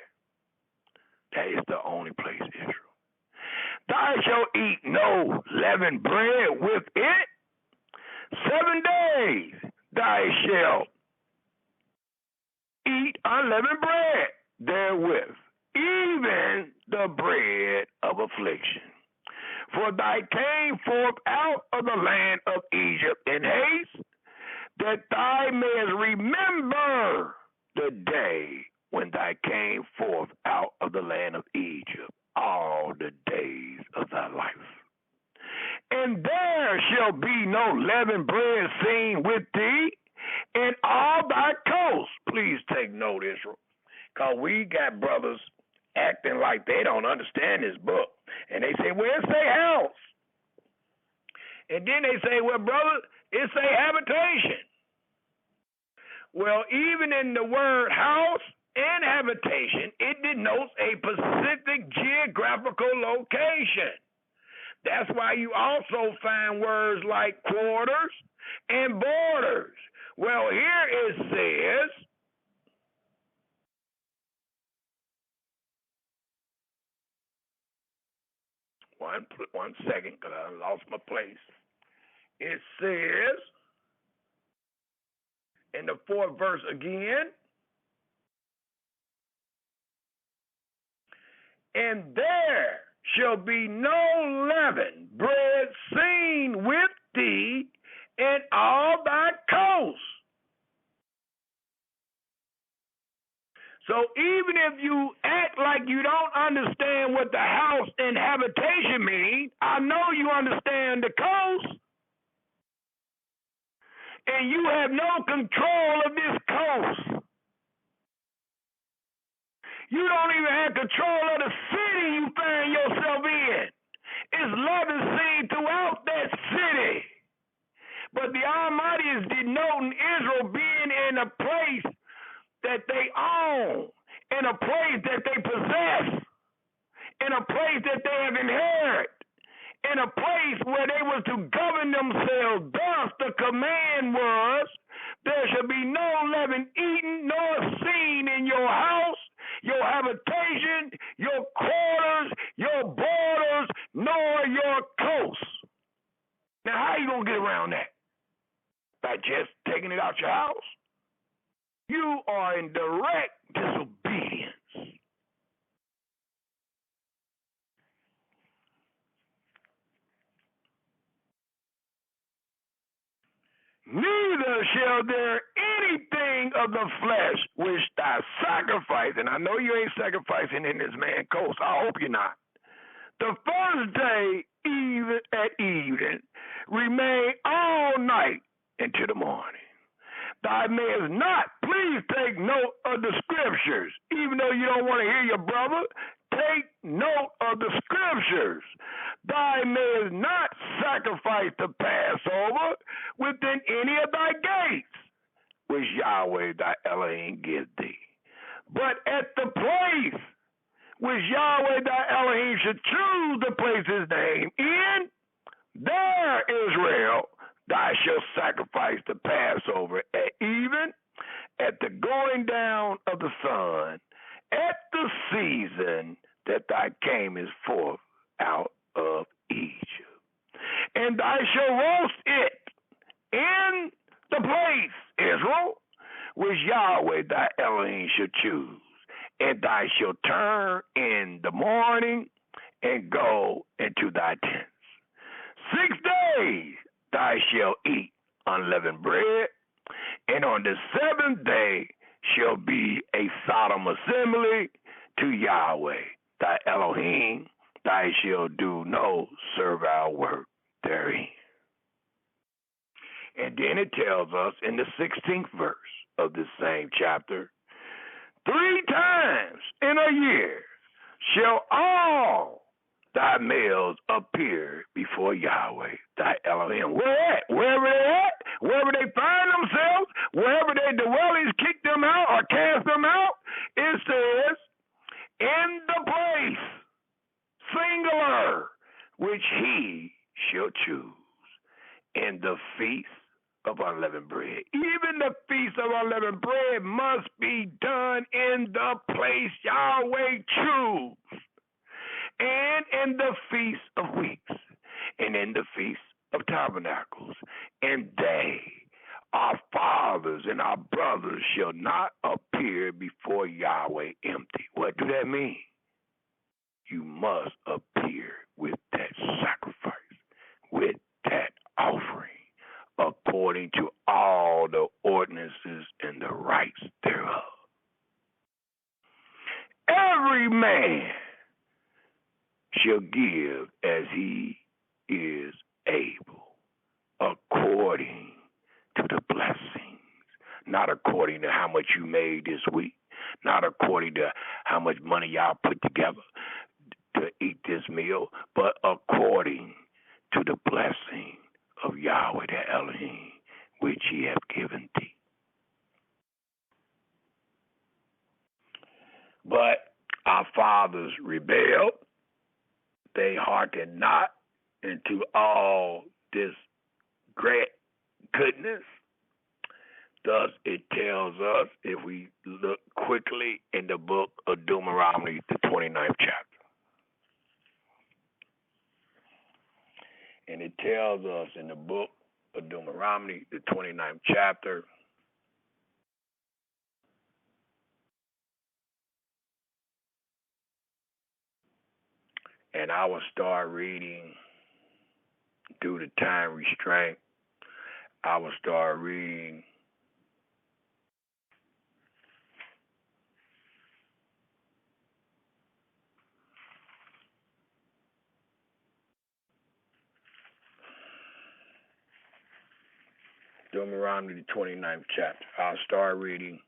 That is the only place, Israel. Thou shalt eat no leavened bread with it. 7 days thou shalt eat unleavened bread therewith, even the bread of affliction. For thou came forth out of the land of Egypt in haste, that thou mayest remember the day when thou came forth out of the land of Egypt, all the days of thy life. And there shall be no unleavened bread seen with thee in all thy coasts. Please take note, Israel, because we got brothers acting like they don't understand this book. And they say, well, it say house. And then they say, well, brother, it say habitation. Well, even in the word house and habitation, it denotes a specific geographical location. That's why you also find words like quarters and borders. Well, here it says, one second, because I lost my place. It says, in the 4th verse again, and there shall be no leavened bread seen with thee in all thy coasts. So even if you act like you don't understand what the house and habitation mean, I know you understand the coast. And you have no control of this coast. You don't even have control of the city you find yourself in. It's leaven seen throughout that city. But the Almighty is denoting Israel being in a place that they own, in a place that they possess, in a place that they have inherited, in a place where they were to govern themselves. Thus the command was, there shall be no leaven eaten nor seen in your house, your habitation, your quarters, your borders, nor your coasts. Now how you going to get around that? By just taking it out your house? You are in direct disobedience. Neither shall there anything of the flesh which thou sacrifice, and I know you ain't sacrificing in this man's coast. I hope you're not. The first day, even at evening, remain all night into the morning. Thou mayest not, please take note of the scriptures, even though you don't want to hear your brother. Take note of the scriptures. Thou mayest not sacrifice the Passover within any of thy gates, which Yahweh thy Elohim gives thee. But at the place which Yahweh thy Elohim should choose to place his name in, there, Israel, thou shalt sacrifice the Passover at even, at the going down of the sun, at the season that thou camest forth out of Egypt. And thou shalt roast it in the place, Israel, which Yahweh thy Elohim shall choose. And thou shalt turn in the morning and go into thy tents. 6 days thou shalt eat unleavened bread, and on the 7th day shall be a solemn assembly to Yahweh thy Elohim. Thou shalt do no servile work therein. And then it tells us in the 16th verse of this same chapter, 3 times in a year shall all thy males appear before Yahweh thy Elohim. Where at? Wherever they at, wherever they find themselves, wherever their dwellings kick them out or cast them out, it says, in the place, singular, which he shall choose, in the feast of unleavened bread. Even the feast of unleavened bread must be done in the place Yahweh choose, and in the feast of weeks, and in the feast of tabernacles. And they, our fathers and our brothers, shall not appear before Yahweh empty. What do that mean? You must appear with that sacrifice, with that offering, according to all the ordinances and the rights thereof. Every man shall give as he is able, according according to the blessings, not according to how much you made this week, not according to how much money y'all put together to eat this meal, but according to the blessing of Yahweh the Elohim, which he hath given thee. But our fathers rebelled. They hearkened not into all this great goodness. Thus it tells us, if we look quickly in the book of Deuteronomy, the 29th chapter. And it tells us in the book of Deuteronomy, the 29th chapter, and I will start reading due to time restraint. I will start reading Deuteronomy, the 29th chapter. I'll start reading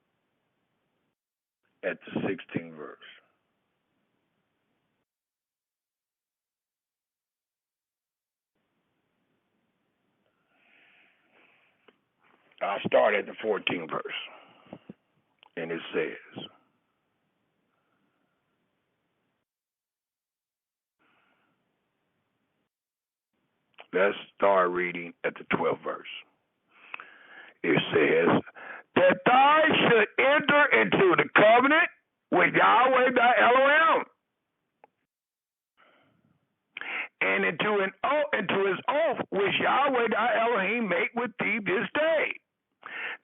at the 16th verse. I'll start at the 14th verse. And it says, let's start reading at the 12th verse. It says, that thou should enter into the covenant with Yahweh thy Elohim, and into his oath which Yahweh thy Elohim make with thee this day,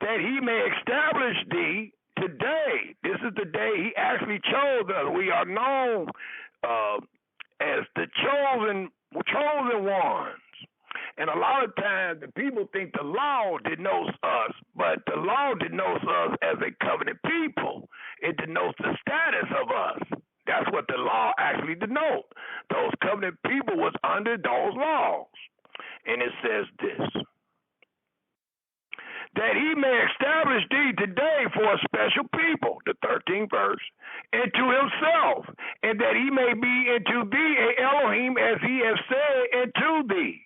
that he may establish thee today. This is the day he actually chose us. We are known as the chosen ones. And a lot of times the people think the law denotes us, but the law denotes us as a covenant people. It denotes the status of us. That's what the law actually denotes. Those covenant people was under those laws. And it says this, that he may establish thee today for a special people, the 13th verse, and to himself, and that he may be unto thee a Elohim as he hath said unto thee,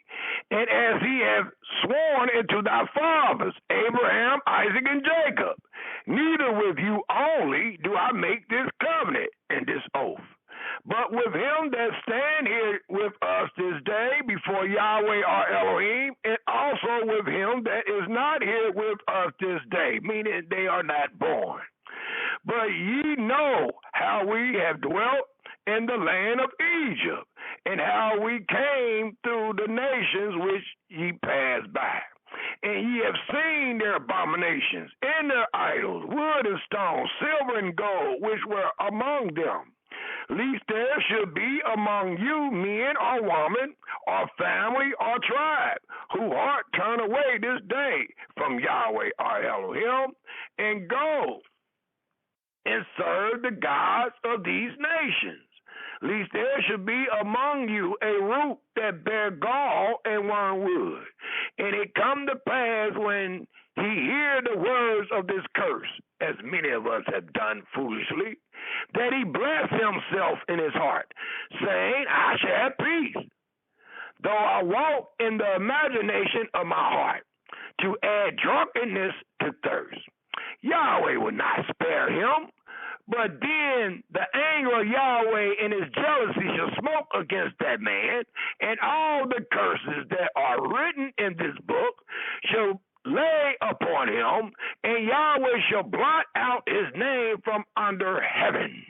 and as he hath sworn unto thy fathers, Abraham, Isaac, and Jacob. Neither with you only do I make this covenant and this oath, but with him that stand here with us this day before Yahweh our Elohim, and also with him that is not here with us this day, meaning they are not born. But ye know how we have dwelt in the land of Egypt, and how we came through the nations which ye passed by. And ye have seen their abominations and their idols, wood and stone, silver and gold, which were among them. Lest there should be among you men or women or family or tribe who heart turn away this day from Yahweh our Elohim and go and serve the gods of these nations. Lest there should be among you a root that bear gall and wormwood. And it come to pass when he hear the words of this curse, as many of us have done foolishly, that he bless himself in his heart, saying, I shall have peace. Though I walk in the imagination of my heart, to add drunkenness to thirst. Yahweh will not spare him, but then the anger of Yahweh and his jealousy shall smoke against that man, and all the curses that are written in this book shall lay upon him, and Yahweh shall blot out his name from under heaven.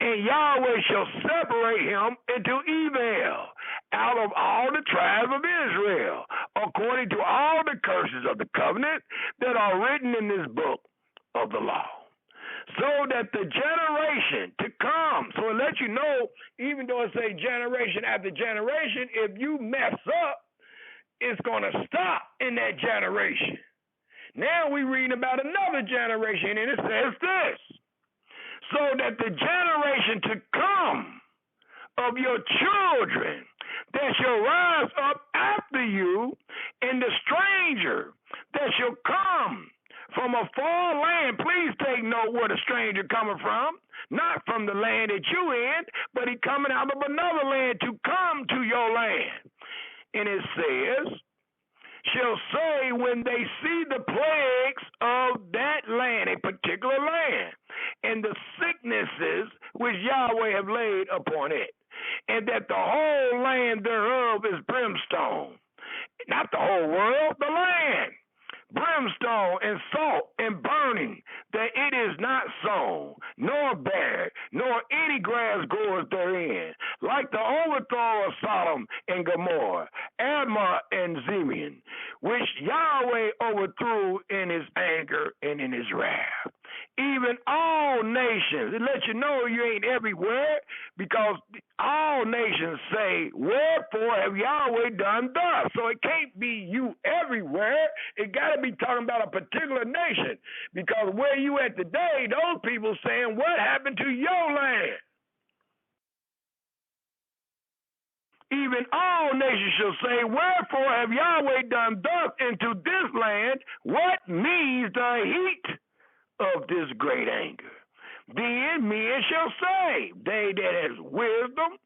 And Yahweh shall separate him into evil out of all the tribes of Israel, according to all the curses of the covenant that are written in this book of the law. So that the generation to come, so it lets you know, even though it say generation after generation, if you mess up, it's going to stop in that generation. Now we reading about another generation, and it says this, so that the generation to come of your children, that shall rise up after you, and the stranger that shall come from a far land. Please take note where the stranger coming from. Not from the land that you in, but he coming out of another land to come to your land. And it says, shall say when they see the plagues of that land, a particular land, and the sicknesses which Yahweh have laid upon it, and that the whole land thereof is brimstone. Not the whole world, the land. Brimstone and salt and burning, that it is not sown, nor bare, nor any grass grows therein, like the overthrow of Sodom and Gomorrah, Admah and Zeman, which Yahweh overthrew in his anger and in his wrath. Even all nations, it lets you know you ain't everywhere, because all nations say, wherefore have Yahweh done thus? So it can't be you everywhere. It got to be talking about a particular nation, because where you at today, those people saying, what happened to your land? Even all nations shall say, wherefore have Yahweh done thus into this land? What means the heat of this great anger? Then men shall say, they that has wisdom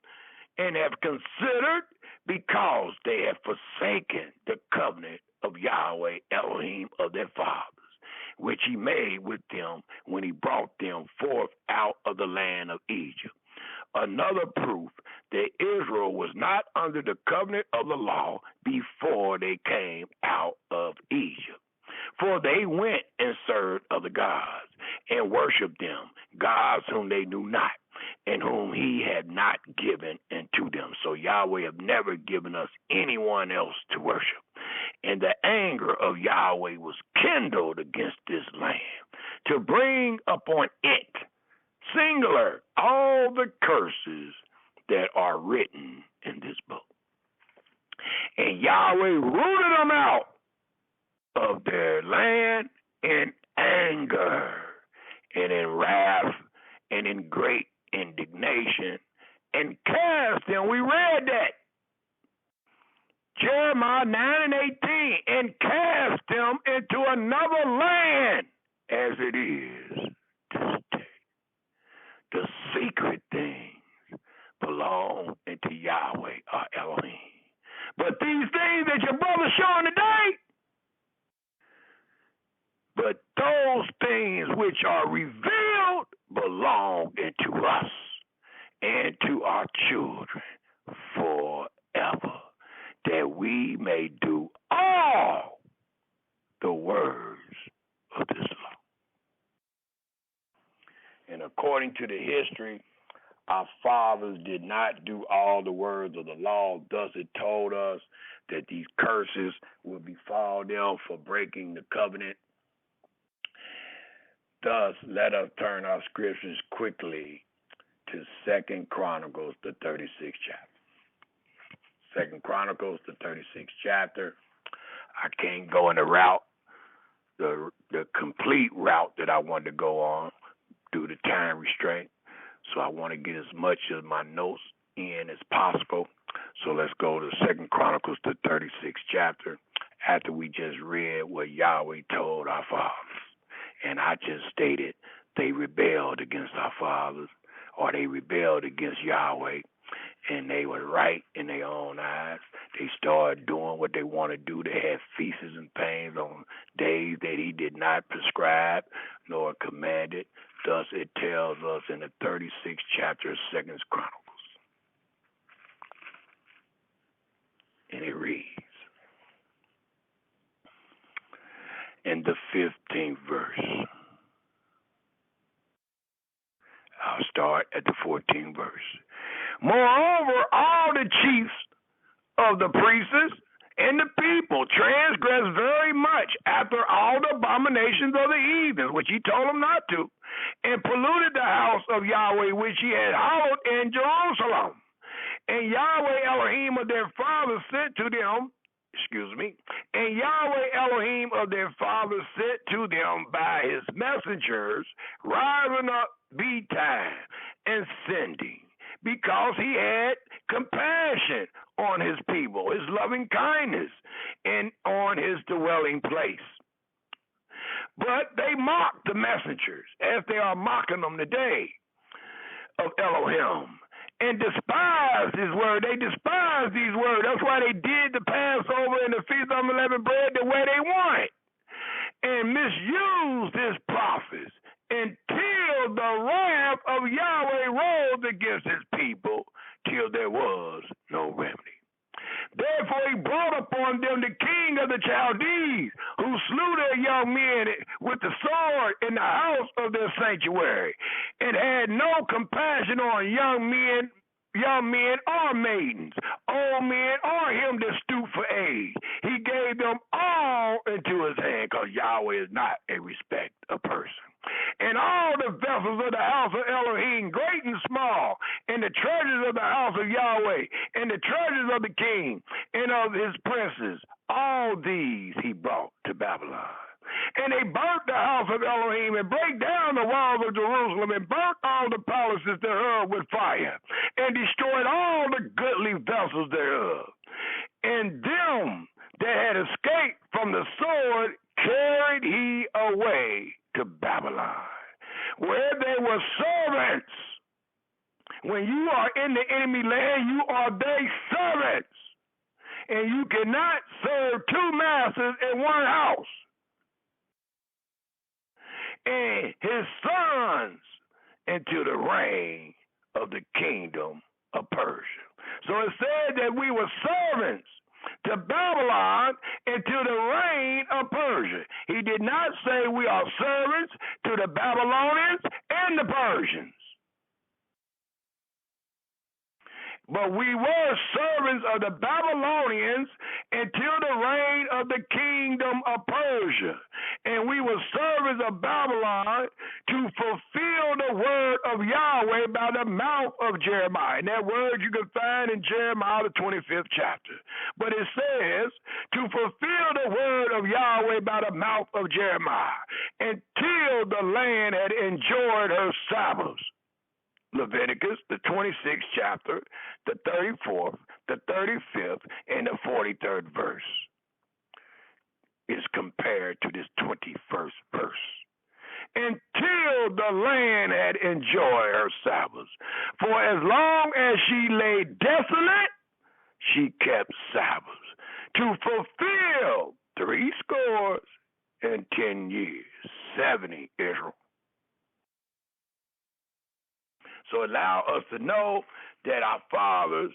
and have considered, because they have forsaken the covenant of Yahweh Elohim of their fathers, which he made with them when he brought them forth out of the land of Egypt. Another proof that Israel was not under the covenant of the law before they came out of Egypt. For they went and served other gods and worshipped them, gods whom they knew not, and whom he had not given unto them. So Yahweh have never given us anyone else to worship. And the anger of Yahweh was kindled against this land, to bring upon it, singular, all the curses that are written in this book. And Yahweh rooted them out of their land in anger and in wrath and in great indignation, and cast them. We read that. Jeremiah 9 and 18, and cast them into another land, as it is this day. The secret things belong unto Yahweh our Elohim. But these things that your brother's showing today, but those things which are revealed belong unto us and to our children forever, that we may do all the words of this law. And according to the history, our fathers did not do all the words of the law. Thus it told us that these curses will befall them for breaking the covenant. Thus, let us turn our scriptures quickly to 2 Chronicles, the 36th chapter. 2 Chronicles, the 36th chapter. I can't go in the route, the complete route that I wanted to go on due to time restraint. So I want to get as much of my notes in as possible. So let's go to 2 Chronicles, the 36th chapter, after we just read what Yahweh told our fathers. And I just stated they rebelled against our fathers, or they rebelled against Yahweh, and they were right in their own eyes. They started doing what they want to do. They had feasts and pains on days that he did not prescribe nor commanded. Thus it tells us in the 36th chapter of 2 Chronicles. And it reads, in the 15th verse. I'll start at the 14th verse. Moreover, all the chiefs of the priests and the people transgressed very much after all the abominations of the heathens, which he told them not to, and polluted the house of Yahweh, which he had hallowed in Jerusalem. And Yahweh Elohim of their fathers sent to them, and Yahweh Elohim of their fathers sent to them by his messengers, rising up betime and sending, because he had compassion on his people, his loving kindness, and on his dwelling place. But they mocked the messengers, as they are mocking them today, of Elohim, and despised his word. They despised these words. That's why they did the Passover and the Feast of Unleavened Bread the way they wanted, and misused his prophets until the wrath of Yahweh rose against his people, till there was no remedy. Therefore he brought upon them the king of the Chaldees, who slew their young men with the sword in the house of their sanctuary, and had no compassion on young men or maidens, old men or him that stooped for age. He gave them all into his hand, because Yahweh is not a respect of person. And all the vessels of the house of Elohim, great and small, and the treasures of the house of Yahweh, and the treasures of the king and of his princes, all these he brought to Babylon. And they burnt the house of Elohim, and brake down the walls of Jerusalem, and burnt all the palaces thereof with fire, and destroyed all the goodly vessels thereof. And them that had escaped from the sword carried he away to Babylon, where they were servants. When you are in the enemy land, you are their servants, and you cannot serve two masters in one house. And his sons into the reign of the kingdom of Persia. So it said that we were servants to Babylon into the reign of Persia. He did not say we are servants to the Babylonians and the Persians, but we were servants of the Babylonians until the reign of the kingdom of Persia. And we were servants of Babylon to fulfill the word of Yahweh by the mouth of Jeremiah. And that word you can find in Jeremiah, the 25th chapter. But it says, to fulfill the word of Yahweh by the mouth of Jeremiah, until the land had enjoyed her Sabbaths. Leviticus, the 26th chapter, the 34th, the 35th, and the 43rd verse is compared to this 21st verse. Until the land had enjoyed her Sabbaths. For as long as she lay desolate, she kept Sabbaths, to fulfill 70 years, 70 Israel. So allow us to know that our fathers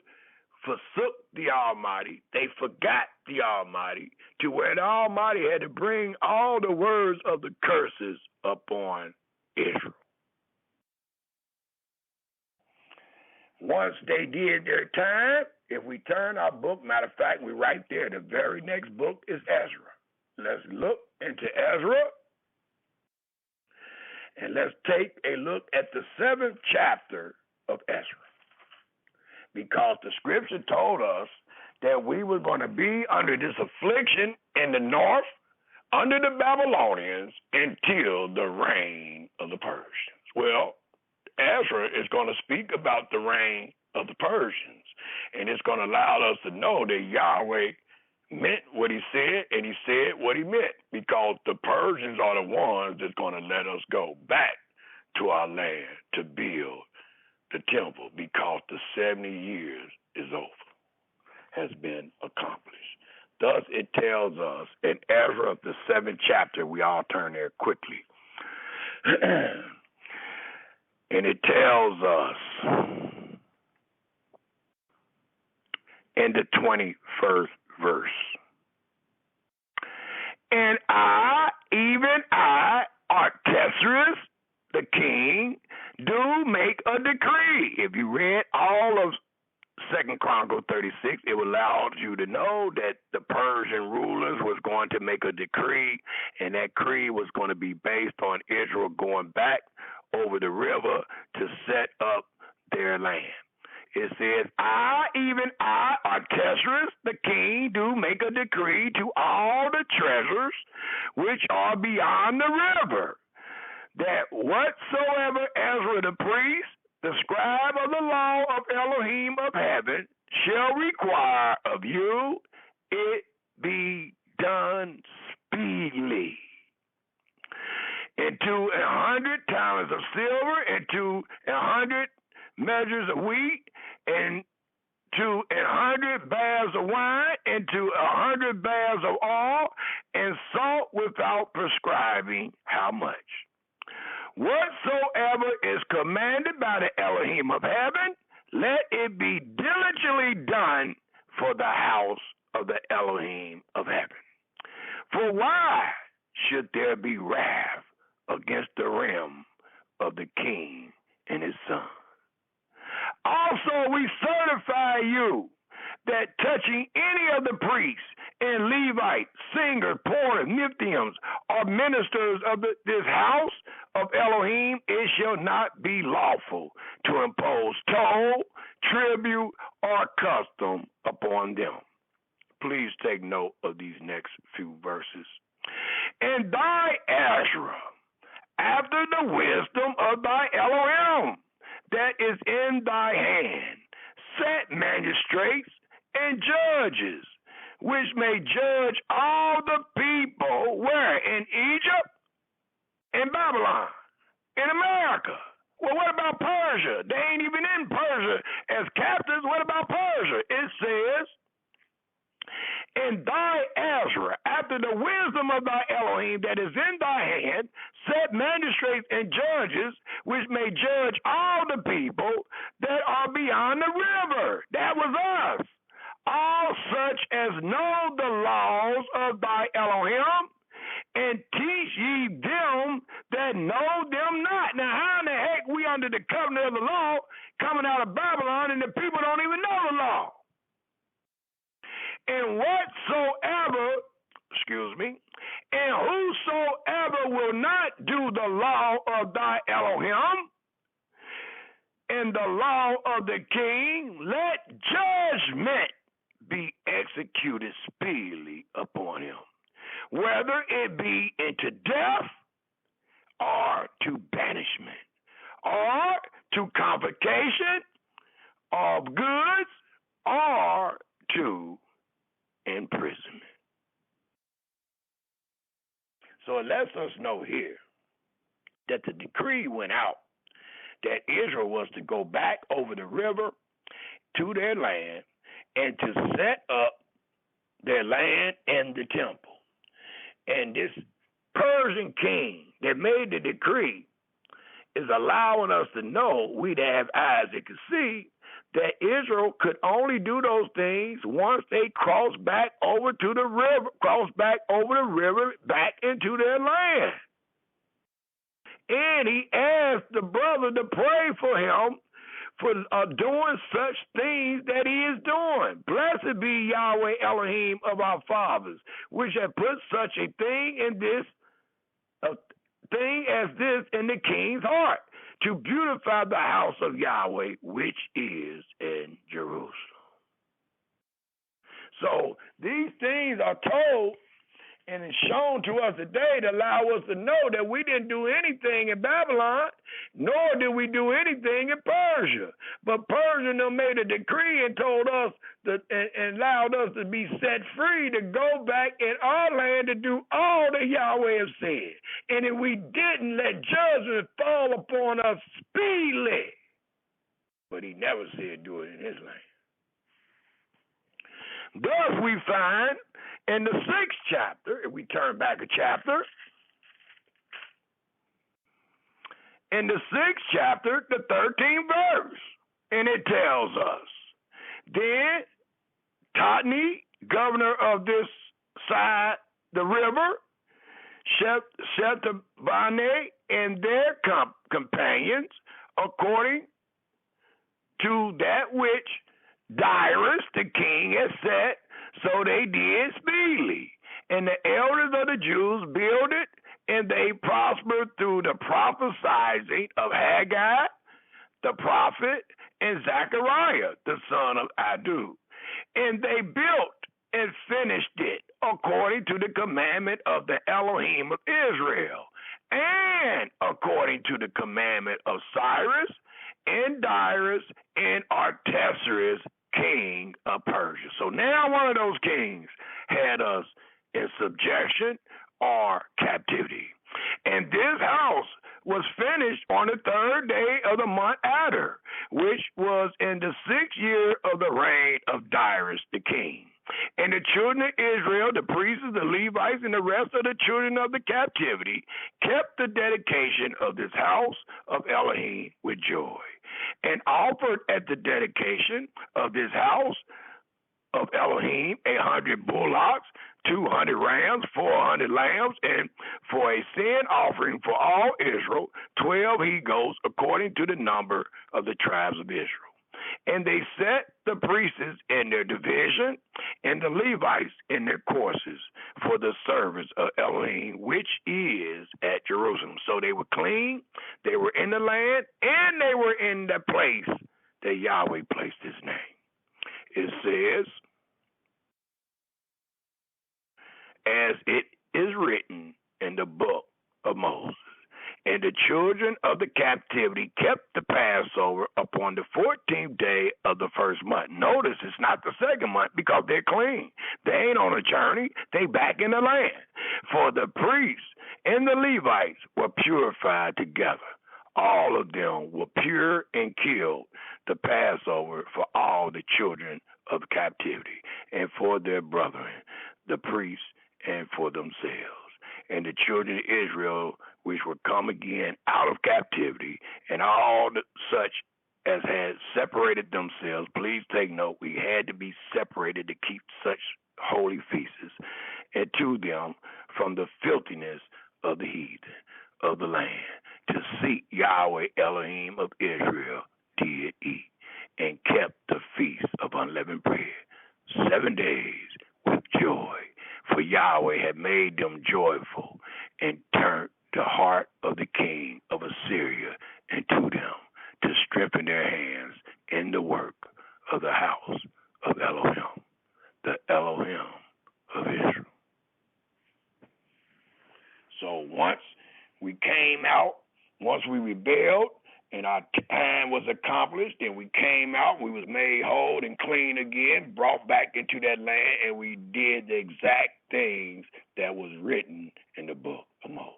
forsook the Almighty. They forgot the Almighty, to where the Almighty had to bring all the words of the curses upon Israel. Once they did their time, if we turn our book, matter of fact, we're right there. The very next book is Ezra. Let's look into Ezra. And let's take a look at the 7th chapter of Ezra. Because the scripture told us that we were going to be under this affliction in the north, under the Babylonians, until the reign of the Persians. Well, Ezra is going to speak about the reign of the Persians. And it's going to allow us to know that Yahweh meant what he said, and he said what he meant, because the Persians are the ones that's going to let us go back to our land to build the temple, because the 70 years is over, has been accomplished. Thus it tells us in Ezra, the 7th chapter, we all turn there quickly, and it tells us in the 21st verse, and I, even I, Artaxerxes, the king, do make a decree. If you read all of 2 Chronicles 36, it allows you to know that the Persian rulers was going to make a decree, and that decree was going to be based on Israel going back over the river to set up their land. It says, I, even I, Artaxerxes, the king, do make a decree to all the treasures which are beyond the river, that whatsoever Ezra the priest, the scribe of the law of Elohim of heaven shall require of you it be done speedily. Into 100 talents of silver, into 100 measures of wheat, and to 100 baths of wine, into 100 baths of oil, and salt without prescribing how much. Whatsoever is commanded by the Elohim of heaven, let it be diligently done for the house of the Elohim of heaven. For why should there be wrath against the realm of the king and his son? Also, we certify you that touching any of the priests and Levites, singers, porters, Nithims, or ministers of this house of Elohim, it shall not be lawful to impose toll, tribute, or custom upon them. Please take note of these next few verses. And thy Ezra, after the wisdom of thy Elohim that is in thy hand, set magistrates and judges, which may judge all the people where? In Egypt, in Babylon, in America. Well, what about Persia? They ain't even in Persia as captives. What about Persia? It says, and thy Ezra, after the wisdom of thy Elohim that is in thy hand, set magistrates and judges, which may judge all the people that are beyond the river. That was us. All such as know the laws of thy Elohim, and teach ye them that know them not. Now, how in the heck we under the covenant of the law coming out of Babylon and the people don't even know the law? And and whosoever will not do the law of thy Elohim and the law of the king, let judgment be executed speedily upon him, whether it be into death or to banishment or to confiscation of goods or to imprisonment. So it lets us know here that the decree went out that Israel was to go back over the river to their land and to set up their land and the temple. And this Persian king that made the decree is allowing us to know, we that have eyes that can see, that Israel could only do those things once they crossed back over to the river, back into their land. And he asked the brother to pray for him for doing such things that he is doing. Blessed be Yahweh Elohim of our fathers, which have put such a thing as this in the king's heart, to beautify the house of Yahweh, which is in Jerusalem. So these things are told and it's shown to us today to allow us to know that we didn't do anything in Babylon, nor did we do anything in Persia. But Persia made a decree and told us that, and allowed us to be set free to go back in our land to do all that Yahweh has said. And if we didn't, let judgment fall upon us speedily. But he never said do it in his land. Thus we find in the 6th chapter, if we turn back a chapter, in the 6th chapter, the 13th verse, and it tells us, then Tatni, governor of this side, the river, Shetabane, and their companions, according to that which Darius the king had set, so they did speedily. And the elders of the Jews builded, and they prospered through the prophesying of Haggai, the prophet, and Zechariah, the son of Adu. And they built and finished it according to the commandment of the Elohim of Israel, and according to the commandment of Cyrus and Darius and Artaxerxes, king of Persia. So now one of those kings had us in subjection or captivity. And this house was finished on the third day of the month Adar, which was in the 6th year of the reign of Darius the king. And the children of Israel, the priests, the Levites, and the rest of the children of the captivity kept the dedication of this house of Elohim with joy, and offered at the dedication of this house of Elohim 100 bullocks, 200 rams, 400 lambs, and for a sin offering for all Israel, 12 he-goats according to the number of the tribes of Israel. And they set the priests in their division and the Levites in their courses for the service of Elohim, which is at Jerusalem. So they were clean, they were in the land, and they were in the place that Yahweh placed his name. It says, as it is written in the book of Moses, and the children of the captivity kept the Passover upon the 14th day of the first month. Notice it's not the second month because they're clean. They ain't on a journey. They back in the land. For the priests and the Levites were purified together. All of them were pure and killed the Passover for all the children of captivity and for their brethren, the priests, and for themselves. And the children of Israel, which were come again out of captivity, and all such as had separated themselves. Please take note, we had to be separated to keep such holy feasts, and to them from the filthiness of the heathen of the land, to seek Yahweh Elohim of Israel, did eat, and kept the feast of unleavened bread 7 days with joy. For Yahweh had made them joyful, and turned the heart of the king of Assyria into them, to strengthen their hands in the work of the house of Elohim, the Elohim of Israel. So once we came out, once we rebelled, and our time was accomplished, and we came out, we was made whole and clean again, brought back into that land, and we did the exact things that was written in the book of Moses.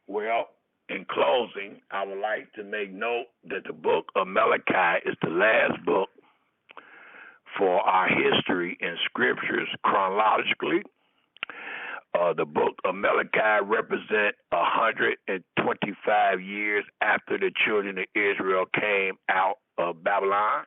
Well, in closing, I would like to make note that the book of Malachi is the last book for our history and scriptures chronologically. The book of Malachi represents 125 years after the children of Israel came out of Babylon.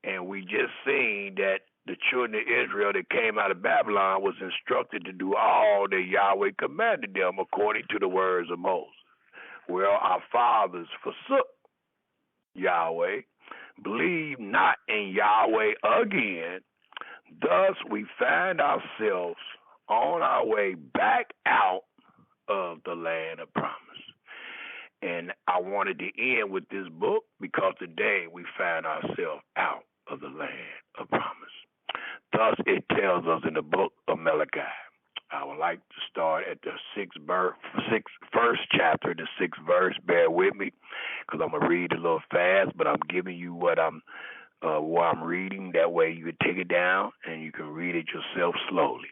And we just seen that the children of Israel that came out of Babylon was instructed to do all that Yahweh commanded them according to the words of Moses. Well, our fathers forsook Yahweh, believed not in Yahweh again. Thus, we find ourselves on our way back out of the land of promise. And I wanted to end with this book because today we find ourselves out of the land of promise. Thus it tells us in the book of Malachi. I would like to start at the first chapter, the 6th verse. Bear with me because I'm going to read a little fast, but I'm giving you what I'm reading. That way you can take it down and you can read it yourself slowly.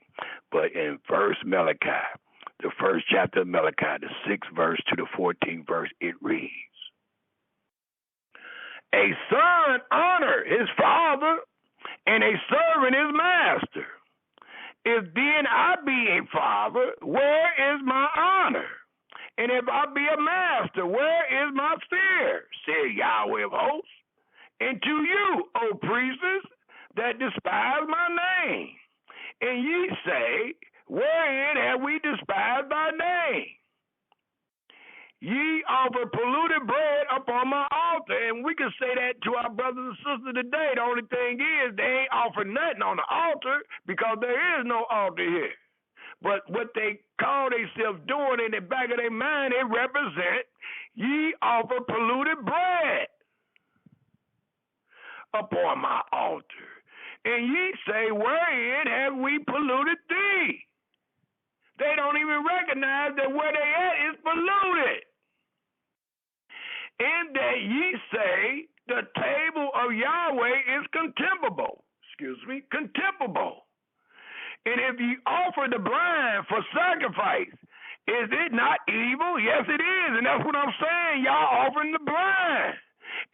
But in first Malachi, the first chapter of Malachi, the 6th verse to the 14th verse, it reads, a son honor his father, and a servant his master. If then I be a father, where is my honor? And if I be a master, where is my fear? Said Yahweh of hosts. And to you, O priests, that despise my name. And ye say, wherein have we despised thy name? Ye offer polluted bread upon my altar. And we can say that to our brothers and sisters today. The only thing is they ain't offer nothing on the altar because there is no altar here. But what they call themselves doing in the back of their mind, it represents ye offer polluted bread upon my altar. And ye say, wherein have we polluted thee? They don't even recognize that where they at is polluted. In that ye say the table of Yahweh is contemptible. Contemptible. And if ye offer the blind for sacrifice, is it not evil? Yes, it is. And that's what I'm saying. Y'all offering the blind.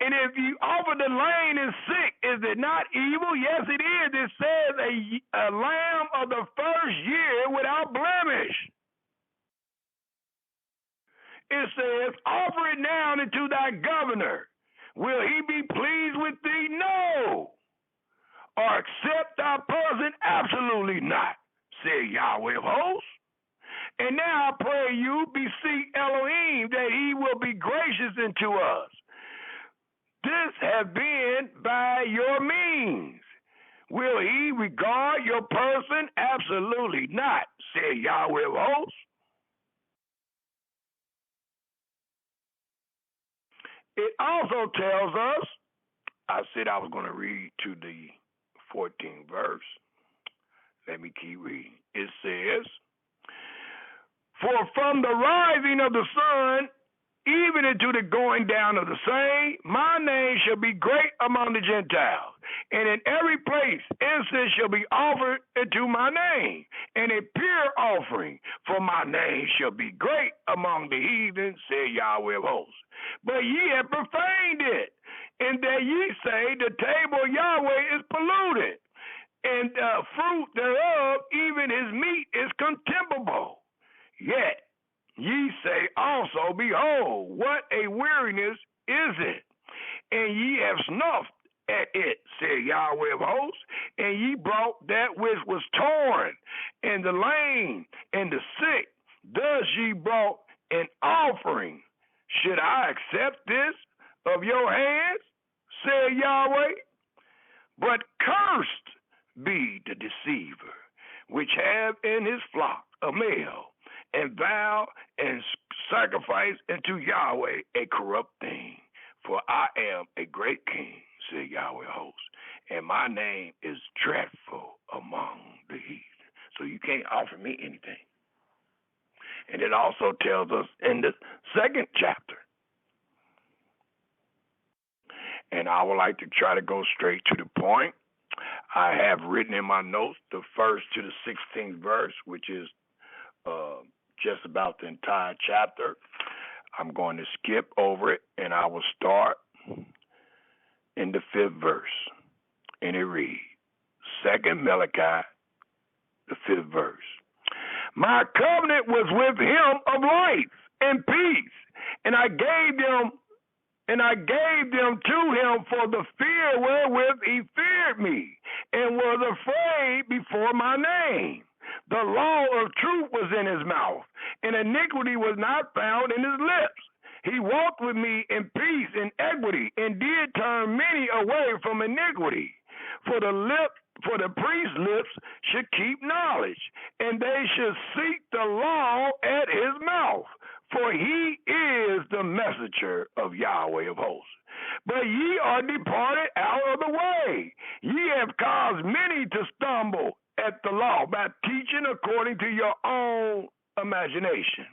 And if you offer the lame and sick, is it not evil? Yes, it is. It says a lamb of the first year without blemish. It says, offer it now unto thy governor. Will he be pleased with thee? No. Or accept thy person? Absolutely not, said Yahweh of hosts. And now I pray you beseech Elohim that he will be gracious unto us. This have been by your means. Will he regard your person? Absolutely not, said Yahweh of hosts. It also tells us, I said I was going to read to the 14th verse. Let me keep reading. It says, for from the rising of the sun, even into the going down of the same, my name shall be great among the Gentiles. And in every place incense shall be offered unto my name, and a pure offering for my name shall be great among the heathen, said Yahweh of hosts. But ye have profaned it, and that ye say the table of Yahweh is polluted, and the fruit thereof, even his meat, is contemptible. Yet ye say also, behold, what a weariness is it, and ye have snuffed at it, said Yahweh of hosts, and ye brought that which was torn, and the lame, and the sick, thus ye brought an offering. Should I accept this of your hands, said Yahweh? But cursed be the deceiver, which have in his flock a male, and vow and sacrifice unto Yahweh a corrupt thing. For I am a great king, said Yahweh hosts, and my name is dreadful among the heathen. So you can't offer me anything. And it also tells us in the second chapter, and I would like to try to go straight to the point. I have written in my notes the first to the 16th verse, which is just about the entire chapter. I'm going to skip over it, and I will start in the 5th verse. And it reads, 2nd Malachi, the 5th verse. My covenant was with him of life and peace, and I gave them to him for the fear wherewith he feared me, and was afraid before my name. The law of truth was in his mouth, and iniquity was not found in his lips. He walked with me in peace and equity, and did turn many away from iniquity. For the priest's lips should keep knowledge, and they should seek the law at his mouth. For he is the messenger of Yahweh of hosts. But ye are departed out of the way. Ye have caused many to stumble at the law by teaching according to your own imagination.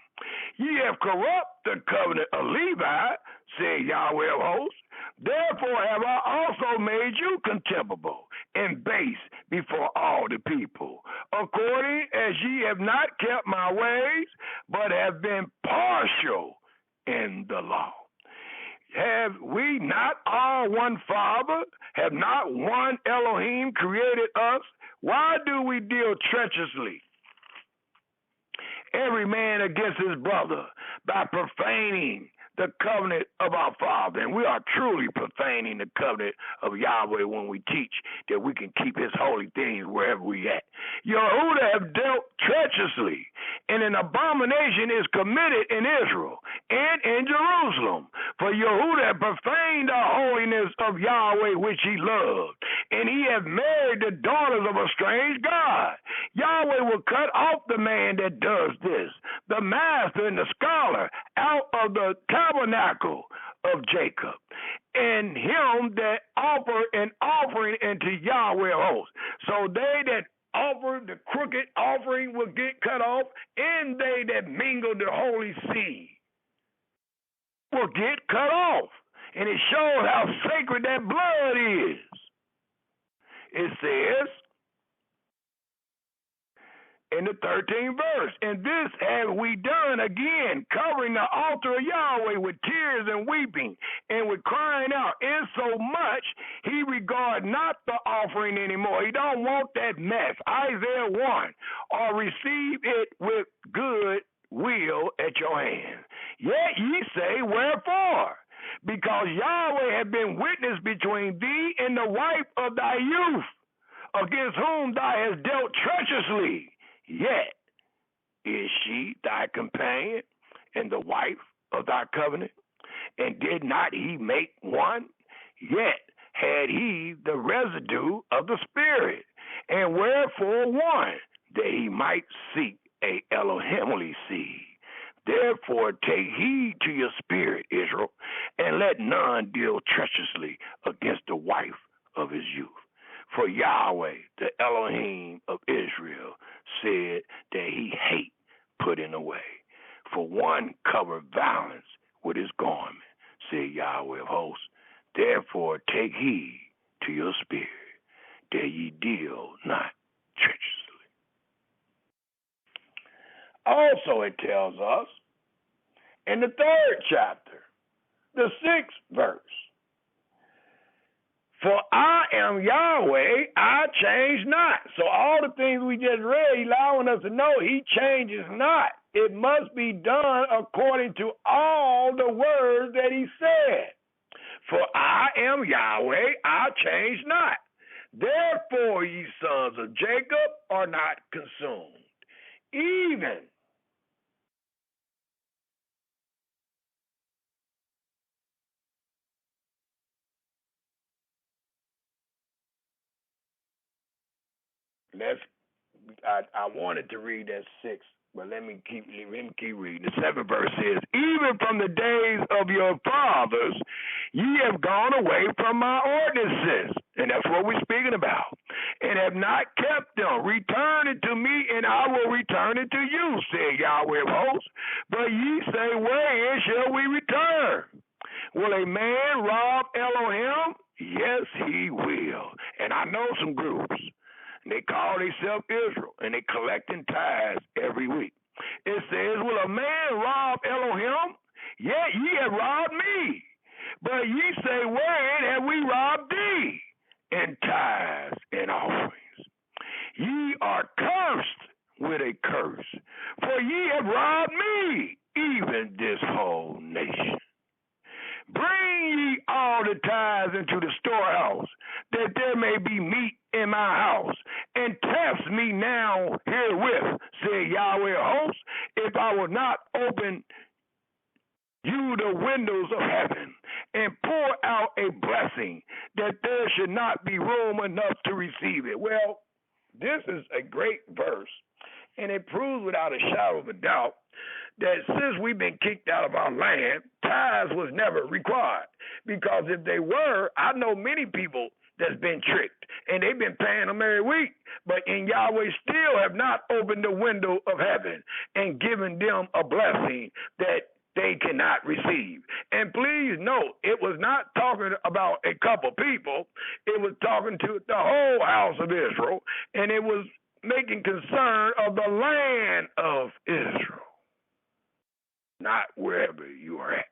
Ye have corrupted the covenant of Levi, said Yahweh of hosts. Therefore have I also made you contemptible and base before all the people, according as ye have not kept my ways, but have been partial in the law. Have we not all one Father? Have not one Elohim created us? Why do we deal treacherously, every man against his brother, by profaning the covenant of our Father? And we are truly profaning the covenant of Yahweh when we teach that we can keep his holy things wherever we at. Yehudah have dealt treacherously, and an abomination is committed in Israel and in Jerusalem. For Yehudah profaned the holiness of Yahweh which he loved, and he hath married the daughters of a strange God. Yahweh will cut off the man that does this, the master and the scholar, out of the tabernacle of Jacob, and him that offer an offering unto Yahweh of hosts. So they that offer, the crooked offering will get cut off, and they that mingle the holy seed will get cut off. And it shows how sacred that blood is. It says in the 13th verse, and this have we done again, covering the altar of Yahweh with tears and weeping and with crying out, insomuch he regard not the offering anymore. He don't want that mess. Isaiah 1, or receive it with good will at your hand. Yet ye say, wherefore? Because Yahweh hath been witness between thee and the wife of thy youth, against whom thou hast dealt treacherously. Yet is she thy companion and the wife of thy covenant? And did not he make one? Yet had he the residue of the Spirit. And wherefore one? That he might seek a Elohimly seed. Therefore take heed to your spirit, Israel, and let none deal treacherously against the wife of his youth. For Yahweh, the Elohim of Israel, said that he hate putting away. For one covered violence with his garment, said Yahweh of hosts. Therefore take heed to your spirit, that ye deal not treacherously. Also it tells us in the 3rd chapter, the 6th verse, for I am Yahweh, I change not. So all the things we just read, allowing us to know he changes not. It must be done according to all the words that he said. For I am Yahweh, I change not. Therefore, ye sons of Jacob are not consumed. Even I wanted to read that 6, but let me keep reading. The 7th verse says, even from the days of your fathers, ye have gone away from my ordinances. And that's what we're speaking about. And have not kept them. Return it to me, and I will return it to you, said Yahweh of hosts. But ye say, wherein shall we return? Will a man rob Elohim? Yes, he will. And I know some groups. They call themselves Israel, and they collecting tithes every week. It says, will a man rob Elohim? Yet ye have robbed me. But ye say, wherein have we robbed thee? In tithes and offerings. Ye are cursed with a curse, for ye have robbed me, even this whole nation. Bring ye all the tithes into the storehouse, that there may be meat in my house, and test me now herewith, said Yahweh of hosts, if I will not open you the windows of heaven, and pour out a blessing, that there should not be room enough to receive it. Well, this is a great verse, and it proves without a shadow of a doubt that since we've been kicked out of our land, tithes was never required. Because if they were, I know many people that's been tricked, and they've been paying them every week, but in Yahweh still have not opened the window of heaven and given them a blessing that they cannot receive. And please note, it was not talking about a couple people. It was talking to the whole house of Israel, and it was making concern of the land of Israel, not wherever you are at.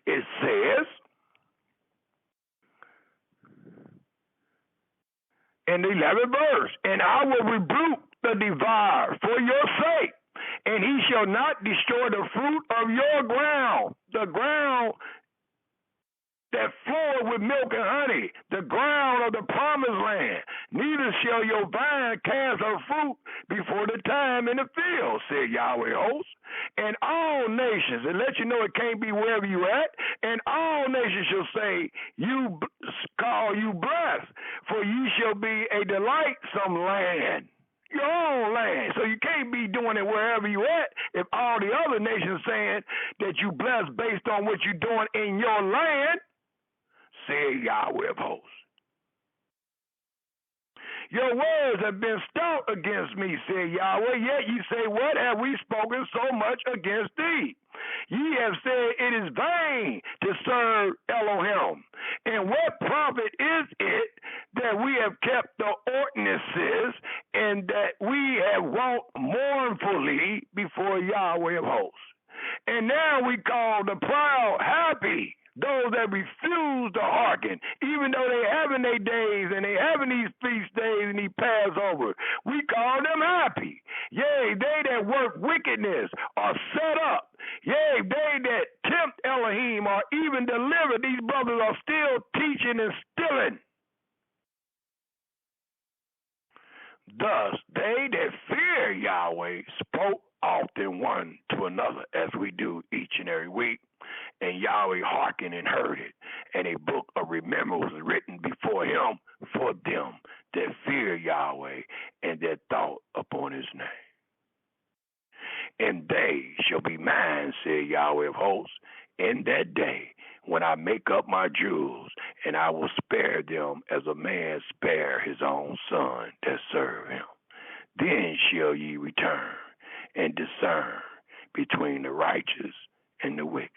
It says in the 11th verse, and I will rebuke the devourer for your sake, and he shall not destroy the fruit of your ground, the ground that floweth with milk and honey, the ground of the promised land. Neither shall your vine cast her fruit before the time in the field, said Yahweh hosts. And all nations, and let you know it can't be wherever you at, and all nations shall say, you call you blessed, for you shall be a delightsome land. Your own land. So you can't be doing it wherever you at if all the other nations saying that you blessed based on what you're doing in your land, said Yahweh of hosts. Your words have been stout against me, said Yahweh. Yet ye say, what have we spoken so much against thee? Ye have said, it is vain to serve Elohim. And what profit is it that we have kept the ordinances and that we have walked mournfully before Yahweh of hosts? And now we call the proud happy, those that refuse to hearken, even though they having their days and they having these feast days and these Passover. We call them happy. Yea, they that work wickedness are set up. Yea, they that tempt Elohim are even delivered. These brothers are still teaching and stealing. Thus, they that fear Yahweh spoke often one to another, as we do each and every week. And Yahweh hearkened and heard it. And a book of remembrance was written before him for them that fear Yahweh and that thought upon his name. And they shall be mine, said Yahweh of hosts, in that day when I make up my jewels, and I will spare them as a man spare his own son that serve him. Then shall ye return and discern between the righteous and the wicked,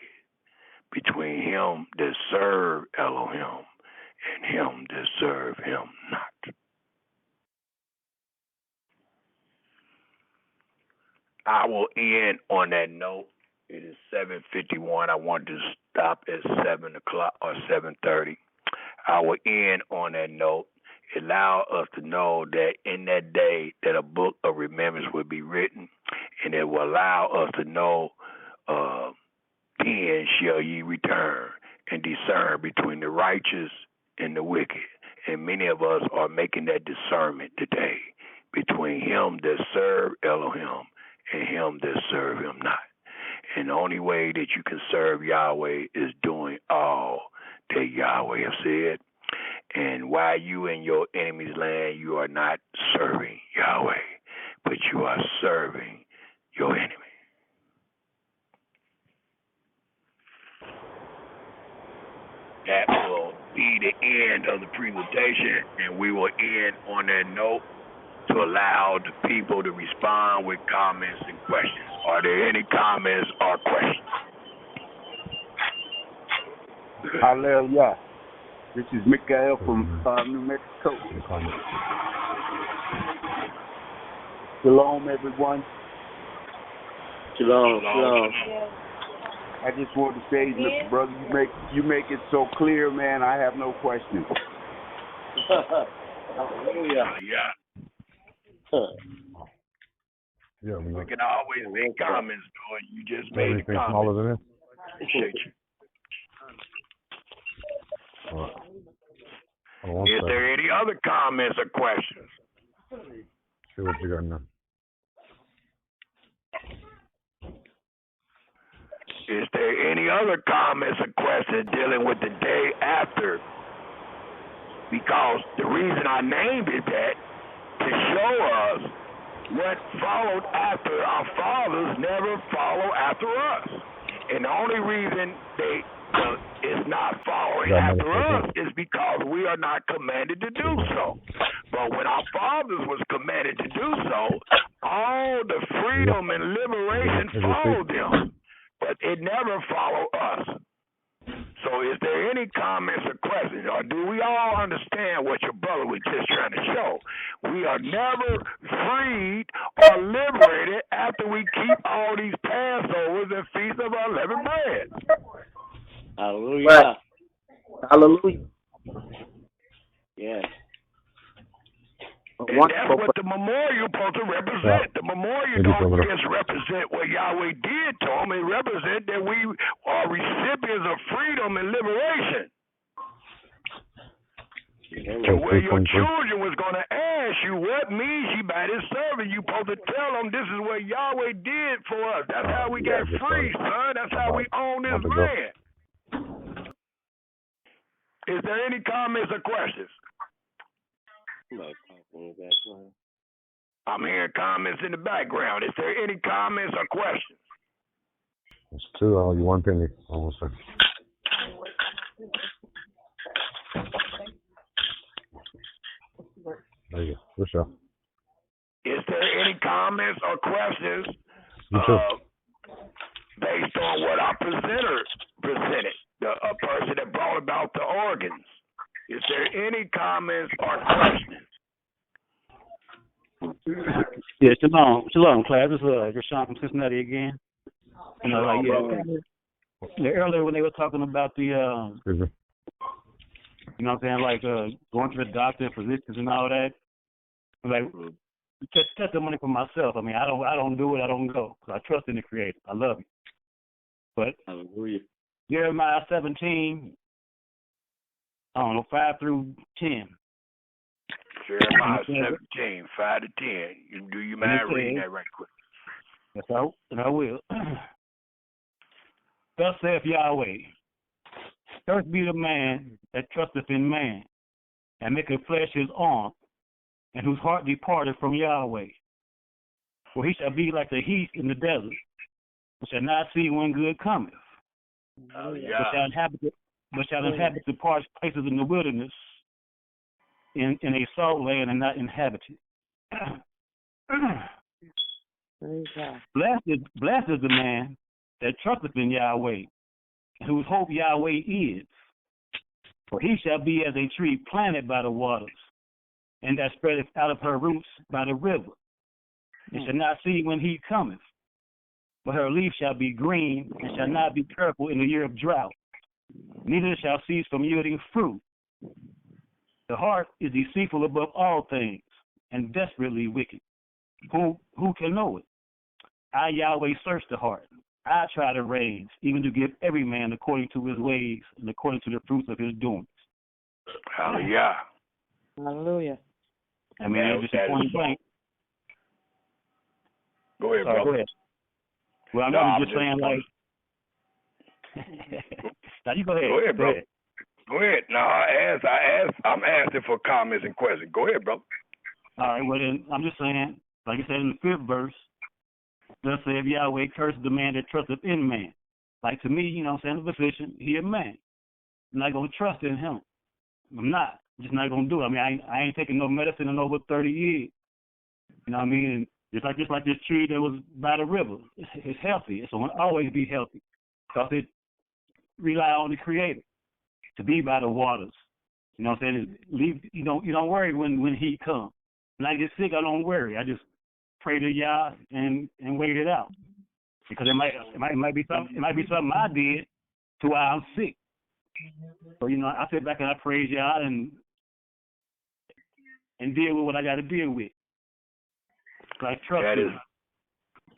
between him that serve Elohim and him that serve him not. I will end on that note. It is 7:51. I want to stop at 7 o'clock or 7:30. I will end on that note. Allow us to know that in that day that a book of remembrance will be written, and it will allow us to know then shall ye return and discern between the righteous and the wicked. And many of us are making that discernment today between him that serve Elohim and him that serve him not. And the only way that you can serve Yahweh is doing all that Yahweh has said. And while you in your enemy's land, you are not serving Yahweh, but you are serving your enemy. That will be the end of the presentation, and we will end on that note to allow the people to respond with comments and questions. Are there any comments or questions? Hallelujah. This is Mikael from New Mexico. Shalom, everyone. Shalom, shalom. I just want to say, Mr. Brother, you make it so clear, man. I have no questions. Hallelujah. Yeah, we can always make comments, though. You just made a comment. Appreciate you. Is there any other comments or questions? See what you got now. Is there any other comments or questions dealing with the day after? Because the reason I named it that, to show us what followed after our fathers never follow after us. And the only reason they is not following after us is because we are not commanded to do so. But when our fathers was commanded to do so, all the freedom and liberation followed them. But it never followed us. So is there any comments or questions? Or do we all understand what your brother was just trying to show? We are never freed or liberated after we keep all these Passovers and Feasts of Unleavened Bread. Hallelujah. Right. Hallelujah. Yes. And that's what the memorial supposed to represent. The memorial don't just represent what Yahweh did to them. It represents that we are recipients of freedom and liberation. So where your children was going to ask you, what means you by this service, you supposed to tell them this is what Yahweh did for us. That's how we got free, son. That's how we own this land. Is there any comments or questions? I'm hearing comments in the background. Is there any comments or questions? It's two. You one penny. Almost. There you go. For sure. Is there any comments or questions You too. based on what our presenter presented, a person that brought about the organs? Is there any comments or questions? Yeah, shalom, class. This is Rashawn from Cincinnati again. You know, earlier when they were talking about the, Excuse me. you know what I'm saying, like going to the doctor and physicians and all that. Like, just testimony for myself. I mean, I don't do it. I don't go because I trust in the Creator. I love Him. But Hallelujah. Jeremiah 17, I don't know, 5 through 10. Jeremiah 17, 5 to 10. Do you mind reading that right quick? Yes, I will. Thus saith Yahweh, cursed be the man that trusteth in man, and maketh flesh his arm, and whose heart departed from Yahweh. For he shall be like the heath in the desert, and shall not see when good cometh. But shall inhabit the parched places in the wilderness, in a salt land and not inhabited. Blessed is the man that trusteth in Yahweh, and whose hope Yahweh is. For he shall be as a tree planted by the waters, and that spreadeth out of her roots by the river. And shall not see when heat cometh, but her leaf shall be green, and shall not be purple in the year of drought. Neither shall cease from yielding fruit. The heart is deceitful above all things, and desperately wicked. Who can know it? I, Yahweh, search the heart. I try the reins, even to give every man according to his ways and according to the fruits of his doings. Hallelujah. Hallelujah. I mean, it's just a point blank. Go ahead, brother. Go ahead. Well, I'm just saying, like. Now you go ahead. Go ahead, bro. Go ahead. Now I'm asking for comments and questions. Go ahead, bro. All right. Well, then I'm just saying, like I said in the 5th verse, thus saith Yahweh, cursed the man that trusteth in man. Like to me, you know, saying the physician, he a man. I'm not gonna trust in him. I'm not. I'm just not gonna do it. I mean, I ain't taking no medicine in over 30 years. You know what I mean? And just like this tree that was by the river. It's healthy. It's going to always be healthy because it rely on the Creator to be by the waters. You know what I'm saying? You don't worry when heat comes. When I get sick, I don't worry. I just pray to Yah and wait it out because it might be something I did to why I'm sick. So you know, I sit back and I praise Yah and deal with what I got to deal with. I trust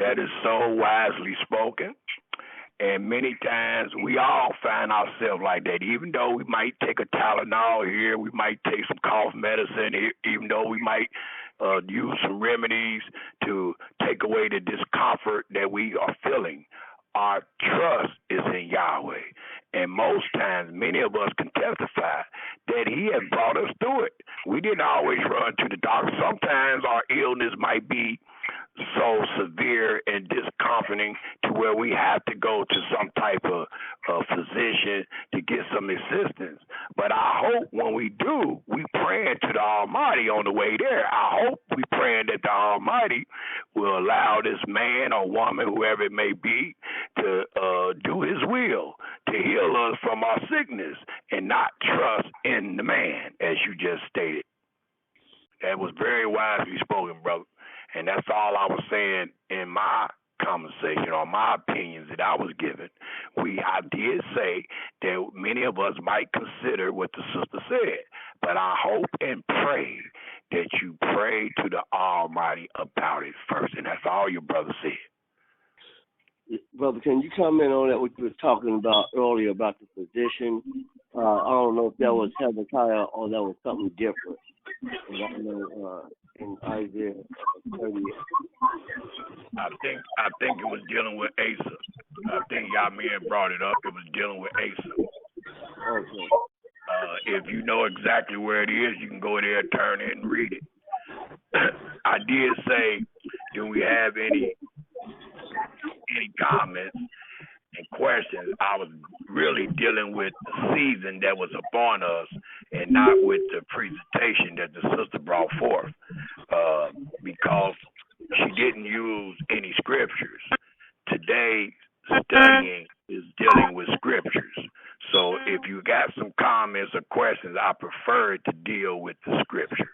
that is so wisely spoken. And many times we all find ourselves like that. Even though we might take a Tylenol here, we might take some cough medicine, even though we might use some remedies to take away the discomfort that we are feeling. Our trust is in Yahweh. And most times, many of us can testify that He has brought us through it. We didn't always run to the doctor. Sometimes our illness might be so severe and discomforting to where we have to go to some type of physician to get some assistance. But I hope when we do, we praying to the Almighty on the way there. I hope we praying that the Almighty will allow this man or woman, whoever it may be, to do His will, to heal us from our sickness and not trust in the man, as you just stated. That was very wisely spoken, brother. And that's all I was saying in my conversation or my opinions that I was given. I did say that many of us might consider what the sister said, but I hope and pray that you pray to the Almighty about it first, and that's all your brother said. Brother, can you comment on that, what you were talking about earlier about the physician? I don't know if that was Hezekiah or that was something different. I know in Isaiah 30. I think it was dealing with Asa. I think y'all men brought it up. It was dealing with Asa. Okay. If you know exactly where it is, you can go there, turn it, and read it. I did say, do we have any comments and questions? I was really dealing with the season that was upon us, and not with the presentation that the sister brought forth, because she didn't use any scriptures. Today's studying is dealing with scriptures. So if you got some comments or questions, I prefer to deal with the scripture,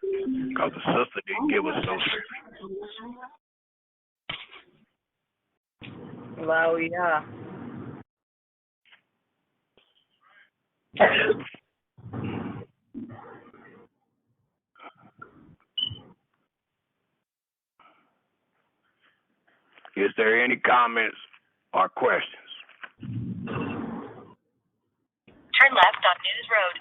because the sister didn't give us no scripture. Wow, yeah. Is there any comments or questions? Turn left on News Road.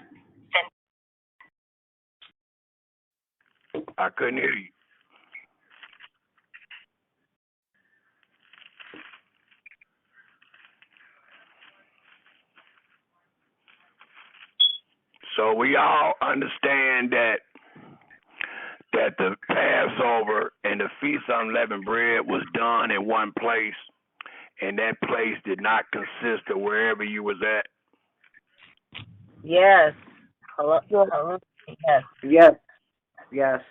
Then I couldn't hear you. So we all understand that the Passover and the Feast of Unleavened Bread was done in one place, and that place did not consist of wherever you was at. Yes. Hello. Hello. Yes. Yes. Yes.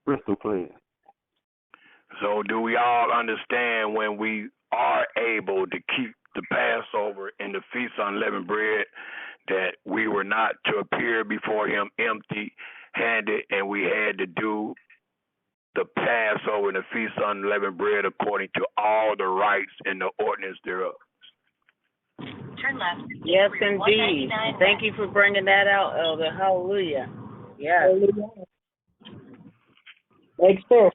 Crystal clear. So do we all understand when we are able to keep the Passover and the Feast of Unleavened Bread that we were not to appear before him empty-handed, and we had to do the Passover and the Feast of Unleavened Bread according to all the rites and the ordinance thereof? turn left. Yes, indeed. Thank you for bringing that out, Elder. Hallelujah. Yes. Makes sense.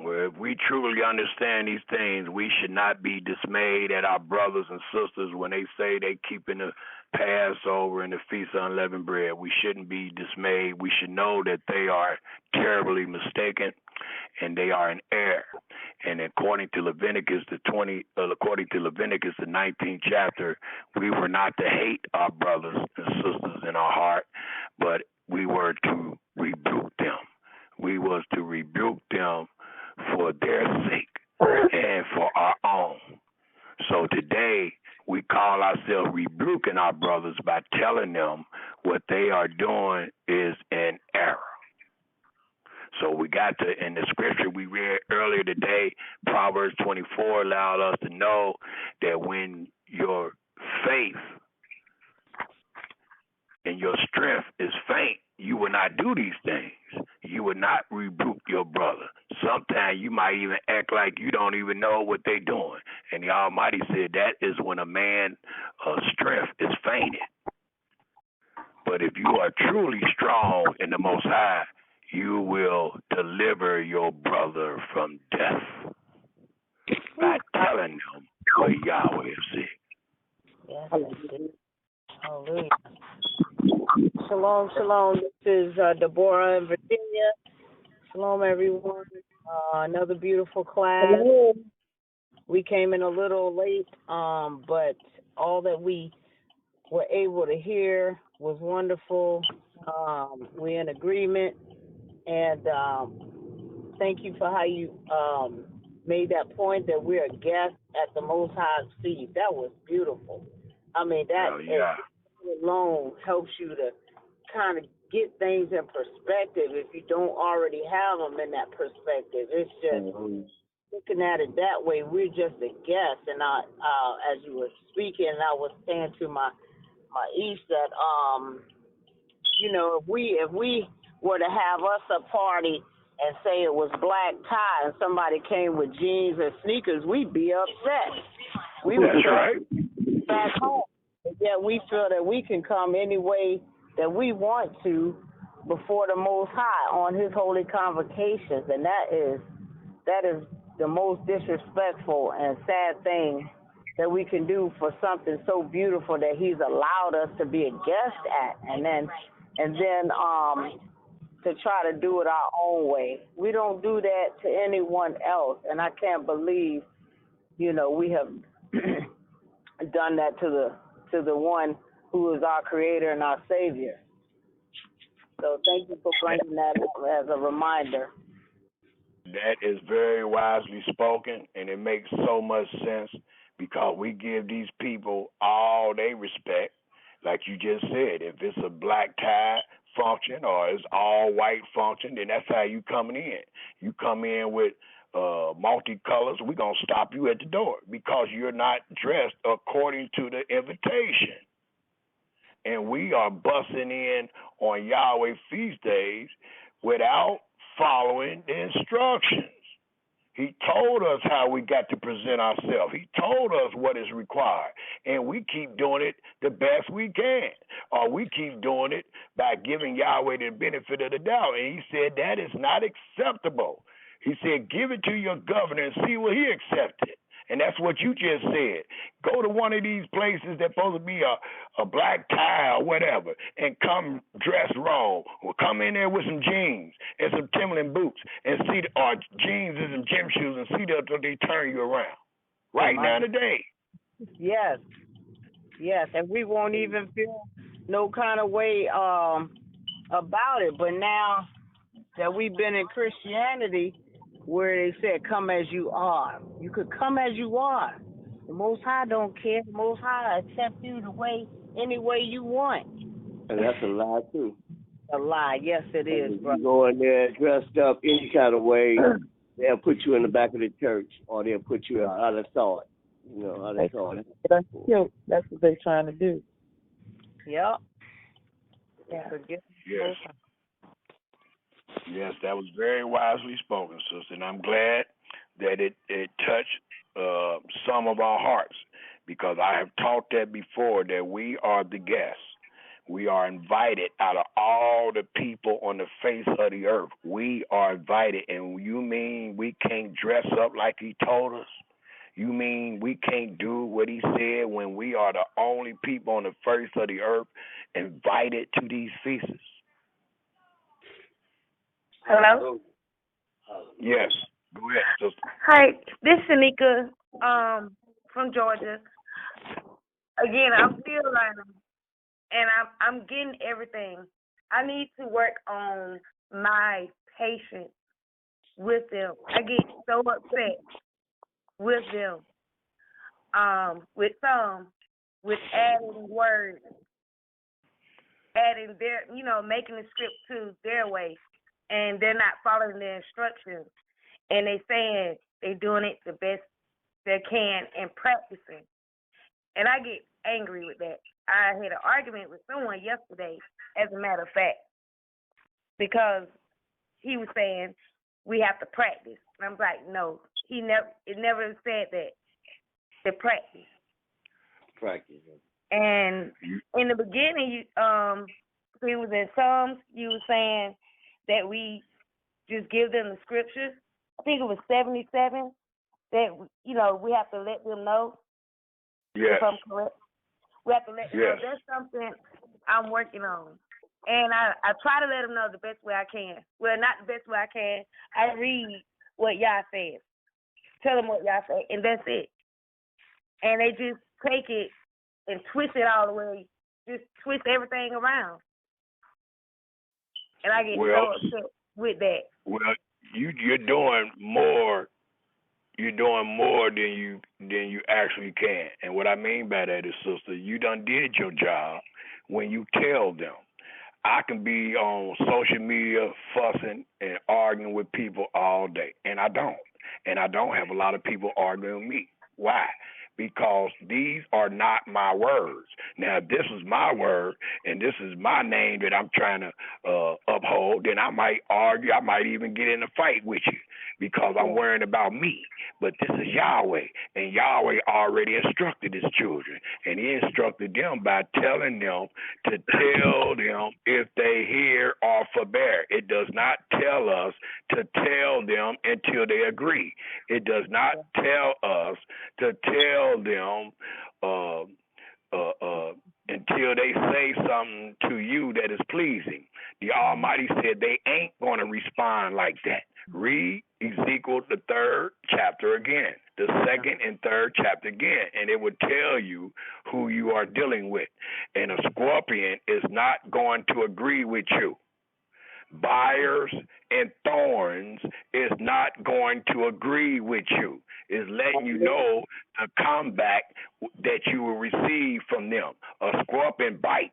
Well, if we truly understand these things, we should not be dismayed at our brothers and sisters when they say they keeping the Passover and the Feast of Unleavened Bread. We shouldn't be dismayed. We should know that they are terribly mistaken and they are in error. And according to Leviticus the 19th chapter, we were not to hate our brothers and sisters in our heart, but we were to rebuke them. We was to rebuke them for their sake and for our own. So today we call ourselves rebuking our brothers by telling them what they are doing is in error. So we got to, in the scripture we read earlier today, Proverbs 24 allowed us to know that when your faith and your strength is faint, you will not do these things. You will not rebuke your brother. Sometimes you might even act like you don't even know what they're doing. And the Almighty said that is when a man's strength is fainted. But if you are truly strong in the Most High, you will deliver your brother from death by telling them what Yahweh said. Yes. Hallelujah. Shalom, shalom. This is Deborah in Virginia. Shalom, everyone. Another beautiful class. Hello. We came in a little late, but all that we were able to hear was wonderful. We're in agreement, and thank you for how you made that point that we're a guest at the Most High's feet. That was beautiful. I mean, that alone helps you to kind of get things in perspective if you don't already have them in that perspective. It's just looking at it that way. We're just a guest, and as you were speaking, I was saying to my East that you know, if we were to have us a party and say it was black tie and somebody came with jeans and sneakers, we'd be upset. We would right. back home. But yet we feel that we can come any way that we want to before the Most High on His holy convocations, and that is the most disrespectful and sad thing that we can do for something so beautiful that He's allowed us to be a guest at, and then to try to do it our own way. We don't do that to anyone else, and I can't believe, you know, we have done that to the one who is our Creator and our Savior. So thank you for bringing that up as a reminder. That is very wisely spoken, and it makes so much sense because we give these people all they respect. Like you just said, if it's a black tie function or it's all white function, then that's how you coming in. You come in with multicolors, we're going to stop you at the door because you're not dressed according to the invitation. And we are busting in on Yahweh feast days without following the instructions. He told us how we got to present ourselves. He told us what is required. And we keep doing it the best we can. Or we keep doing it by giving Yahweh the benefit of the doubt. And he said that is not acceptable. He said, give it to your governor and see what he accepted. And that's what you just said. Go to one of these places that's supposed to be a black tie or whatever and come dressed wrong. Or come in there with some jeans and some Timberland boots and see or jeans and some gym shoes and see that they turn you around. Right now today. Yes. Yes. And we won't even feel no kind of way about it. But now that we've been in Christianity, where they said, come as you are. You could come as you are. The Most High don't care. The Most High accept you any way you want. And that's a lie, too. A lie. Yes, it is, bro. You go in there dressed up any kind of way, they'll put you in the back of the church, or they'll put you out of thought. You know, out of thought. That's cute. That's what they're trying to do. Yep. Yeah. Yes. Yes, that was very wisely spoken, sister, and I'm glad that it touched some of our hearts, because I have taught that before, that we are the guests. We are invited out of all the people on the face of the earth. We are invited, and you mean we can't dress up like he told us? You mean we can't do what he said when we are the only people on the face of the earth invited to these feasts? Hello? Yes. Go ahead, sister. Hi, this is Shanika from Georgia. Again, I'm still learning, and I'm getting everything. I need to work on my patience with them. I get so upset with them, with adding words, adding their, making the script to their way. And they're not following the instructions. And they saying they're doing it the best they can and practicing. And I get angry with that. I had an argument with someone yesterday, as a matter of fact, because he was saying we have to practice. And I'm like, no, it never said that. The practice. Practice. And in the beginning, it was in Psalms, you were saying that we just give them the scriptures. I think it was 77 that, we have to let them know. Yes. If I'm correct. We have to let them know. That's something I'm working on. And I try to let them know the best way I can. Well, not the best way I can. I read what y'all says. Tell them what y'all say, and that's it. And they just take it and twist it all the way. Just twist everything around. And I get so upset with that. Well, you're doing more. You're doing more than you actually can. And what I mean by that is, sister, you done did your job when you tell them. I can be on social media fussing and arguing with people all day, and I don't. And I don't have a lot of people arguing with me. Why? Because these are not my words. Now, if this was my word and this is my name that I'm trying to uphold, then I might argue. I might even get in a fight with you because I'm worrying about me. But this is Yahweh, and Yahweh already instructed his children, and he instructed them by telling them to tell them if they hear or forbear. It does not tell us to tell them until they agree. It does not tell us to tell them until they say something to you that is pleasing. The Almighty said they ain't going to respond like that. Read Ezekiel, the 3rd chapter again, the 2nd and 3rd chapter again, and it would tell you who you are dealing with. And a scorpion is not going to agree with you. Buyers and thorns is not going to agree with you. is letting you know the comeback that you will receive from them. A scorpion bites,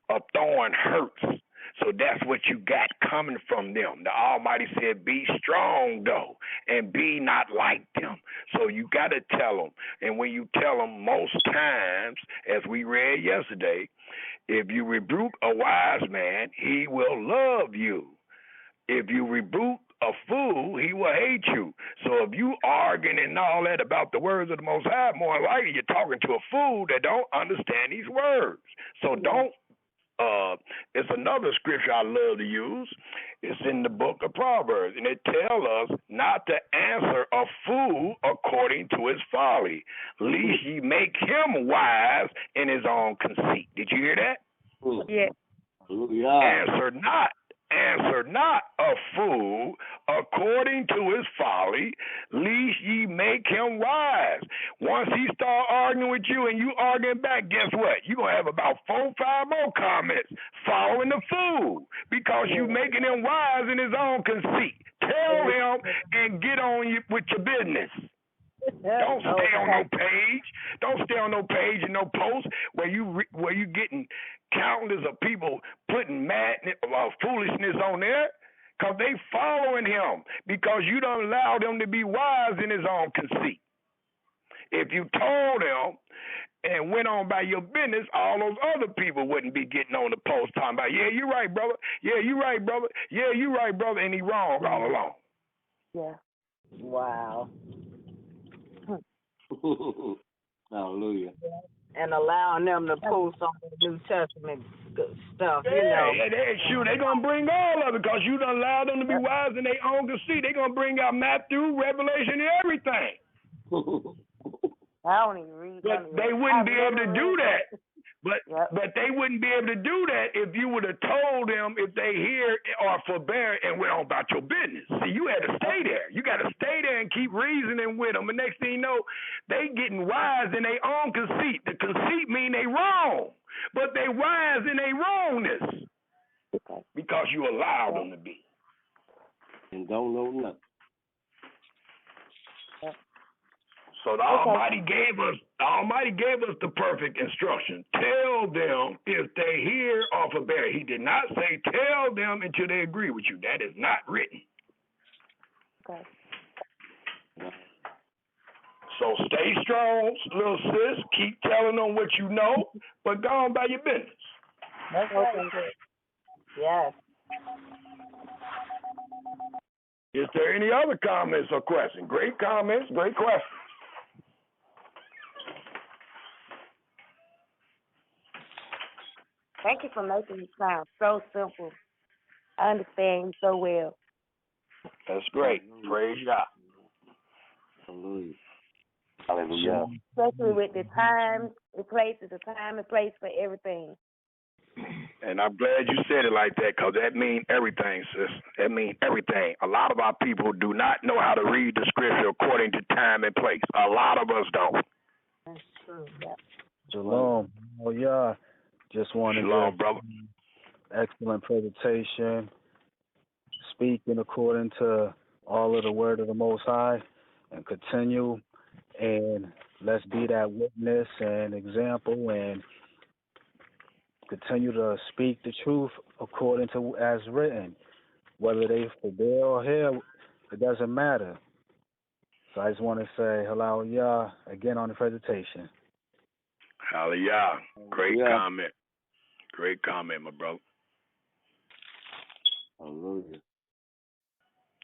a thorn hurts. So that's what you got coming from them. The Almighty said, be strong, though, and be not like them. So you got to tell them. And when you tell them, most times, as we read yesterday, if you rebuke a wise man, he will love you. If you rebuke a fool, he will hate you. So if you arguing and all that about the words of the Most High, more likely you're talking to a fool that don't understand these words. So don't. It's another scripture I love to use. It's in the book of Proverbs, and it tells us not to answer a fool according to his folly, lest ye make him wise in his own conceit. Did you hear that? Yeah. Answer not a fool according to his folly, lest ye make him wise. Once he start arguing with you and you arguing back, guess what? You're going to have about 4 or 5 more comments following the fool because you making him wise in his own conceit. Tell him and get on with your business. Don't stay on no page. Don't stay on no page and no post where you getting countless of people putting foolishness on there, because they following him because you don't allow them to be wise in his own conceit. If you told him and went on by your business, all those other people wouldn't be getting on the post talking about, yeah, you're right, brother. Yeah, you're right, brother. Yeah, you're right, brother. And he wrong all along. Yeah. Wow. Hallelujah. And allowing them to post on the New Testament stuff, you know. Yeah, they're going to bring all of it because you done allowed them to be wise in their own conceit. They're going to bring out Matthew, Revelation, and everything. I don't even read. But they wouldn't be able to do that. But they wouldn't be able to do that if you would have told them if they hear or forbear and went on about your business. See, you had to stay there. You got to stay there and keep reasoning with them. And next thing you know, they getting wise in their own conceit. The conceit mean they wrong, but they wise in their wrongness because you allow them to be. And don't know nothing. So the Almighty gave us the perfect instruction. Tell them if they hear or forbear. He did not say tell them until they agree with you. That is not written. Okay. So stay strong, little sis. Keep telling them what you know, but go on by your business. That's okay. Yes. Is there any other comments or questions? Great comments, great questions. Thank you for making it sound so simple. I understand you so well. That's great. Praise God. Hallelujah. Hallelujah. Especially with the time, the place, is a time and place for everything. And I'm glad you said it like that, because that means everything, sis. That means everything. A lot of our people do not know how to read the scripture according to time and place. A lot of us don't. That's true. Yeah. Shalom. Oh, yeah. Just wanted Shalom, brother. Excellent presentation. Speaking according to all of the word of the Most High, and continue, and let's be that witness and example, and continue to speak the truth according to as written. Whether they forbear or hear, it doesn't matter. So I just want to say hallelujah again on the presentation. Hallelujah. Great comment. Great comment, my brother. Hallelujah.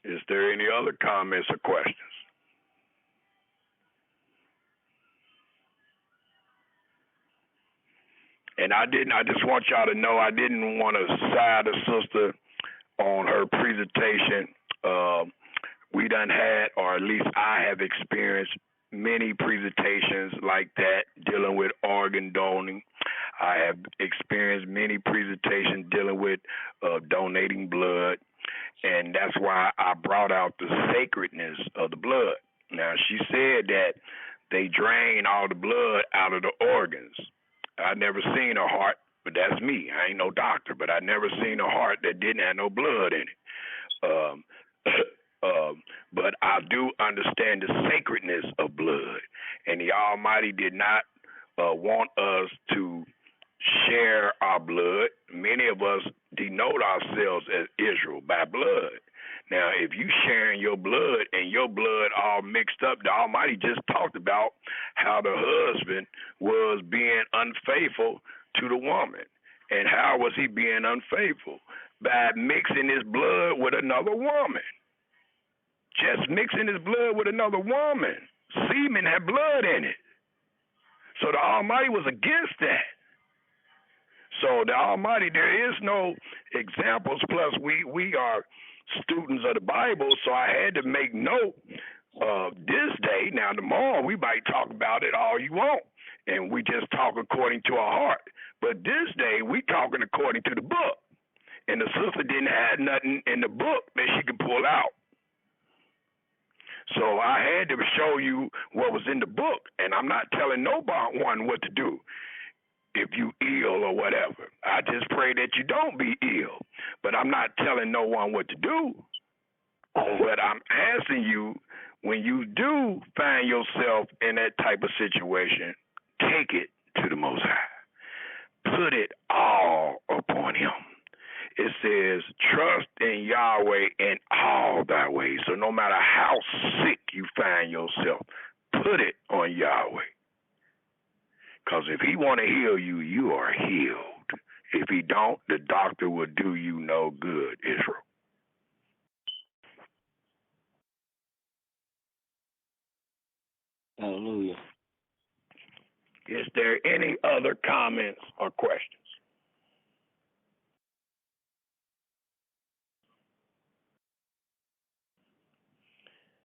Is there any other comments or questions? And I just want y'all to know I didn't want to side a sister on her presentation. We done had, or at least I have experienced many presentations like that dealing with organ donating. I have experienced many presentations dealing with donating blood, and that's why I brought out the sacredness of the blood. Now, she said that they drain all the blood out of the organs. I never seen a heart, but that's me. I ain't no doctor, but I never seen a heart that didn't have no blood in it. but I do understand the sacredness of blood. And the Almighty did not want us to share our blood. Many of us denote ourselves as Israel by blood. Now, if you sharing your blood and your blood all mixed up, the Almighty just talked about how the husband was being unfaithful to the woman. And how was he being unfaithful? By mixing his blood with another woman. Just mixing his blood with another woman. Semen had blood in it. So the Almighty was against that. So the Almighty, there is no examples. Plus, we are students of the Bible, so I had to make note of this day. Now, tomorrow we might talk about it all you want, and we just talk according to our heart. But this day we talking according to the book, and the sister didn't have nothing in the book that she could pull out. So I had to show you what was in the book, and I'm not telling nobody what to do. If you ill or whatever, I just pray that you don't be ill. But I'm not telling no one what to do. But I'm asking you, when you do find yourself in that type of situation, take it to the Most High. Put it all upon Him. It says, trust in Yahweh in all thy ways. So no matter how sick you find yourself, put it on Yahweh. Because if He want to heal you, you are healed. If He don't, the doctor will do you no good, Israel. Hallelujah. Is there any other comments or questions?